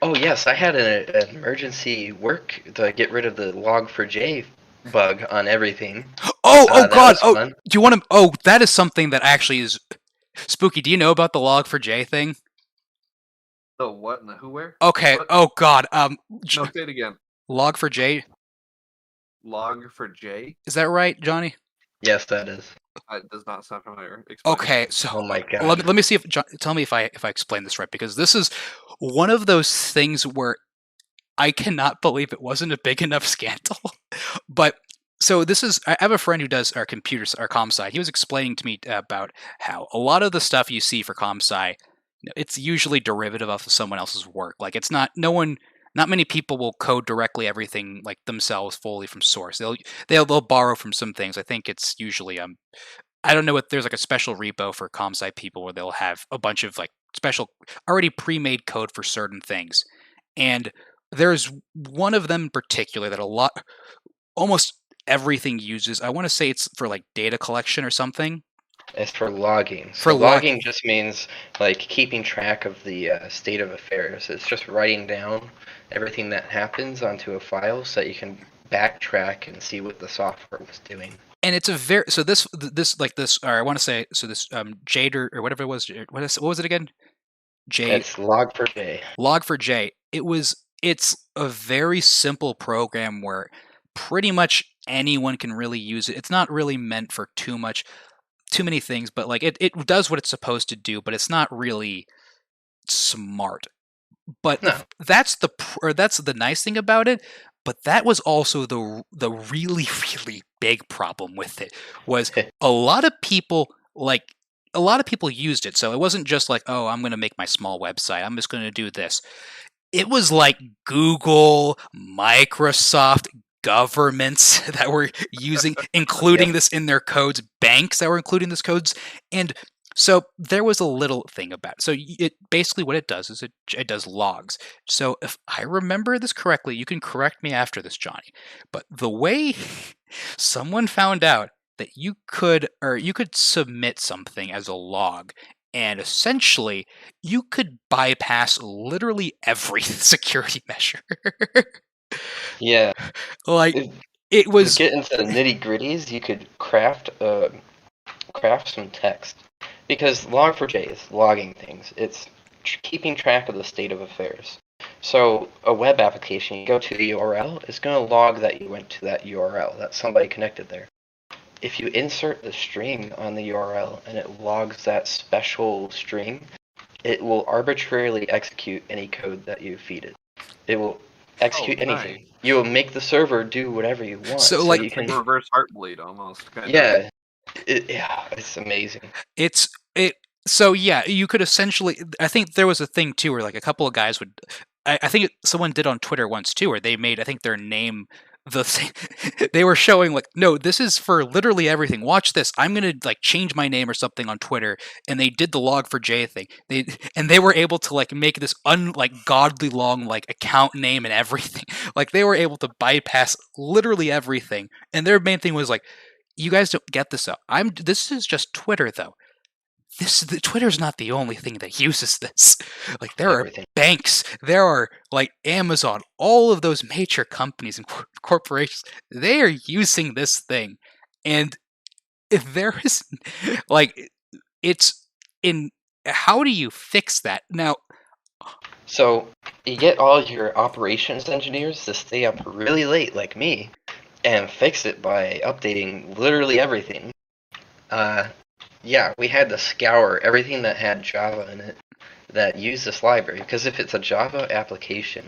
Oh yes, I had an emergency work to get rid of the log4j bug on everything. Oh That God! was Oh, fun. do you want to? Oh, that is something that actually is spooky. Do you know about the log4j thing? The what and the who where? Okay. What? Oh God. No, say it again. Log4j. Log4j? Is that right, Johnny? Yes, that is. It does not sound familiar. Explain. Okay, so Oh my God. let me see if tell me if I explain this right, because this is one of those things where I cannot believe it wasn't a big enough scandal. But so this is I have a friend who does our computers, our comm sci. He was explaining to me about how a lot of the stuff you see for comm sci, it's usually derivative of someone else's work. Like it's not not many people will code directly everything like themselves fully from source. They'll borrow from some things. I think it's usually I don't know what there's like a special repo for ComSci people where they'll have a bunch of like special already pre-made code for certain things. And there's one of them in particular that almost everything uses. I want to say it's for like data collection or something. It's for logging. For So logging just means like keeping track of the state of affairs. It's just writing down everything that happens onto a file so that you can backtrack and see what the software was doing. And it's a very so this or I want to say so this Jade or whatever it was. What was it again? Jade. It's log4j. Log4j. It's a very simple program where pretty much anyone can really use it. It's not really meant for too many things, but like it does what it's supposed to do, but it's not really smart. But No. that's the nice thing about it. But that was also the really really big problem with it was a lot of people used it. So it wasn't just like, oh, I'm going to make my small website. I'm just going to do this. It was like Google, Microsoft, governments that were using, including this in their codes, banks that were including this codes. And so there was a little thing about it. So it basically what it does is it does logs. So if I remember this correctly, you can correct me after this, Johnny. But the way someone found out that you could submit something as a log, and essentially you could bypass literally every security measure. Yeah. Like If it to was get into the nitty gritties, you could craft some text. Because log4j is logging things. It's keeping track of the state of affairs. So a web application, you go to the URL, it's going to log that you went to that URL, that somebody connected there. If you insert the string on the URL and it logs that special string, it will arbitrarily execute any code that you feed it. It will execute anything. Nice. You will make the server do whatever you want. So, like, you can, Reverse Heartbleed almost. Kind yeah, it's amazing. So yeah, you could essentially. I think there was a thing too where like a couple of guys would. I think someone did on Twitter once too, where they made I think their name the thing. They were showing like, no, this is for literally everything. Watch this. I'm gonna like change my name or something on Twitter, and they did the log4j thing. They were able to like make this godly long like account name and everything. Like they were able to bypass literally everything, and their main thing was like, you guys don't get this up. This is just Twitter though. Twitter's not the only thing that uses this. Like there Everything. are banks, there are like Amazon, all of those major companies and corporations. They are using this thing, and if there is like it's in. How do you fix that now? So you get all your operations engineers to stay up really late, like me, and fix it by updating literally everything. Yeah, we had to scour everything that had Java in it that used this library, because if it's a Java application,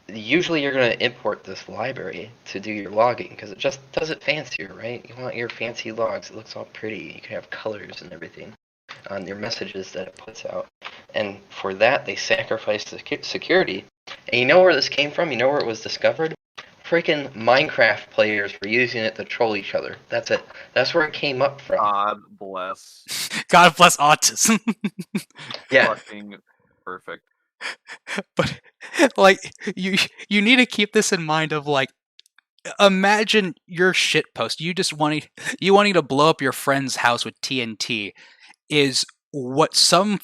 usually you're going to import this library to do your logging, because it just does it fancier, right? You want your fancy logs, it looks all pretty, you can have colors and everything on your messages that it puts out. And for that, they sacrificed the security. And you know where this came from? You know where it was discovered? freaking Minecraft players were using it to troll each other. That's it. That's where it came up from. God bless. God bless autism. Yeah. Fucking perfect. But like you need to keep this in mind of like, imagine your shit post. You wanting to blow up your friend's house with TNT is what some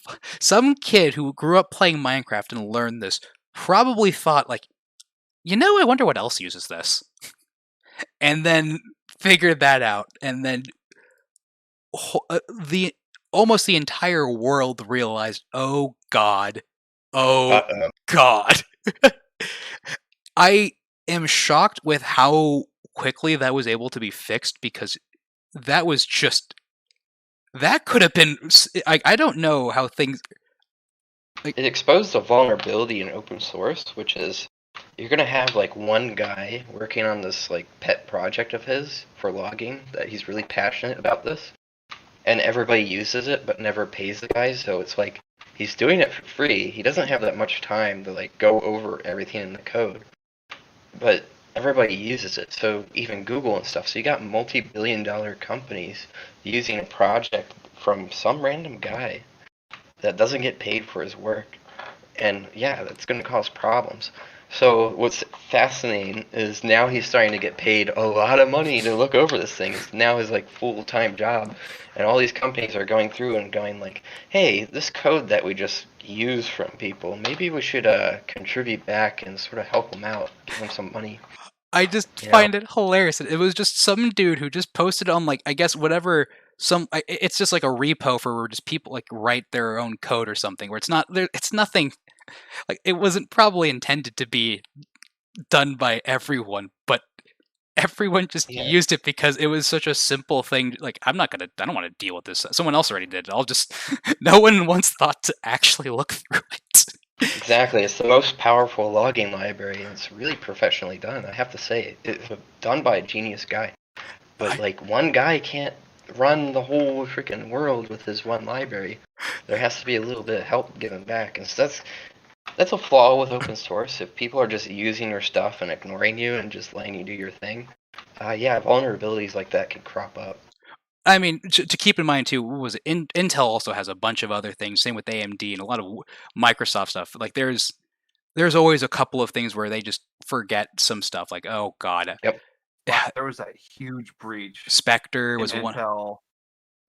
kid who grew up playing Minecraft and learned this probably thought, like, I wonder what else uses this. And then figured that out, and then almost the entire world realized, oh god. I am shocked with how quickly that was able to be fixed, because that could have been, I don't know how things... It exposed a vulnerability in open source, which is you're gonna have like one guy working on this like pet project of his for logging that he's really passionate about this, and everybody uses it but never pays the guy, so it's like he's doing it for free. He doesn't have that much time to like go over everything in the code, but everybody uses it, so even Google and stuff. So you got multi-billion-dollar companies using a project from some random guy that doesn't get paid for his work, and yeah, that's going to cause problems. So what's fascinating is now he's starting to get paid a lot of money to look over this thing. It's now his like full-time job, and all these companies are going through and going like, hey, this code that we just use from people, maybe we should contribute back and sort of help them out, give them some money. I just find it hilarious. It was just some dude who just posted on, like, I guess whatever, it's just like a repo for where just people like write their own code or something, where it's nothing, like, it wasn't probably intended to be done by everyone, but everyone just used it because it was such a simple thing. Like, I don't want to deal with this. Someone else already did it. No one once thought to actually look through it. Exactly, it's the most powerful logging library, and it's really professionally done. I have to say, it's done by a genius guy. But like, one guy can't run the whole freaking world with his one library. There has to be a little bit of help given back, and so that's a flaw with open source. If people are just using your stuff and ignoring you and just letting you do your thing, yeah, vulnerabilities like that can crop up. I mean, to keep in mind too, what was it? Intel also has a bunch of other things. Same with AMD and a lot of Microsoft stuff. Like, there's always a couple of things where they just forget some stuff. Like, oh god, Yep. There was that huge breach. Spectre was one. Intel,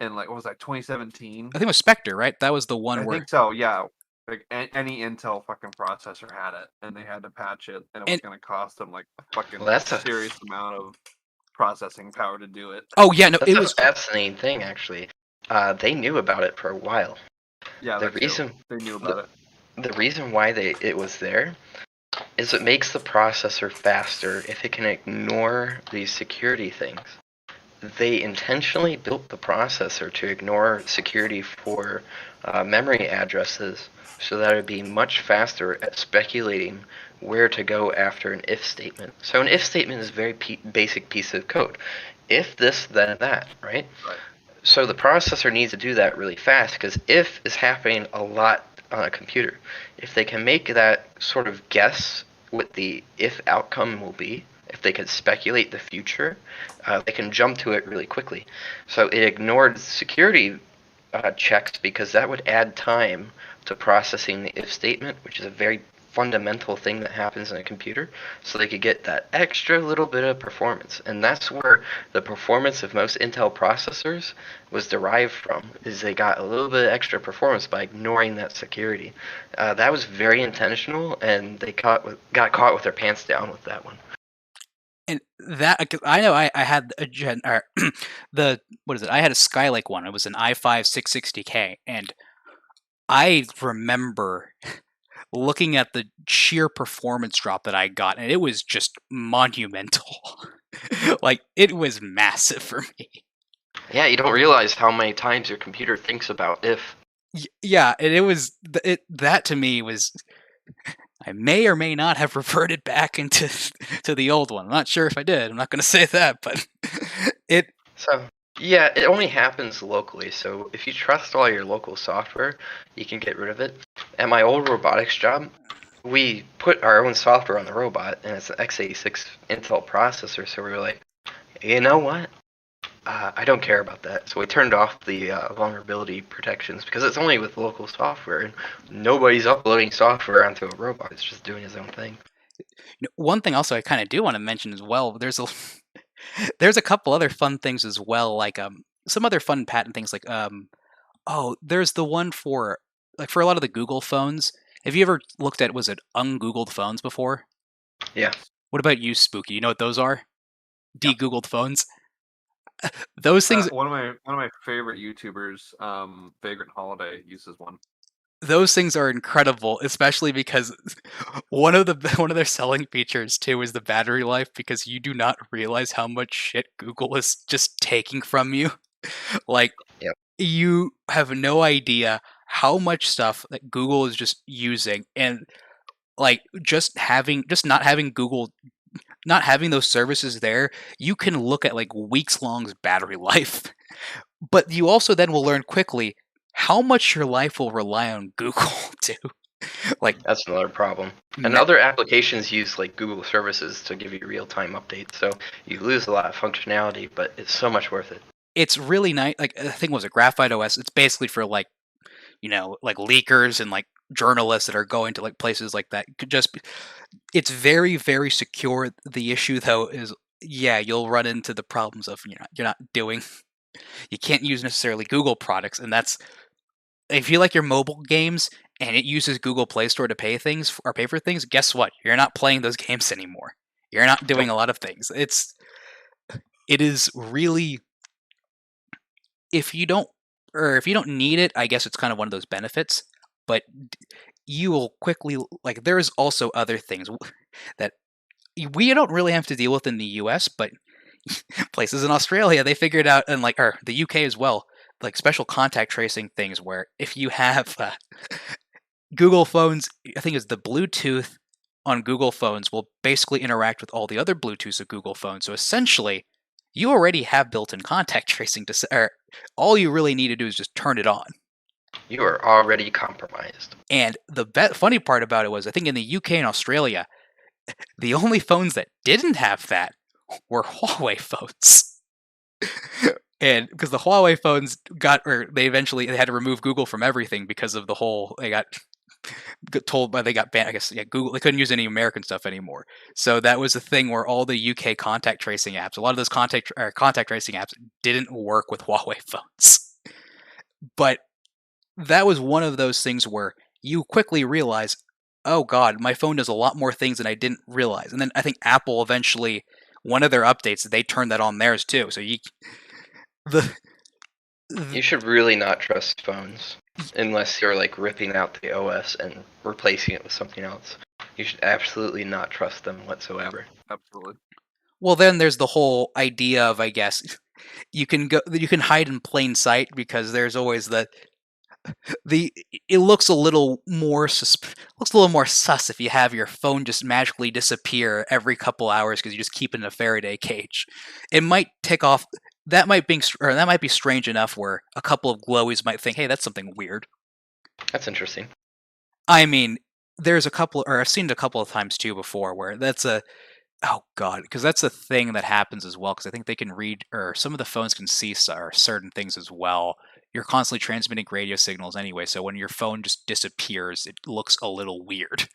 in like, what was that, 2017? I think it was Spectre, right? That was the one I where. think so. Yeah. Like, any Intel fucking processor had it, and they had to patch it, and it was going to cost them like a fucking serious amount of processing power to do it. Oh yeah, no, it was a fascinating thing actually. They knew about it for a while. Yeah, the reason they knew about it. The reason why it was there is it makes the processor faster if it can ignore these security things. They intentionally built the processor to ignore security for memory addresses, so that it would be much faster at speculating where to go after an if statement. So an if statement is a very basic piece of code. If this, then that, right? Right. So the processor needs to do that really fast, because if is happening a lot on a computer. If they can make that sort of guess what the if outcome will be, if they can speculate the future, they can jump to it really quickly. So it ignored security checks, because that would add time to processing the if statement, which is a very fundamental thing that happens in a computer, so they could get that extra little bit of performance. And that's where the performance of most Intel processors was derived from, is they got a little bit of extra performance by ignoring that security. That was very intentional, and they got caught with their pants down with that one. And that, I know I had a I had a Skylake one. It was an i5 660K, and I remember looking at the sheer performance drop that I got, and it was just monumental. Like, it was massive for me. Yeah, you don't realize how many times your computer thinks about if. Yeah, and it was that to me was. I may or may not have reverted back into the old one. I'm not sure if I did. I'm not going to say that, but it. So yeah, it only happens locally. So if you trust all your local software, you can get rid of it. At my old robotics job, we put our own software on the robot, and it's an x86 Intel processor. So we were like, you know what? I don't care about that. So we turned off the vulnerability protections because it's only with local software, and nobody's uploading software onto a robot. It's just doing its own thing. One thing also I kind of do want to mention as well. There's a couple other fun things as well, like some other fun patent things like there's the one for a lot of the Google phones. Have you ever looked at, was it ungoogled phones before? Yeah. What about you, Spooky? You know what those are? De-googled phones. Those things. One of my favorite YouTubers, Vagrant Holiday, uses one. Those things are incredible, especially because one of their selling features too is the battery life, because you do not realize how much shit Google is just taking from you. Like, Yep. You have no idea how much stuff that Google is just using, and like just not having Google, not having those services there, you can look at like weeks long battery life. But you also then will learn quickly how much your life will rely on Google too. Like, That's another problem. And other applications use like Google services to give you real-time updates, so you lose a lot of functionality, but it's so much worth it. it's really nice. Like, I think it was a Graphite OS. It's basically for like, like leakers and like journalists that are going to like places like that. It's very, very secure. The issue though is, you'll run into the problems of you're not doing. You can't use necessarily Google products, and that's if you like your mobile games and it uses Google Play Store to pay for things. Guess what? You're not playing those games anymore. You're not doing a lot of things. It is really, if you don't need it, I guess it's kind of one of those benefits, but you will quickly, like, there's also other things that we don't really have to deal with in the US, but places in Australia, they figured out, and or the UK as well, like special contact tracing things where if you have Google phones, I think it's the Bluetooth on Google phones will basically interact with all the other Bluetooths of Google phones. So essentially, you already have built-in contact tracing all you really need to do is just turn it on. You are already compromised. And the funny part about it was, I think in the UK and Australia, the only phones that didn't have that were Huawei phones. And because the Huawei phones they had to remove Google from everything because of the whole, they got banned, I guess. Google, they couldn't use any American stuff anymore. So that was the thing where all the UK contact tracing apps, a lot of those contact tracing apps didn't work with Huawei phones. But that was one of those things where you quickly realize, oh god, my phone does a lot more things than I didn't realize. And then I think Apple eventually, one of their updates, they turned that on theirs too. So you should really not trust phones unless you're like ripping out the OS and replacing it with something else. You should absolutely not trust them whatsoever. Absolutely. Well, then there's the whole idea of, I guess, you can hide in plain sight, because there's always it looks a little more sus if you have your phone just magically disappear every couple hours because you just keep it in a Faraday cage. It might tick off. That might be strange enough where a couple of glowies might think, hey, that's something weird. That's interesting. I mean, there's I've seen it a couple of times too before where that's oh god, because that's a thing that happens as well, because I think they can read, or some of the phones can see certain things as well. You're constantly transmitting radio signals anyway, so when your phone just disappears, it looks a little weird.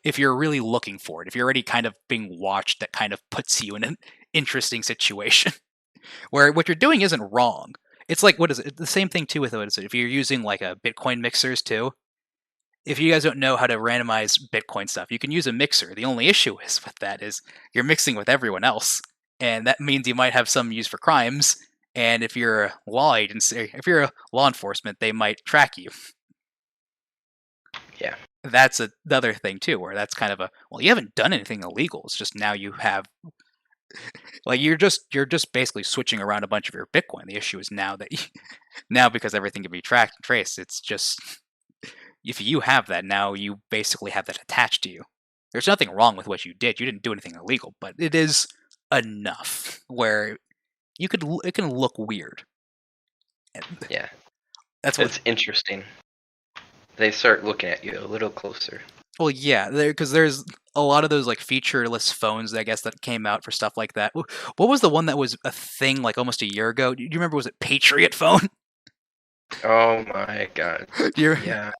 If you're really looking for it, if you're already kind of being watched, that kind of puts you in an interesting situation where what you're doing isn't wrong. It's like, what is it? The same thing too with it. If you're using like a Bitcoin mixers too, if you guys don't know how to randomize Bitcoin stuff, you can use a mixer. The only issue is with that is you're mixing with everyone else, and that means you might have some used for crimes. And if you're a law agency, if you're a law enforcement, they might track you. Yeah. That's another thing too, where that's kind of you haven't done anything illegal. It's just now you have, like, you're just basically switching around a bunch of your Bitcoin. The issue is now because everything can be tracked and traced, it's just, if you have that, now you basically have that attached to you. There's nothing wrong with what you did. You didn't do anything illegal, but it is enough where it can look weird. Yeah. It's interesting. They start looking at you a little closer. Well, yeah, because there's a lot of those like featureless phones, I guess, that came out for stuff like that. What was the one that was a thing like almost a year ago? Do you remember? Was it Patriot phone? Oh my god. You're Yeah.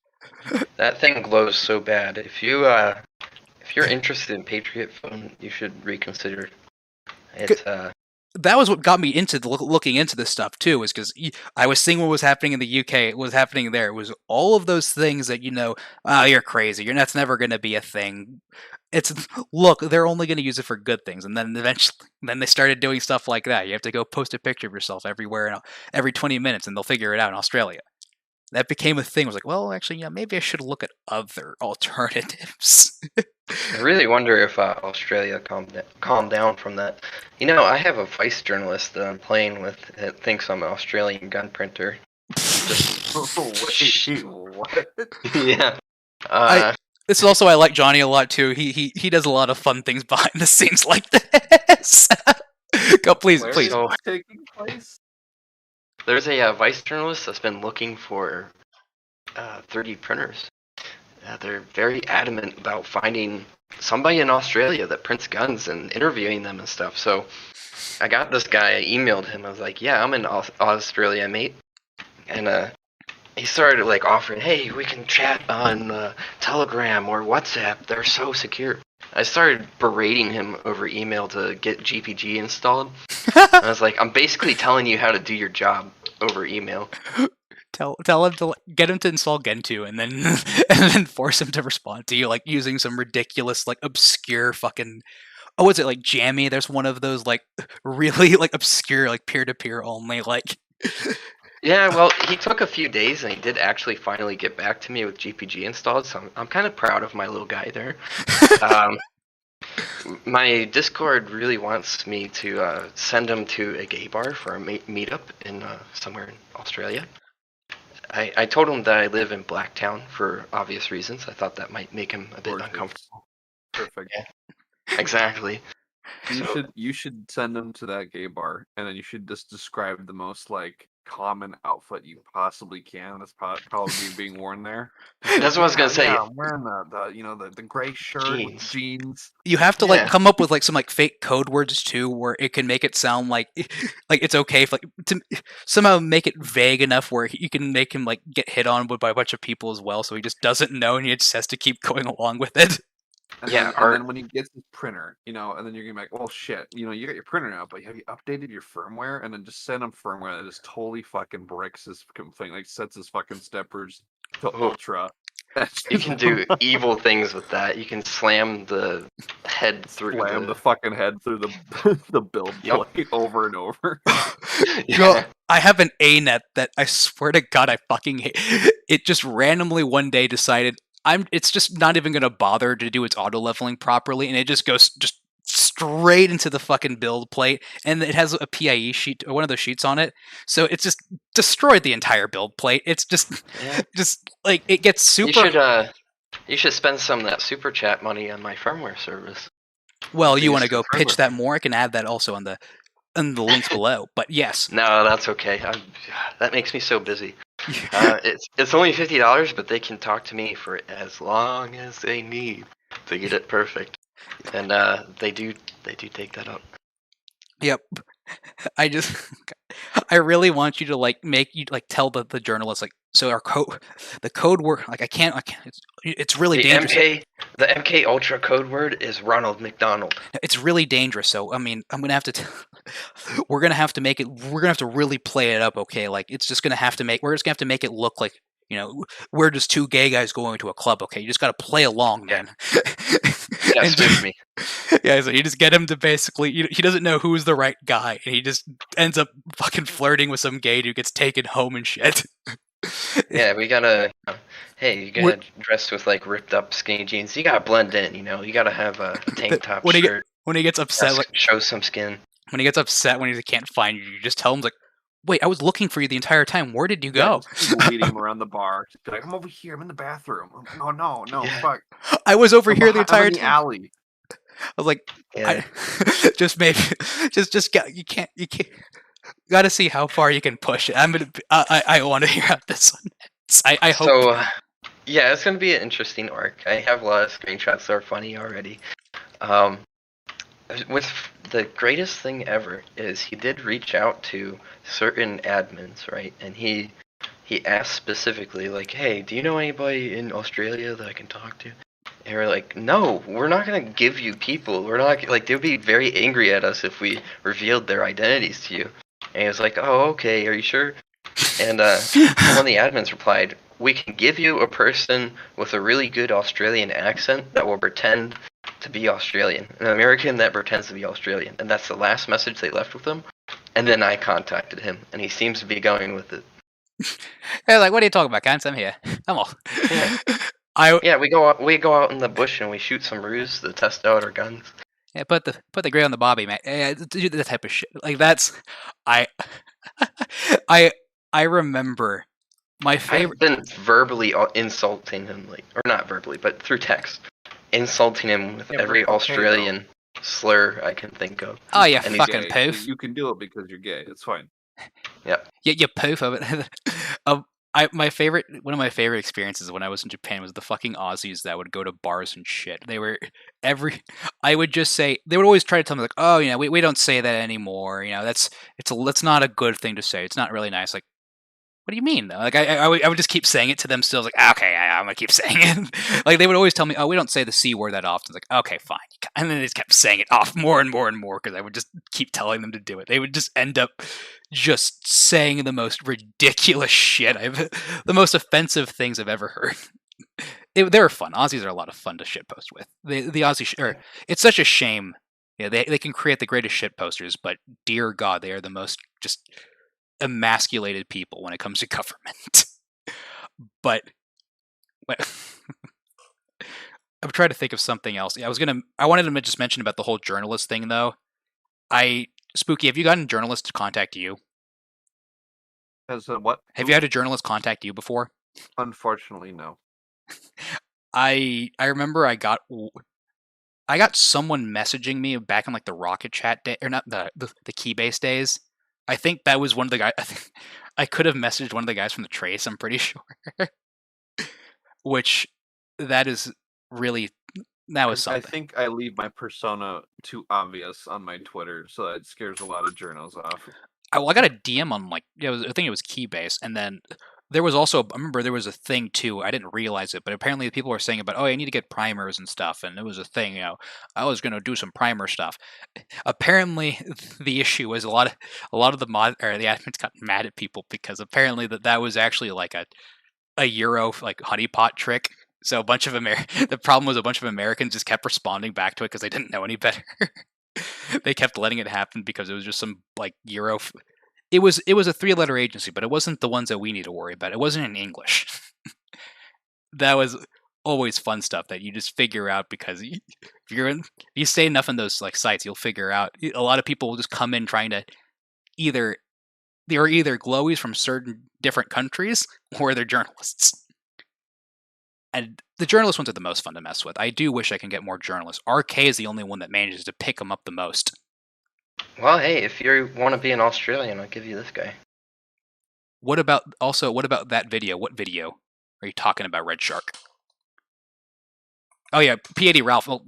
That thing glows so bad. If you're interested in Patriot phone, you should reconsider. It's that was what got me into looking into this stuff too, is because I was seeing what was happening in the UK, it was happening there. It was all of those things that oh, you're crazy. That's never going to be a thing. Look, they're only going to use it for good things, and then eventually, then they started doing stuff like that. You have to go post a picture of yourself everywhere, every 20 minutes, and they'll figure it out in Australia. That became a thing. I was like, well, actually, yeah, maybe I should look at other alternatives. I really wonder if Australia calmed down from that. I have a Vice journalist that I'm playing with that thinks I'm an Australian gun printer. Wait, what? Yeah. This is also, I like Johnny a lot too. He does a lot of fun things behind the scenes like this. Go, please. Where's Please. this taking place? There's a Vice journalist that's been looking for 3D printers. They're very adamant about finding somebody in Australia that prints guns and interviewing them and stuff. So I got this guy, I emailed him. I was like, yeah, I'm in Australia, mate. And he started like offering, hey, we can chat on Telegram or WhatsApp. They're so secure. I started berating him over email to get GPG installed. I was like, I'm basically telling you how to do your job over email. Tell him to get him to install Gentoo and then force him to respond to you like using some ridiculous like obscure fucking was it like Jammy? There's one of those like really like obscure like peer-to-peer only like. Yeah, well, he took a few days and he did actually finally get back to me with GPG installed, so I'm kind of proud of my little guy there. My Discord really wants me to send him to a gay bar for a meetup in somewhere in Australia. I told him that I live in Blacktown for obvious reasons. I thought that might make him a bit uncomfortable. Perfect. Yeah, exactly. You should send him to that gay bar, and then you should just describe the most like common outfit you possibly can. That's probably being worn there. That's what I was gonna say. Yeah, I'm wearing the gray shirt with jeans. You have to like come up with like some like fake code words too, where it can make it sound like it's okay if like to somehow make it vague enough where you can make him like get hit on by a bunch of people as well, so he just doesn't know and he just has to keep going along with it. And then when he gets his printer, and then you're gonna be like, well, shit, you got your printer now, but have you updated your firmware? And then just send him firmware that just totally fucking bricks his thing, like sets his fucking steppers to ultra. You can do evil things with that. You can slam the head through the fucking head through the build plate over and over. Yeah. I have an ANET that I swear to God I fucking hate. It just randomly one day decided it's just not even gonna bother to do its auto leveling properly, and it just goes just straight into the fucking build plate, and it has a PIE sheet, or one of those sheets on it, so it's just destroyed the entire build plate. It's just like it gets super. You should spend some of that super chat money on my firmware service. Well, you want to go pitch that more? I can add that also on the links below. But yes. No, that's okay. That makes me so busy. It's only $50, but they can talk to me for as long as they need to get it perfect, and they do take that up. Yep. I really want you to tell the journalists so the code word I can't it's really dangerous. The MK Ultra code word is Ronald McDonald. It's really dangerous. So I mean, I'm gonna have to we're gonna have to really play it up. Okay, like we're just gonna have to make it look like we're just two gay guys going to a club. Okay, you just gotta play along, man. Yeah, switch me. Yeah, so you just get him to basically he doesn't know who's the right guy, and he just ends up fucking flirting with some gay who gets taken home and shit. Yeah, we gotta. Hey, you gotta dress with like ripped up skinny jeans. You gotta blend in. You gotta have a tank top shirt. When he gets upset, show some skin. When he gets upset when he can't find you, you just tell him wait, I was looking for you the entire time. Where did you go? Leading him around the bar. Just be like, I'm over here. I'm in the bathroom. No, fuck. I was over here the entire time. Alley. I was like, just maybe, you can't. Got to see how far you can push it. I want to hear out this one. I hope. So, Yeah, it's gonna be an interesting arc. I have a lot of screenshots that are funny already. Um, with the greatest thing ever is he did reach out to certain admins, right? And he asked specifically, like, hey, do you know anybody in Australia that I can talk to? And we're like, no, we're not gonna give you people. We're not like they'd be very angry at us if we revealed their identities to you. And he was like, oh, okay, are you sure? And one of the admins replied, we can give you a person with a really good Australian accent that will pretend to be Australian, an American that pretends to be Australian. And that's the last message they left with him. And then I contacted him, and he seems to be going with it. They're like, what are you talking about, Cans? I'm here. I'm off. Yeah. Yeah, we go out in the bush and we shoot some ruse to test out our guns. Yeah, put the gray on the bobby, man. Yeah, do that type of shit. Like that's, I remember my favorite. I've been verbally insulting him, like, or not verbally, but through text, insulting him with every Australian slur I can think of. Oh yeah, And fucking poof. You can do it because you're gay. It's fine. Yeah. Yeah, you poof of it. One of my favorite experiences when I was in Japan was the fucking Aussies that would go to bars and shit. They were I would just say, they would always try to tell me like, oh, you know, we don't say that anymore. You know, that's not a good thing to say. It's not really nice. Like, what do you mean though? Like I would just keep saying it to them still. Like, okay, I'm gonna keep saying it. Like they would always tell me, oh, we don't say the C word that often. It's like, okay, fine. And then they just kept saying it off more and more and more because I would just keep telling them to do it. They would just end up just saying the most ridiculous shit. The most offensive things I've ever heard. They were fun. Aussies are a lot of fun to shitpost with. The Aussie it's such a shame. Yeah, they can create the greatest shit posters, but dear God, they are the most just emasculated people when it comes to government. But I'm trying to think of something else. Yeah, I wanted to just mention about the whole journalist thing though. Spooky, have you gotten journalists to contact you? As what? Have you had a journalist contact you before? Unfortunately, no. I remember I got someone messaging me back in like the Rocket Chat day, or not the Keybase days. I think that was one of the guys. I could have messaged one of the guys from the Trace. I'm pretty sure. Which that was something. I think I leave my persona too obvious on my Twitter, so that scares a lot of journals off. I got a DM on I think it was Keybase, and then there was also, I remember there was a thing too. I didn't realize it, but apparently people were saying about, oh, I need to get primers and stuff, and it was a thing. You know, I was going to do some primer stuff. Apparently, the issue was a lot of the admins got mad at people because apparently that was actually like a Euro like honeypot trick. So the problem was a bunch of Americans just kept responding back to it because they didn't know any better. They kept letting it happen because it was just some like Euro. It was a 3-letter agency, but it wasn't the ones that we need to worry about. It wasn't in English. That was always fun stuff that you just figure out because if you stay enough in those like sites, you'll figure out. A lot of people will just come in trying to they're either glowies from certain different countries or they're journalists. And the journalist ones are the most fun to mess with. I do wish I can get more journalists. RK is the only one that manages to pick them up the most. Well, hey, if you want to be an Australian, I'll give you this guy. What about that video? What video are you talking about, Red Shark? Oh yeah, P80 Ralph. Well,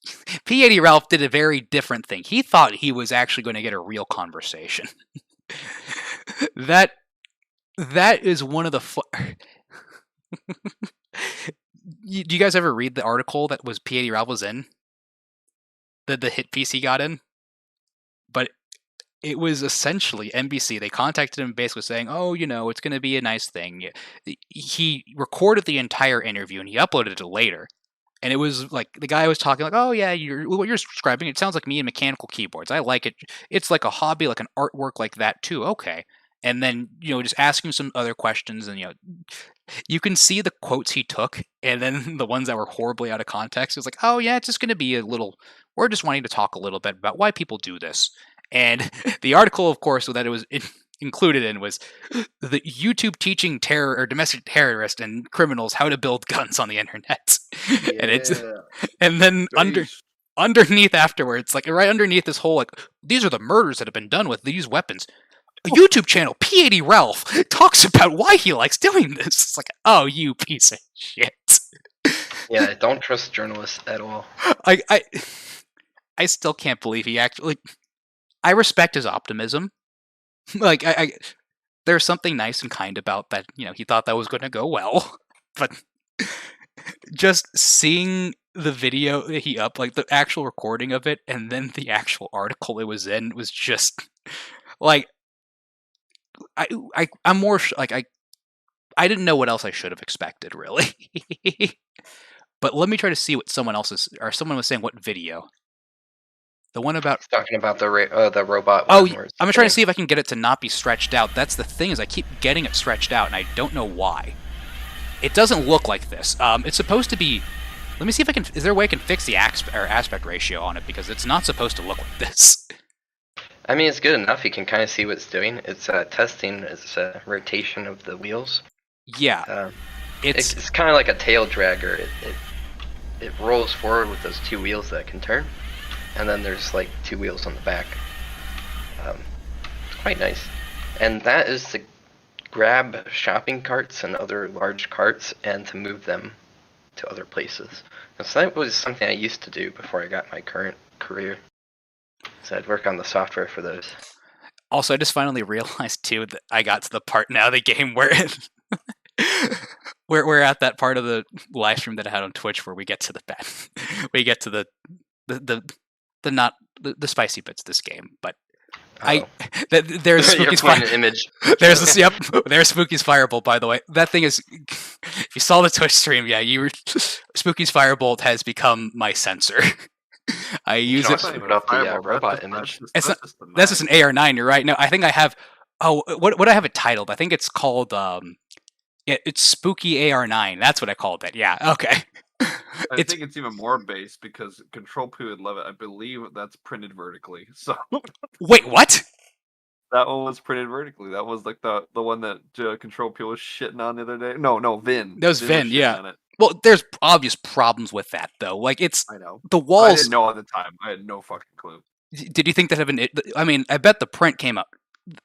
P80 Ralph did a very different thing. He thought he was actually going to get a real conversation. That is one of the do you guys ever read the article that was P80 Ralph was in? The hit piece he got in? But it was essentially NBC. They contacted him basically saying, oh, you know, it's going to be a nice thing. He recorded the entire interview and he uploaded it later. And it was like, the guy was talking like, oh yeah, what you're describing, it sounds like me and mechanical keyboards. I like it. It's like a hobby, like an artwork like that too. Okay. And then, you know, just asking some other questions and, you know, you can see the quotes he took and then the ones that were horribly out of context. It was like, oh yeah, it's just going to be we're just wanting to talk a little bit about why people do this. And the article, of course, that it was included in was the YouTube teaching terror or domestic terrorists and criminals how to build guns on the internet. Yeah. And then underneath afterwards, like right underneath this whole, like, these are the murders that have been done with these weapons. a YouTube channel, P80 Ralph, talks about why he likes doing this. It's like, oh, you piece of shit. Yeah, don't trust journalists at all. I still can't believe he actually. I respect his optimism. Like, there's something nice and kind about that. You know, he thought that was going to go well, but just seeing the video he up, like the actual recording of it, and then the actual article it was in was just like, I'm more like I didn't know what else I should have expected, really. But let me try to see what someone was saying. What video? The one about He's talking about the robot. oh, one where it's I'm trying to getting- see if I can get it to not be stretched out. That's the thing, is I keep getting it stretched out, and I don't know why. It doesn't look like this. It's supposed to be. Let me see if I can. Is there a way I can fix the aspect ratio on it, because it's not supposed to look like this. I mean, it's good enough. You can kind of see what it's doing. It's testing its rotation of the wheels. Yeah, It's kind of like a tail dragger. It rolls forward with those two wheels that can turn, and then there's like two wheels on the back. It's quite nice, and that is to grab shopping carts and other large carts and to move them to other places. And so that was something I used to do before I got my current career. So I'd work on the software for those. Also, I just finally realized too that I got to the part now of the game where we're at that part of the live stream that I had on Twitch where we get to the spicy bits of this game. But there's Spooky's image. There's this. Yep, there's Spooky's Firebolt. By the way, that thing is. If you saw the Twitch stream, yeah, Spooky's Firebolt has become my sensor. I use it. Put up the robot image. That's just an AR9. You're right. No, I think I have. Oh, what do I have it titled? I think it's called. It's Spooky AR9. That's what I called it. Yeah. Okay. I think it's even more base because Control P would love it. I believe that's printed vertically. So wait, what? That one was printed vertically. That was like the one that Control P was shitting on the other day. No, Vin. That was Vin. Yeah. Well, there's obvious problems with that though. Like I know the walls. I didn't know at the time. I had no fucking clue. Did you think that I mean, I bet the print came up.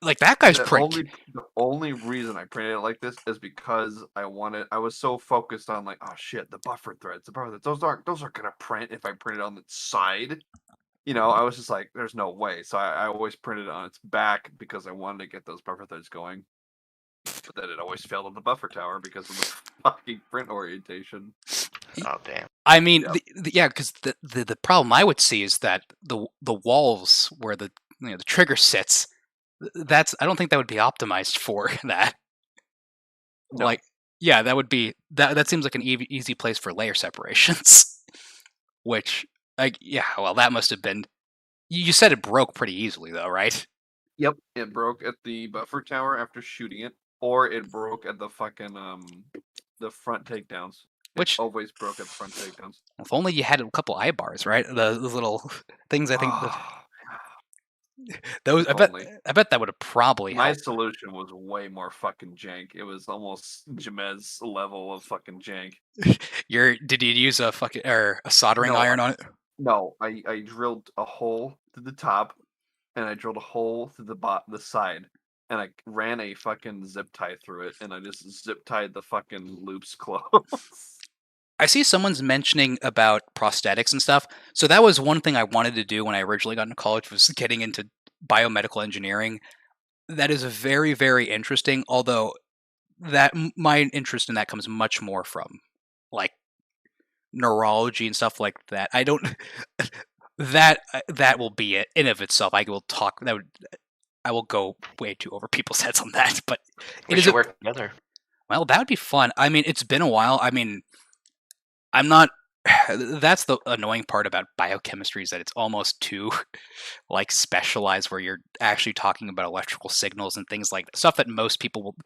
Like that guy's print. The only reason I printed it like this is because I was so focused on like, oh shit, the buffer threads, those aren't gonna print if I print it on the side. You know, I was just like, there's no way. So I always printed it on its back because I wanted to get those buffer threads going. But then it always failed on the buffer tower because of the fucking print orientation. Oh damn. I mean, yeah, because the problem I would see is that the walls where the trigger sits. I don't think that would be optimized for that. No. Like, yeah, that would be that seems like an easy place for layer separations. Which, like, yeah, well, that must have been. You said it broke pretty easily, though, right? Yep, it broke at the buffer tower after shooting it, or it broke at the fucking the front takedowns. Which always broke at the front takedowns. If only you had a couple eye bars, right? Those little things. I think. Those I bet that would have probably my helped. solution was way more fucking jank. It was almost Jamez level of fucking jank. Did you use a soldering iron on it? No, I drilled a hole to the top, and I drilled a hole to the side, and I ran a fucking zip tie through it, and I just zip tied the fucking loops close. I see someone's mentioning about prosthetics and stuff. So that was one thing I wanted to do when I originally got into college, was getting into biomedical engineering. That is very, very interesting. Although my interest in that comes much more from like neurology and stuff like that. I don't. That will be it in of itself. I will go way too over people's heads on that. But we should work together. Well, that would be fun. I mean, it's been a while. I mean. I'm not. That's the annoying part about biochemistry, is that it's almost too like specialized, where you're actually talking about electrical signals and things like that. Stuff that most people will.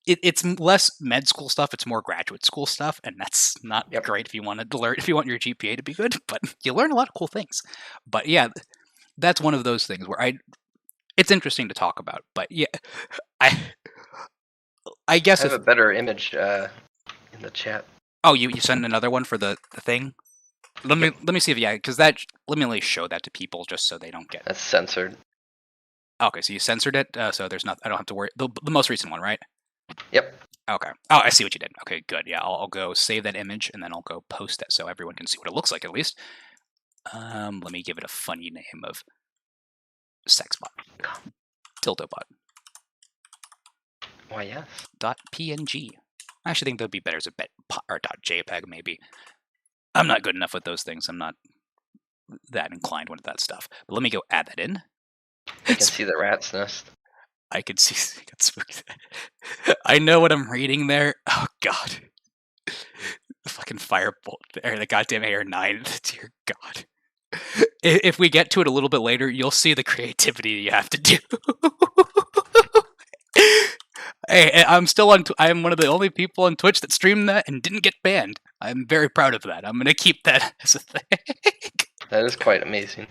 It's less med school stuff. It's more graduate school stuff, and that's not great if you want to learn. If you want your GPA to be good, but you learn a lot of cool things. But yeah, that's one of those things where it's interesting to talk about. But yeah, I guess I have a better image in the chat. Oh, you sent another one for the thing? Let me see if because let me at least show that to people just so they don't get. That's censored. Okay, so you censored it, so there's not. I don't have to worry. The most recent one, right? Yep. Okay. Oh, I see what you did. Okay, good. Yeah, I'll go save that image and then I'll go post it so everyone can see what it looks like at least. Let me give it a funny name of sexbot, dildobot. Why, yes. .png. I actually think that'd be better as a or .jpeg maybe. I'm not good enough with those things. I'm not that inclined with that stuff. But let me go add that in. You can see the rat's nest. I could see. I know what I'm reading there. Oh God, the fucking firebolt there. The goddamn AR9. Dear God. If we get to it a little bit later, you'll see the creativity you have to do. Hey, I'm still on. I am one of the only people on Twitch that streamed that and didn't get banned. I'm very proud of that. I'm gonna keep that as a thing. That is quite amazing.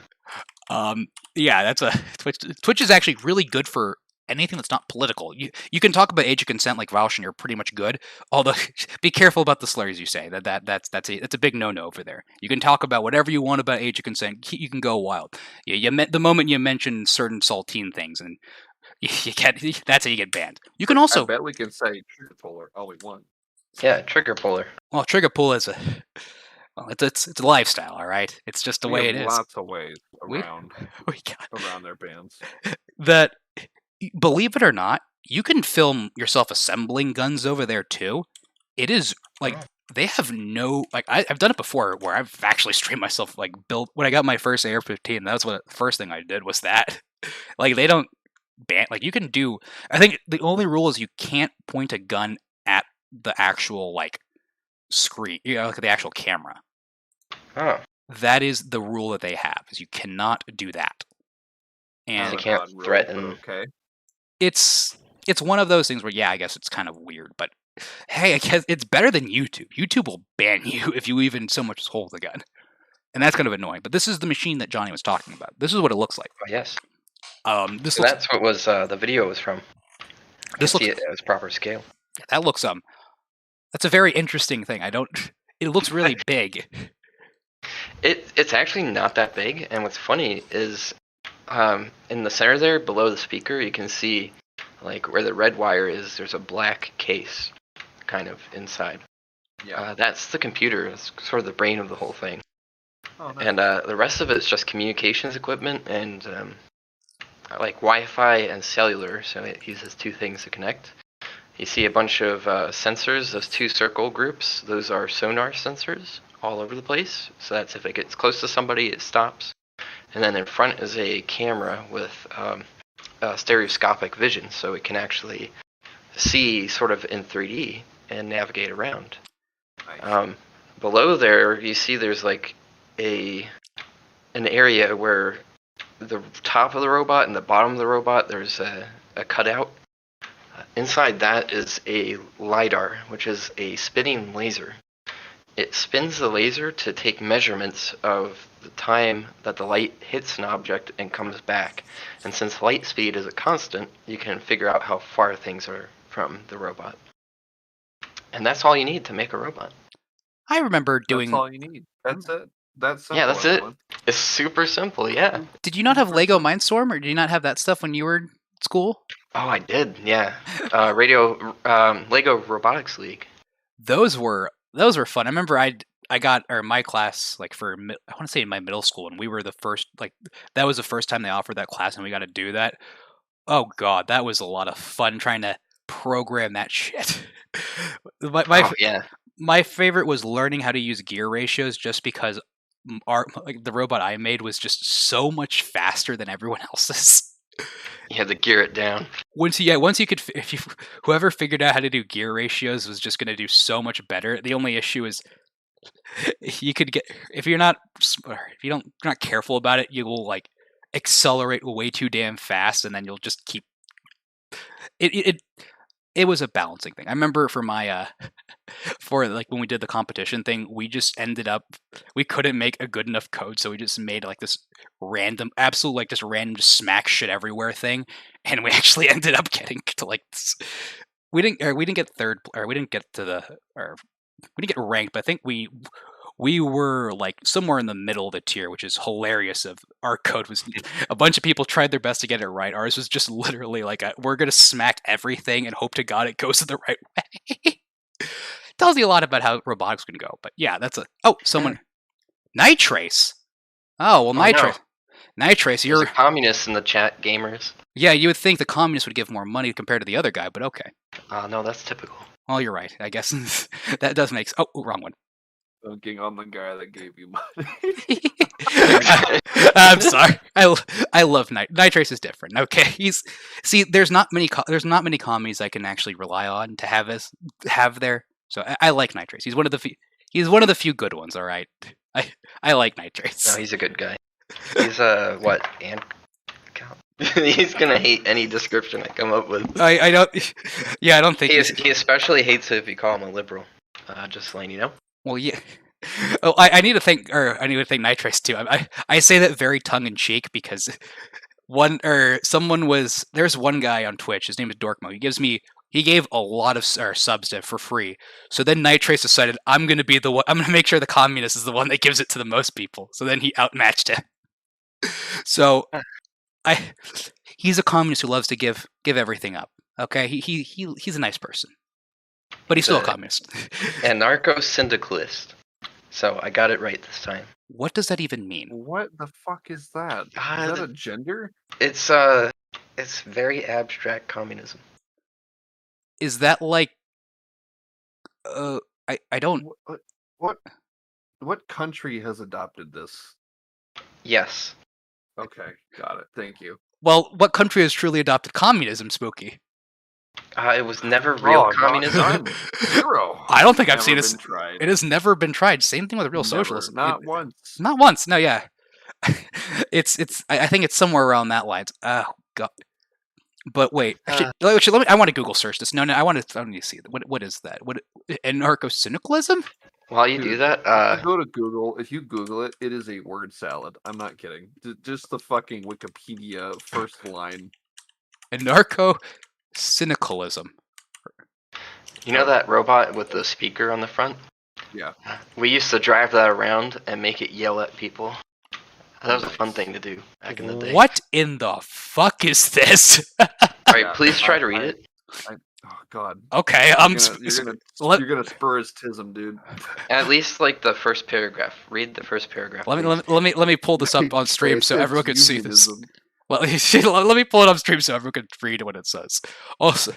Yeah, that's a Twitch. Twitch is actually really good for anything that's not political. You can talk about age of consent like Roush, and you're pretty much good. Although, be careful about the slurs you say. That's a big no-no over there. You can talk about whatever you want about age of consent. You can go wild. The moment you mention certain saltine things, and you get that's how you get banned. You can also. I bet we can say trigger puller all we want. Yeah, trigger puller. Well, trigger pull is a. Well, it's a lifestyle, all right. It's just the way it is. Lots of ways around We got around their bans. that. Believe it or not, you can film yourself assembling guns over there too. It is like they have no like I've done it before where I've actually streamed myself like build when I got my first AR-15. That's what the first thing I did was that. Like they don't ban like you can do. I think the only rule is you can't point a gun at the actual like screen, like the actual camera. Oh. That is the rule that they have. Is you cannot do that. And you can't threaten. Okay. It's one of those things where I guess it's kind of weird, but hey, I guess it's better than YouTube. YouTube will ban you if you even so much as hold the gun, and that's kind of annoying. But this is the machine that Johnny was talking about. This is what it looks like. Oh, yes. This looks, that's what was the video was from. This looks see it as proper scale. That looks that's a very interesting thing. It looks really big. It's actually not that big, and what's funny is in the center there, below the speaker, you can see like where the red wire is. There's a black case, kind of inside. Yeah. That's the computer. It's sort of the brain of the whole thing. Oh, nice. And the rest of it's just communications equipment and like Wi-Fi and cellular. So it uses two things to connect. You see a bunch of sensors. Those two circle groups. Those are sonar sensors all over the place. So that's if it gets close to somebody, it stops. And then in front is a camera with stereoscopic vision, so it can actually see sort of in 3D and navigate around. Nice. Below there, you see there's like an area where the top of the robot and the bottom of the robot, there's a cutout. Inside that is a LiDAR, which is a spinning laser. It spins the laser to take measurements of the time that the light hits an object and comes back. And since light speed is a constant, you can figure out how far things are from the robot. And that's all you need to make a robot. I remember doing. That's all you need. That's it. That's simple, yeah, that's it. everyone. It's super simple, yeah. Did you not have Lego Mindstorm, or did you not have that stuff when you were in school? Oh, I did, yeah. Lego Robotics League. Those were fun. I remember my class like I want to say in my middle school, and we were the first that was the first time they offered that class, and we got to do that. Oh God, that was a lot of fun trying to program that shit. My favorite was learning how to use gear ratios, just because the robot I made was just so much faster than everyone else's. You had to gear it down. Once you could, whoever figured out how to do gear ratios was just going to do so much better. The only issue is you could get if you're not careful about it, you will like accelerate way too damn fast, and then you'll just keep it. It was a balancing thing. I remember for my for like when we did the competition thing, we just ended up we couldn't make a good enough code, so we just made like this random, absolute like just random just smack shit everywhere thing, and we actually ended up getting to like we didn't get third, or we didn't get to we didn't get ranked, but I think we we were like somewhere in the middle of the tier, which is hilarious. Of our code was a bunch of people tried their best to get it right. Ours was just literally like we're gonna smack everything and hope to God it goes the right way. Tells you a lot about how robotics can go. But yeah, that's someone Nitrace. Oh well, Nitrace. No. Nitrace, There's a communist in the chat, gamers. Yeah, you would think the communist would give more money compared to the other guy, but okay. No, that's typical. Well, you're right. I guess that does make sense. Oh, wrong one. Dunking on the guy that gave you money. I'm sorry. I love Nitrace is different. Okay, there's not many commies I can actually rely on to have there. So I like Nitrace. He's one of the few good ones. All right, I like Nitrace. No, he's a good guy. He's what? He's gonna hate any description I come up with. I don't. Yeah, I don't think he especially hates it if you call him a liberal. Just letting you know. Well, yeah. Oh, I need to thank Nitrace too. I say that very tongue in cheek because there's one guy on Twitch. His name is Dorkmo. He gave a lot of subs to for free. So then Nitrace decided I'm gonna make sure the communist is the one that gives it to the most people. So then he outmatched him. So he's a communist who loves to give everything up. Okay, he's a nice person, but he's still a communist. Anarcho-syndicalist. So I got it right this time. What does that even mean? What the fuck is that? Is that a gender? It's very abstract communism. Is that like I don't what country has adopted this? Yes. Okay, got it. Thank you. Well, what country has truly adopted communism, Spooky? It was never real communism. Zero. I don't think I've seen it. Tried. It has never been tried. Same thing with real socialism. Not once. Not once. No, yeah. I think it's somewhere around that line. Oh God. But wait, actually, I want to Google search this. No, I want to see what is that? What anarcho-syndicalism? While you do that, go to Google. If you Google it, it is a word salad. I'm not kidding. Just the fucking Wikipedia first line. Anarcho-syndicalism. You know that robot with the speaker on the front? Yeah. We used to drive that around and make it yell at people. That was a fun thing to do back in the day. What in the fuck is this? Alright, please try to read it. Oh God. Okay, you're gonna spur his tism, dude. At least like the first paragraph. Read the first paragraph. Let me pull this up on stream so everyone can see this. Well, let me pull it up stream so everyone can read what it says. Also,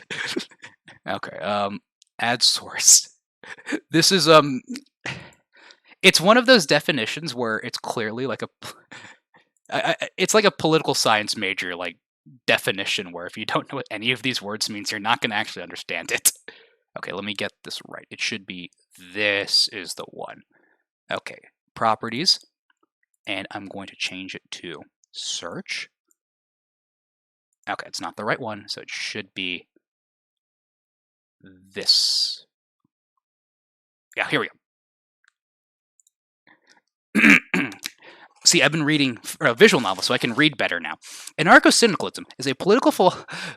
okay. Add source. This is it's one of those definitions where it's clearly like it's like a political science major like definition where if you don't know what any of these words means, you're not going to actually understand it. Okay, let me get this right. It should be this is the one. Okay, properties, and I'm going to change it to search. Okay, it's not the right one, so it should be this. Yeah, here we go. See, I've been reading a visual novel, so I can read better now. Anarcho-syndicalism is a political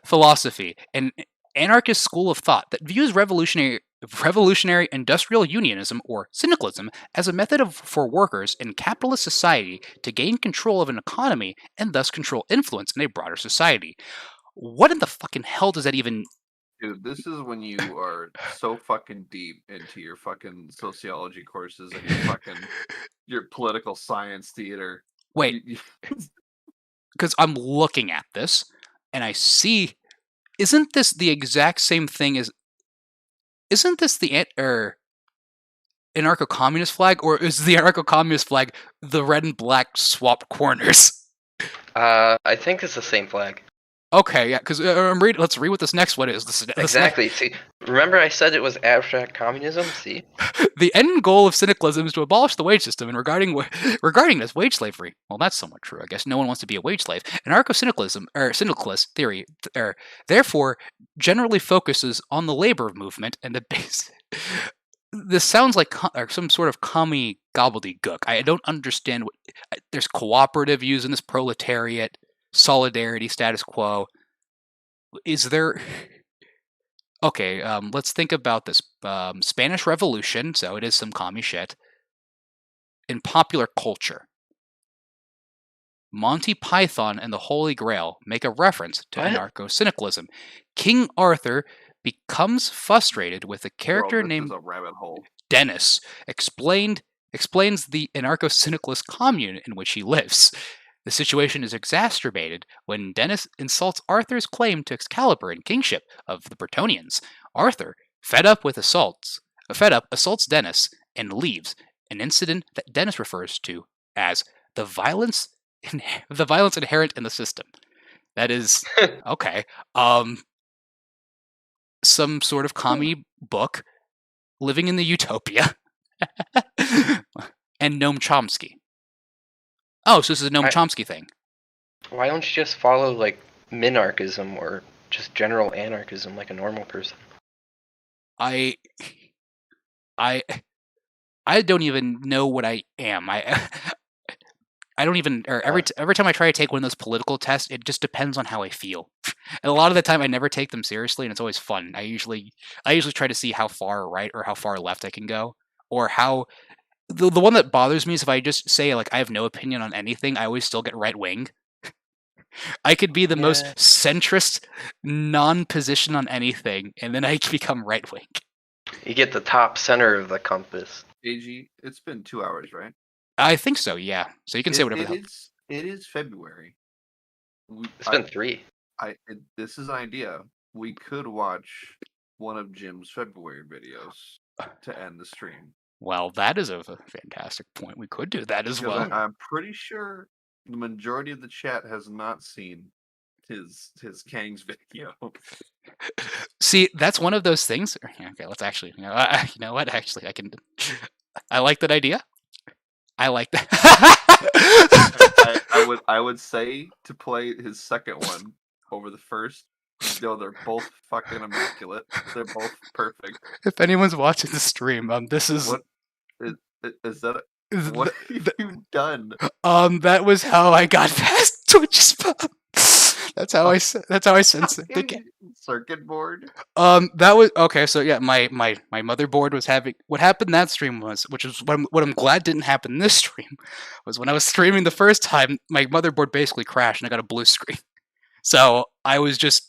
philosophy and anarchist school of thought that views revolutionary industrial unionism, or syndicalism, as a method for workers in capitalist society to gain control of an economy and thus control influence in a broader society. What in the fucking hell does that even... Dude, this is when you are so fucking deep into your fucking sociology courses and your political science theater. Wait, because I'm looking at this and I see, isn't this the exact same thing as? Isn't this the anarcho-communist flag, or is the anarcho-communist flag the red and black swapped corners? I think it's the same flag. Okay, yeah, because let's read what this next one is. Exactly. See, remember I said it was abstract communism? See? The end goal of syndicalism is to abolish the wage system, and regarding this, wage slavery. Well, that's somewhat true. I guess no one wants to be a wage slave. Anarcho-syndicalism, or syndicalist theory, therefore, generally focuses on the labor movement and the base. This sounds like some sort of commie gobbledygook. I don't understand what... There's cooperative use in this, proletariat, solidarity, status quo. Is there... Okay, let's think about this. Spanish Revolution, so it is some commie shit. in popular culture. Monty Python and the Holy Grail make a reference to What? anarcho-syndicalism. King Arthur becomes frustrated with a character Bro, this named is a rabbit hole. Dennis, explains the anarcho-syndicalist commune in which he lives. The situation is exacerbated when Dennis insults Arthur's claim to Excalibur and kingship of the Bretonnians. Arthur, fed up, assaults Dennis and leaves, an incident that Dennis refers to as the violence inherent in the system. That is okay. Some sort of commie book living in the utopia. And Noam Chomsky. Oh, so this is a Noam Chomsky thing. Why don't you just follow like minarchism or just general anarchism like a normal person? I don't even know what I am. I don't even. Or every time I try to take one of those political tests, it just depends on how I feel. And a lot of the time, I never take them seriously, and it's always fun. I usually try to see how far right or how far left I can go, or how. The one that bothers me is if I just say like I have no opinion on anything, I always still get right wing. I could be the most centrist, non-position on anything, and then I become right wing. You get the top center of the compass. AG, it's been 2 hours, right? I think so, yeah. So you can say whatever. It is February. It's been 3. This is an idea. We could watch one of Jim's February videos to end the stream. Well, that is a fantastic point. We could do that as well. I'm pretty sure the majority of the chat has not seen his Kang's video. See, that's one of those things. Okay, let's actually. You know what? Actually, I like that idea. I like that. I would say to play his second one over the first. No, they're both fucking immaculate. They're both perfect. If anyone's watching the stream, this is what is that? What have you done? That was how I got past Twitch's pub. That's how I sense it. Circuit board. That was okay. So yeah, my motherboard was having. What happened that stream was, which is what I'm glad didn't happen this stream, was when I was streaming the first time, my motherboard basically crashed and I got a blue screen. So I was just.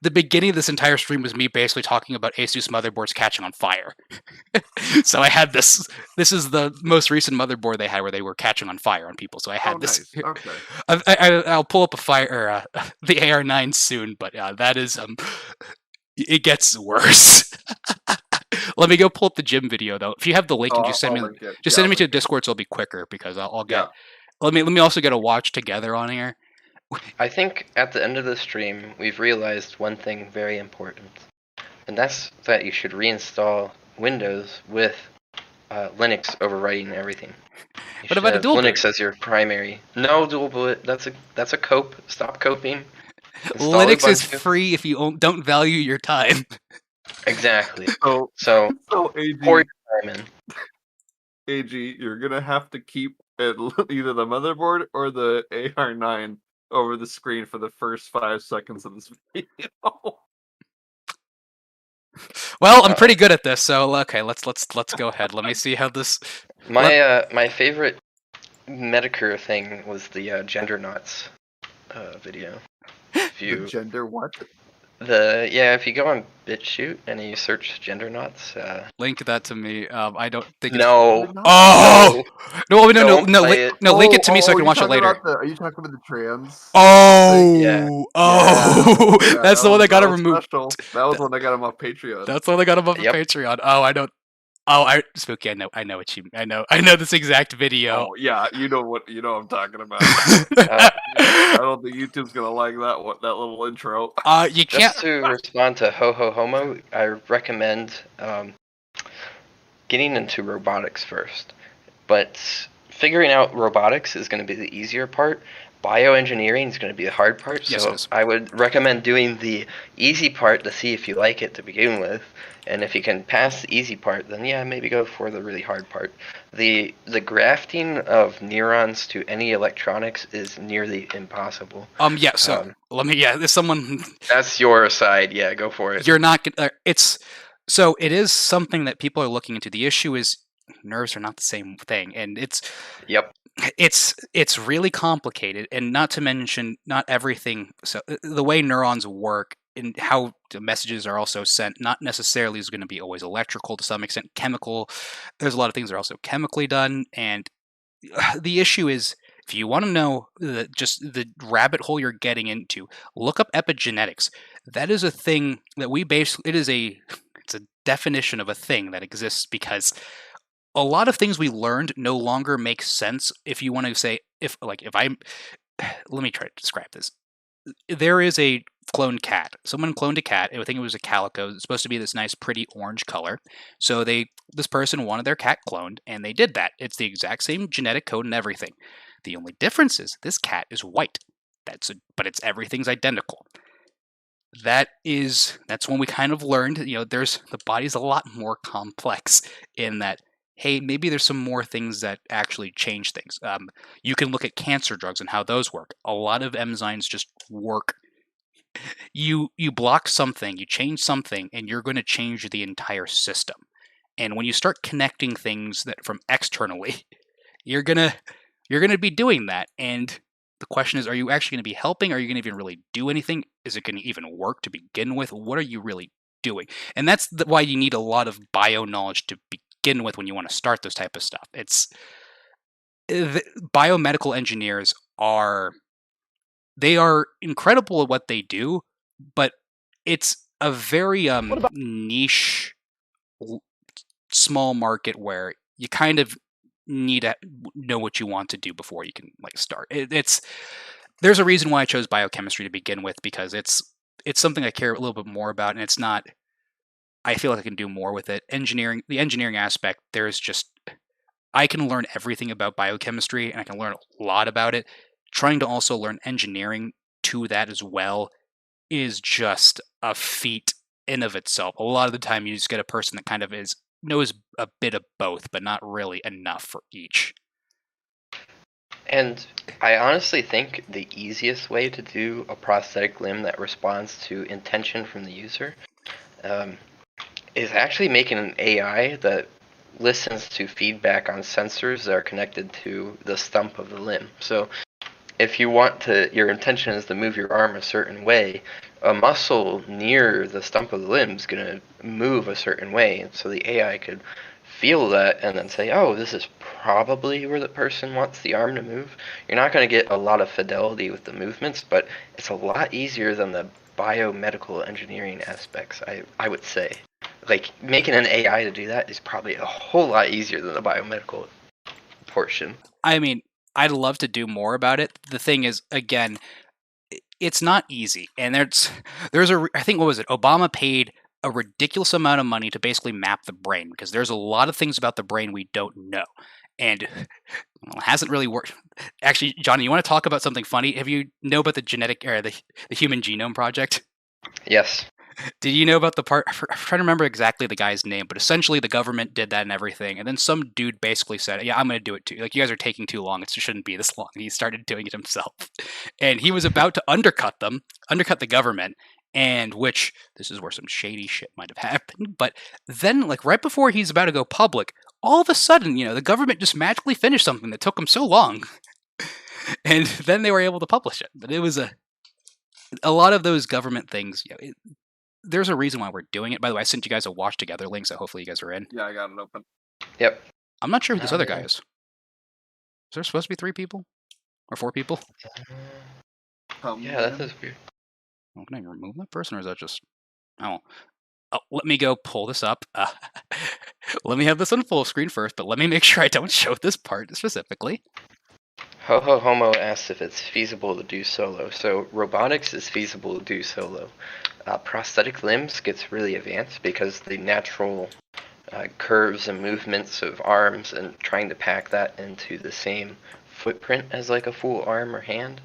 The beginning of this entire stream was me basically talking about Asus motherboards catching on fire. So I had this. This is the most recent motherboard they had where they were catching on fire on people. So I had this. Nice. Okay. I'll pull up the AR9 soon, but that is it gets worse. Let me go pull up the gym video though. If you have the link, and just send me to the Discord, so it'll be quicker because I'll get. Yeah. Let me also get a watch together on here. I think at the end of the stream, we've realized one thing very important, and that's that you should reinstall Windows with Linux overwriting everything. What about a dual Linux as your primary? No dual boot. That's a cope. Stop coping. Linux is free if you don't value your time. Exactly. So AG, pour your time in. AG, you're gonna have to keep either the motherboard or the AR9 over the screen for the first 5 seconds of this video. Well, I'm pretty good at this, so okay, let's go ahead. Let me see how this. My favorite Medicare thing was the gender knots video. If you the gender what? If you go on BitChute and you search gender knots, link that to me. I don't think. No. Oh no! Link it to me so I can watch it later. Are you talking about the trans? Oh, yeah. Oh, yeah, that's the one that got him removed. That was the one that got him off Patreon. That's the one that got him off of Patreon. Oh, I don't. Oh, Spooky. I know what you. I know this exact video. Oh yeah, you know what I'm talking about. I don't think YouTube's gonna like that little intro. You can't. Just to respond to Ho Ho Homo, I recommend getting into robotics first. But figuring out robotics is going to be the easier part. Bioengineering is going to be the hard part. So I would recommend doing the easy part to see if you like it to begin with. And if you can pass the easy part, then maybe go for the really hard part. The grafting of neurons to any electronics is nearly impossible. There's someone. That's your side. Yeah, go for it. You're not. It is something that people are looking into. The issue is nerves are not the same thing, and Yep. it's really complicated, and not to mention not everything. So the way neurons work and how the messages are also sent, not necessarily is going to be always electrical, to some extent chemical. There's a lot of things that are also chemically done, and the issue is, if you want to know just the rabbit hole you're getting into, look up epigenetics. That is a thing that we basically, it's a definition of a thing that exists because a lot of things we learned no longer make sense. If you want to say, if I'm, let me try to describe this. There is a cloned cat. Someone cloned a cat. I think it was a calico. It's supposed to be this nice, pretty orange color. So this person wanted their cat cloned, and they did that. It's the exact same genetic code and everything. The only difference is this cat is white. But everything's identical. That's when we kind of learned, the body's a lot more complex in that, hey, maybe there's some more things that actually change things. You can look at cancer drugs and how those work. A lot of enzymes just work. You block something, you change something, and you're going to change the entire system. And when you start connecting things that from externally, you're gonna be doing that. And the question is, are you actually going to be helping? Are you going to even really do anything? Is it going to even work to begin with? What are you really doing? And that's why you need a lot of bio knowledge to begin with when you want to start this type of stuff. Biomedical engineers are incredible at what they do, but it's a very niche, small market where you kind of need to know what you want to do before you can start. There's a reason why I chose biochemistry to begin with, because it's something I care a little bit more about, and it's not. I feel like I can do more with it. The engineering aspect, I can learn everything about biochemistry, and I can learn a lot about it. Trying to also learn engineering to that as well is just a feat in of itself. A lot of the time, you just get a person that kind of knows a bit of both, but not really enough for each. And I honestly think the easiest way to do a prosthetic limb that responds to intention from the user is actually making an AI that listens to feedback on sensors that are connected to the stump of the limb. So if your intention is to move your arm a certain way, a muscle near the stump of the limb is going to move a certain way. And so the AI could feel that and then say, oh, this is probably where the person wants the arm to move. You're not going to get a lot of fidelity with the movements, but it's a lot easier than the biomedical engineering aspects, I would say. Making an AI to do that is probably a whole lot easier than the biomedical portion. I mean, I'd love to do more about it. The thing is, again, it's not easy. And I think, what was it? Obama paid a ridiculous amount of money to basically map the brain, because there's a lot of things about the brain we don't know. And it hasn't really worked. Actually, Johnny, you want to talk about something funny? Have you know about the Human Genome Project? Yes. Did you know about the part? I'm trying to remember exactly the guy's name, but essentially the government did that and everything. And then some dude basically said, yeah, I'm going to do it too. You guys are taking too long. It shouldn't be this long. And he started doing it himself. And he was about to undercut the government, and which, this is where some shady shit might have happened. But then, right before he's about to go public, all of a sudden, the government just magically finished something that took them so long. And then they were able to publish it. But it was a lot of those government things, there's a reason why we're doing it. By the way, I sent you guys a watch together link, so hopefully you guys are in. Yeah, I got it open. Yep. I'm not sure who this other guy is. Is there supposed to be 3 people? Or 4 people? Yeah, that is weird. Well, can I remove that person, or is that just... Oh, let me go pull this up. Let me have this on full screen first, but let me make sure I don't show this part specifically. Ho Ho Homo asks if it's feasible to do solo. So robotics is feasible to do solo. Prosthetic limbs gets really advanced because the natural curves and movements of arms, and trying to pack that into the same footprint as a full arm or hand.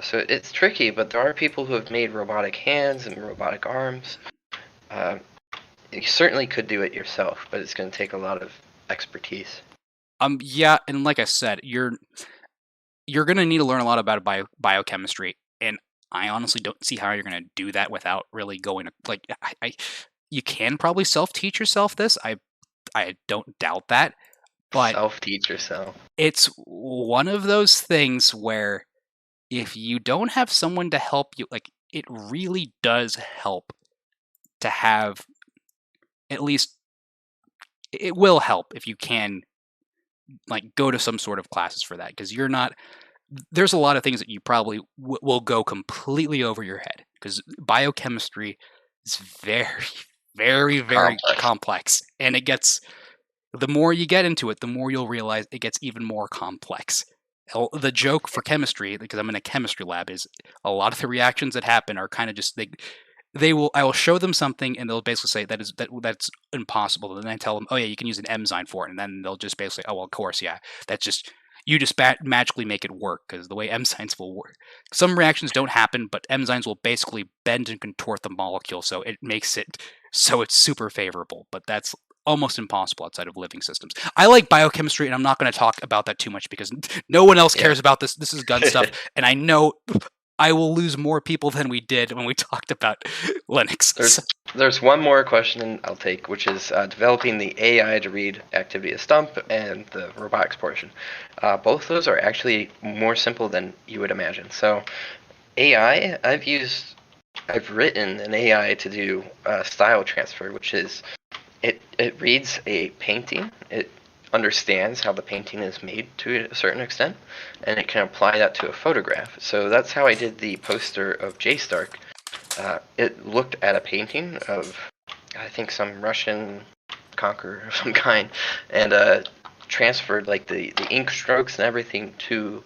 So it's tricky, but there are people who have made robotic hands and robotic arms. You certainly could do it yourself, but it's going to take a lot of expertise. Yeah, and like I said, you're going to need to learn a lot about biochemistry, and I honestly don't see how you're going to do that without really going to, you can probably self-teach yourself this. I don't doubt that. But Self-teach yourself. it's one of those things where if you don't have someone to help you, like, it really does help to have at least, it will help if you can, like, go to some sort of classes for that, because you're not, there's a lot of things that you probably will go completely over your head, because biochemistry is very, very, very complex, and it gets, the more you get into it, the more you'll realize it gets even more complex. The joke for chemistry, because I'm in a chemistry lab, is a lot of the reactions that happen are kind of just, I will show them something and they'll basically say that's impossible. And then I tell them, oh yeah, you can use an enzyme for it, and then they'll just basically, oh well, of course, yeah, that's just, you just magically make it work, because the way enzymes will work, some reactions don't happen, but enzymes will basically bend and contort the molecule, so it makes it so it's super favorable. But that's almost impossible outside of living systems. I like biochemistry, and I'm not going to talk about that too much because no one else cares about this. This is gun stuff, and I know I will lose more people than we did when we talked about Linux. There's one more question I'll take, which is developing the AI to read activity of stump and the robotics portion. Both those are actually more simple than you would imagine. So AI, I've written an AI to do style transfer, which is it reads a painting, it understands how the painting is made to a certain extent, and it can apply that to a photograph. So that's how I did the poster of J Stark. It looked at a painting of, I think, some Russian conqueror of some kind, and transferred like the ink strokes and everything to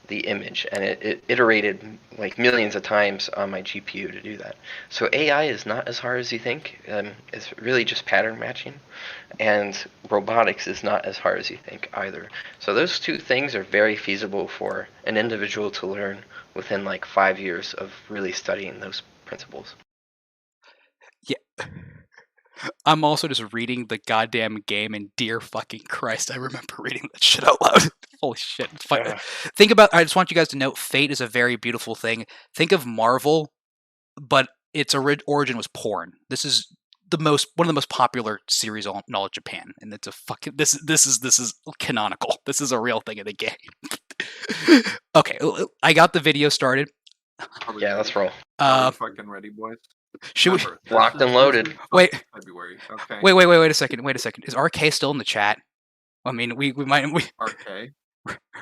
the image, and it iterated like millions of times on my GPU to do that. So AI is not as hard as you think. It's really just pattern matching, and robotics is not as hard as you think either. So those two things are very feasible for an individual to learn within like 5 years of really studying those principles. Yeah. I'm also just reading the goddamn game, and dear fucking Christ, I remember reading that shit out loud. Holy shit. Think about, I just want you guys to know, Fate is a very beautiful thing. Think of Marvel, but its origin was porn. This is one of the most popular series in all of Japan, and it's a fucking, this is canonical. This is a real thing in the game. Okay, I got the video started. Yeah, let's roll. Fucking ready, boys. Should we locked and loaded? Wait. February. Okay. Wait a second. Is RK still in the chat? I mean, we might. RK.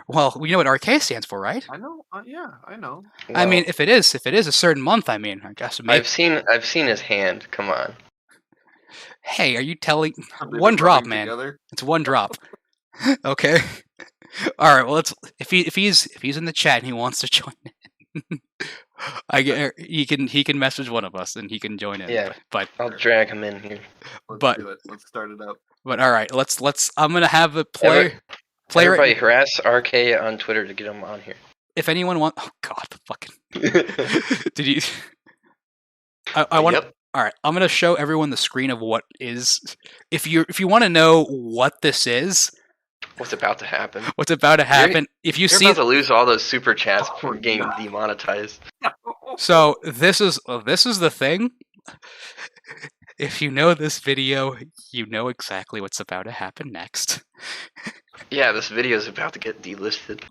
Well, we know what RK stands for, right? I know. Yeah, I know. Well, I mean, if it is a certain month, I mean, I guess maybe. I've seen his hand. Come on. Hey, are you telling? One drop, man. Together? It's one drop. Okay. All right. Well, if he's in the chat and he wants to join in. He can message one of us and he can join in. Yeah, but I'll drag him in here. Let's do it. Let's start it up. But all right, let's. I'm gonna have a player. Everybody harass RK on Twitter to get him on here. If anyone wants, oh god, the fucking. Did you? I want. Yep. All right, I'm gonna show everyone the screen of what is. If you want to know what this is. What's about to happen? What's about to happen? If you you're about to lose all those super chats before getting demonetized. So this is the thing. If you know this video, you know exactly what's about to happen next. Yeah, this video is about to get delisted.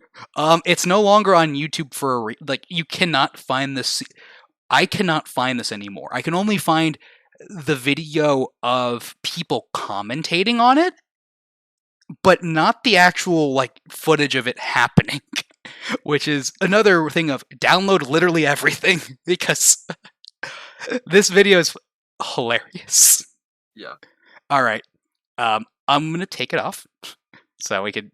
It's no longer on YouTube for you cannot find this. I cannot find this anymore. I can only find the video of people commentating on it. But not the actual footage of it happening, which is another thing of download literally everything because this video is hilarious. Yeah. All right. I'm gonna take it off so we could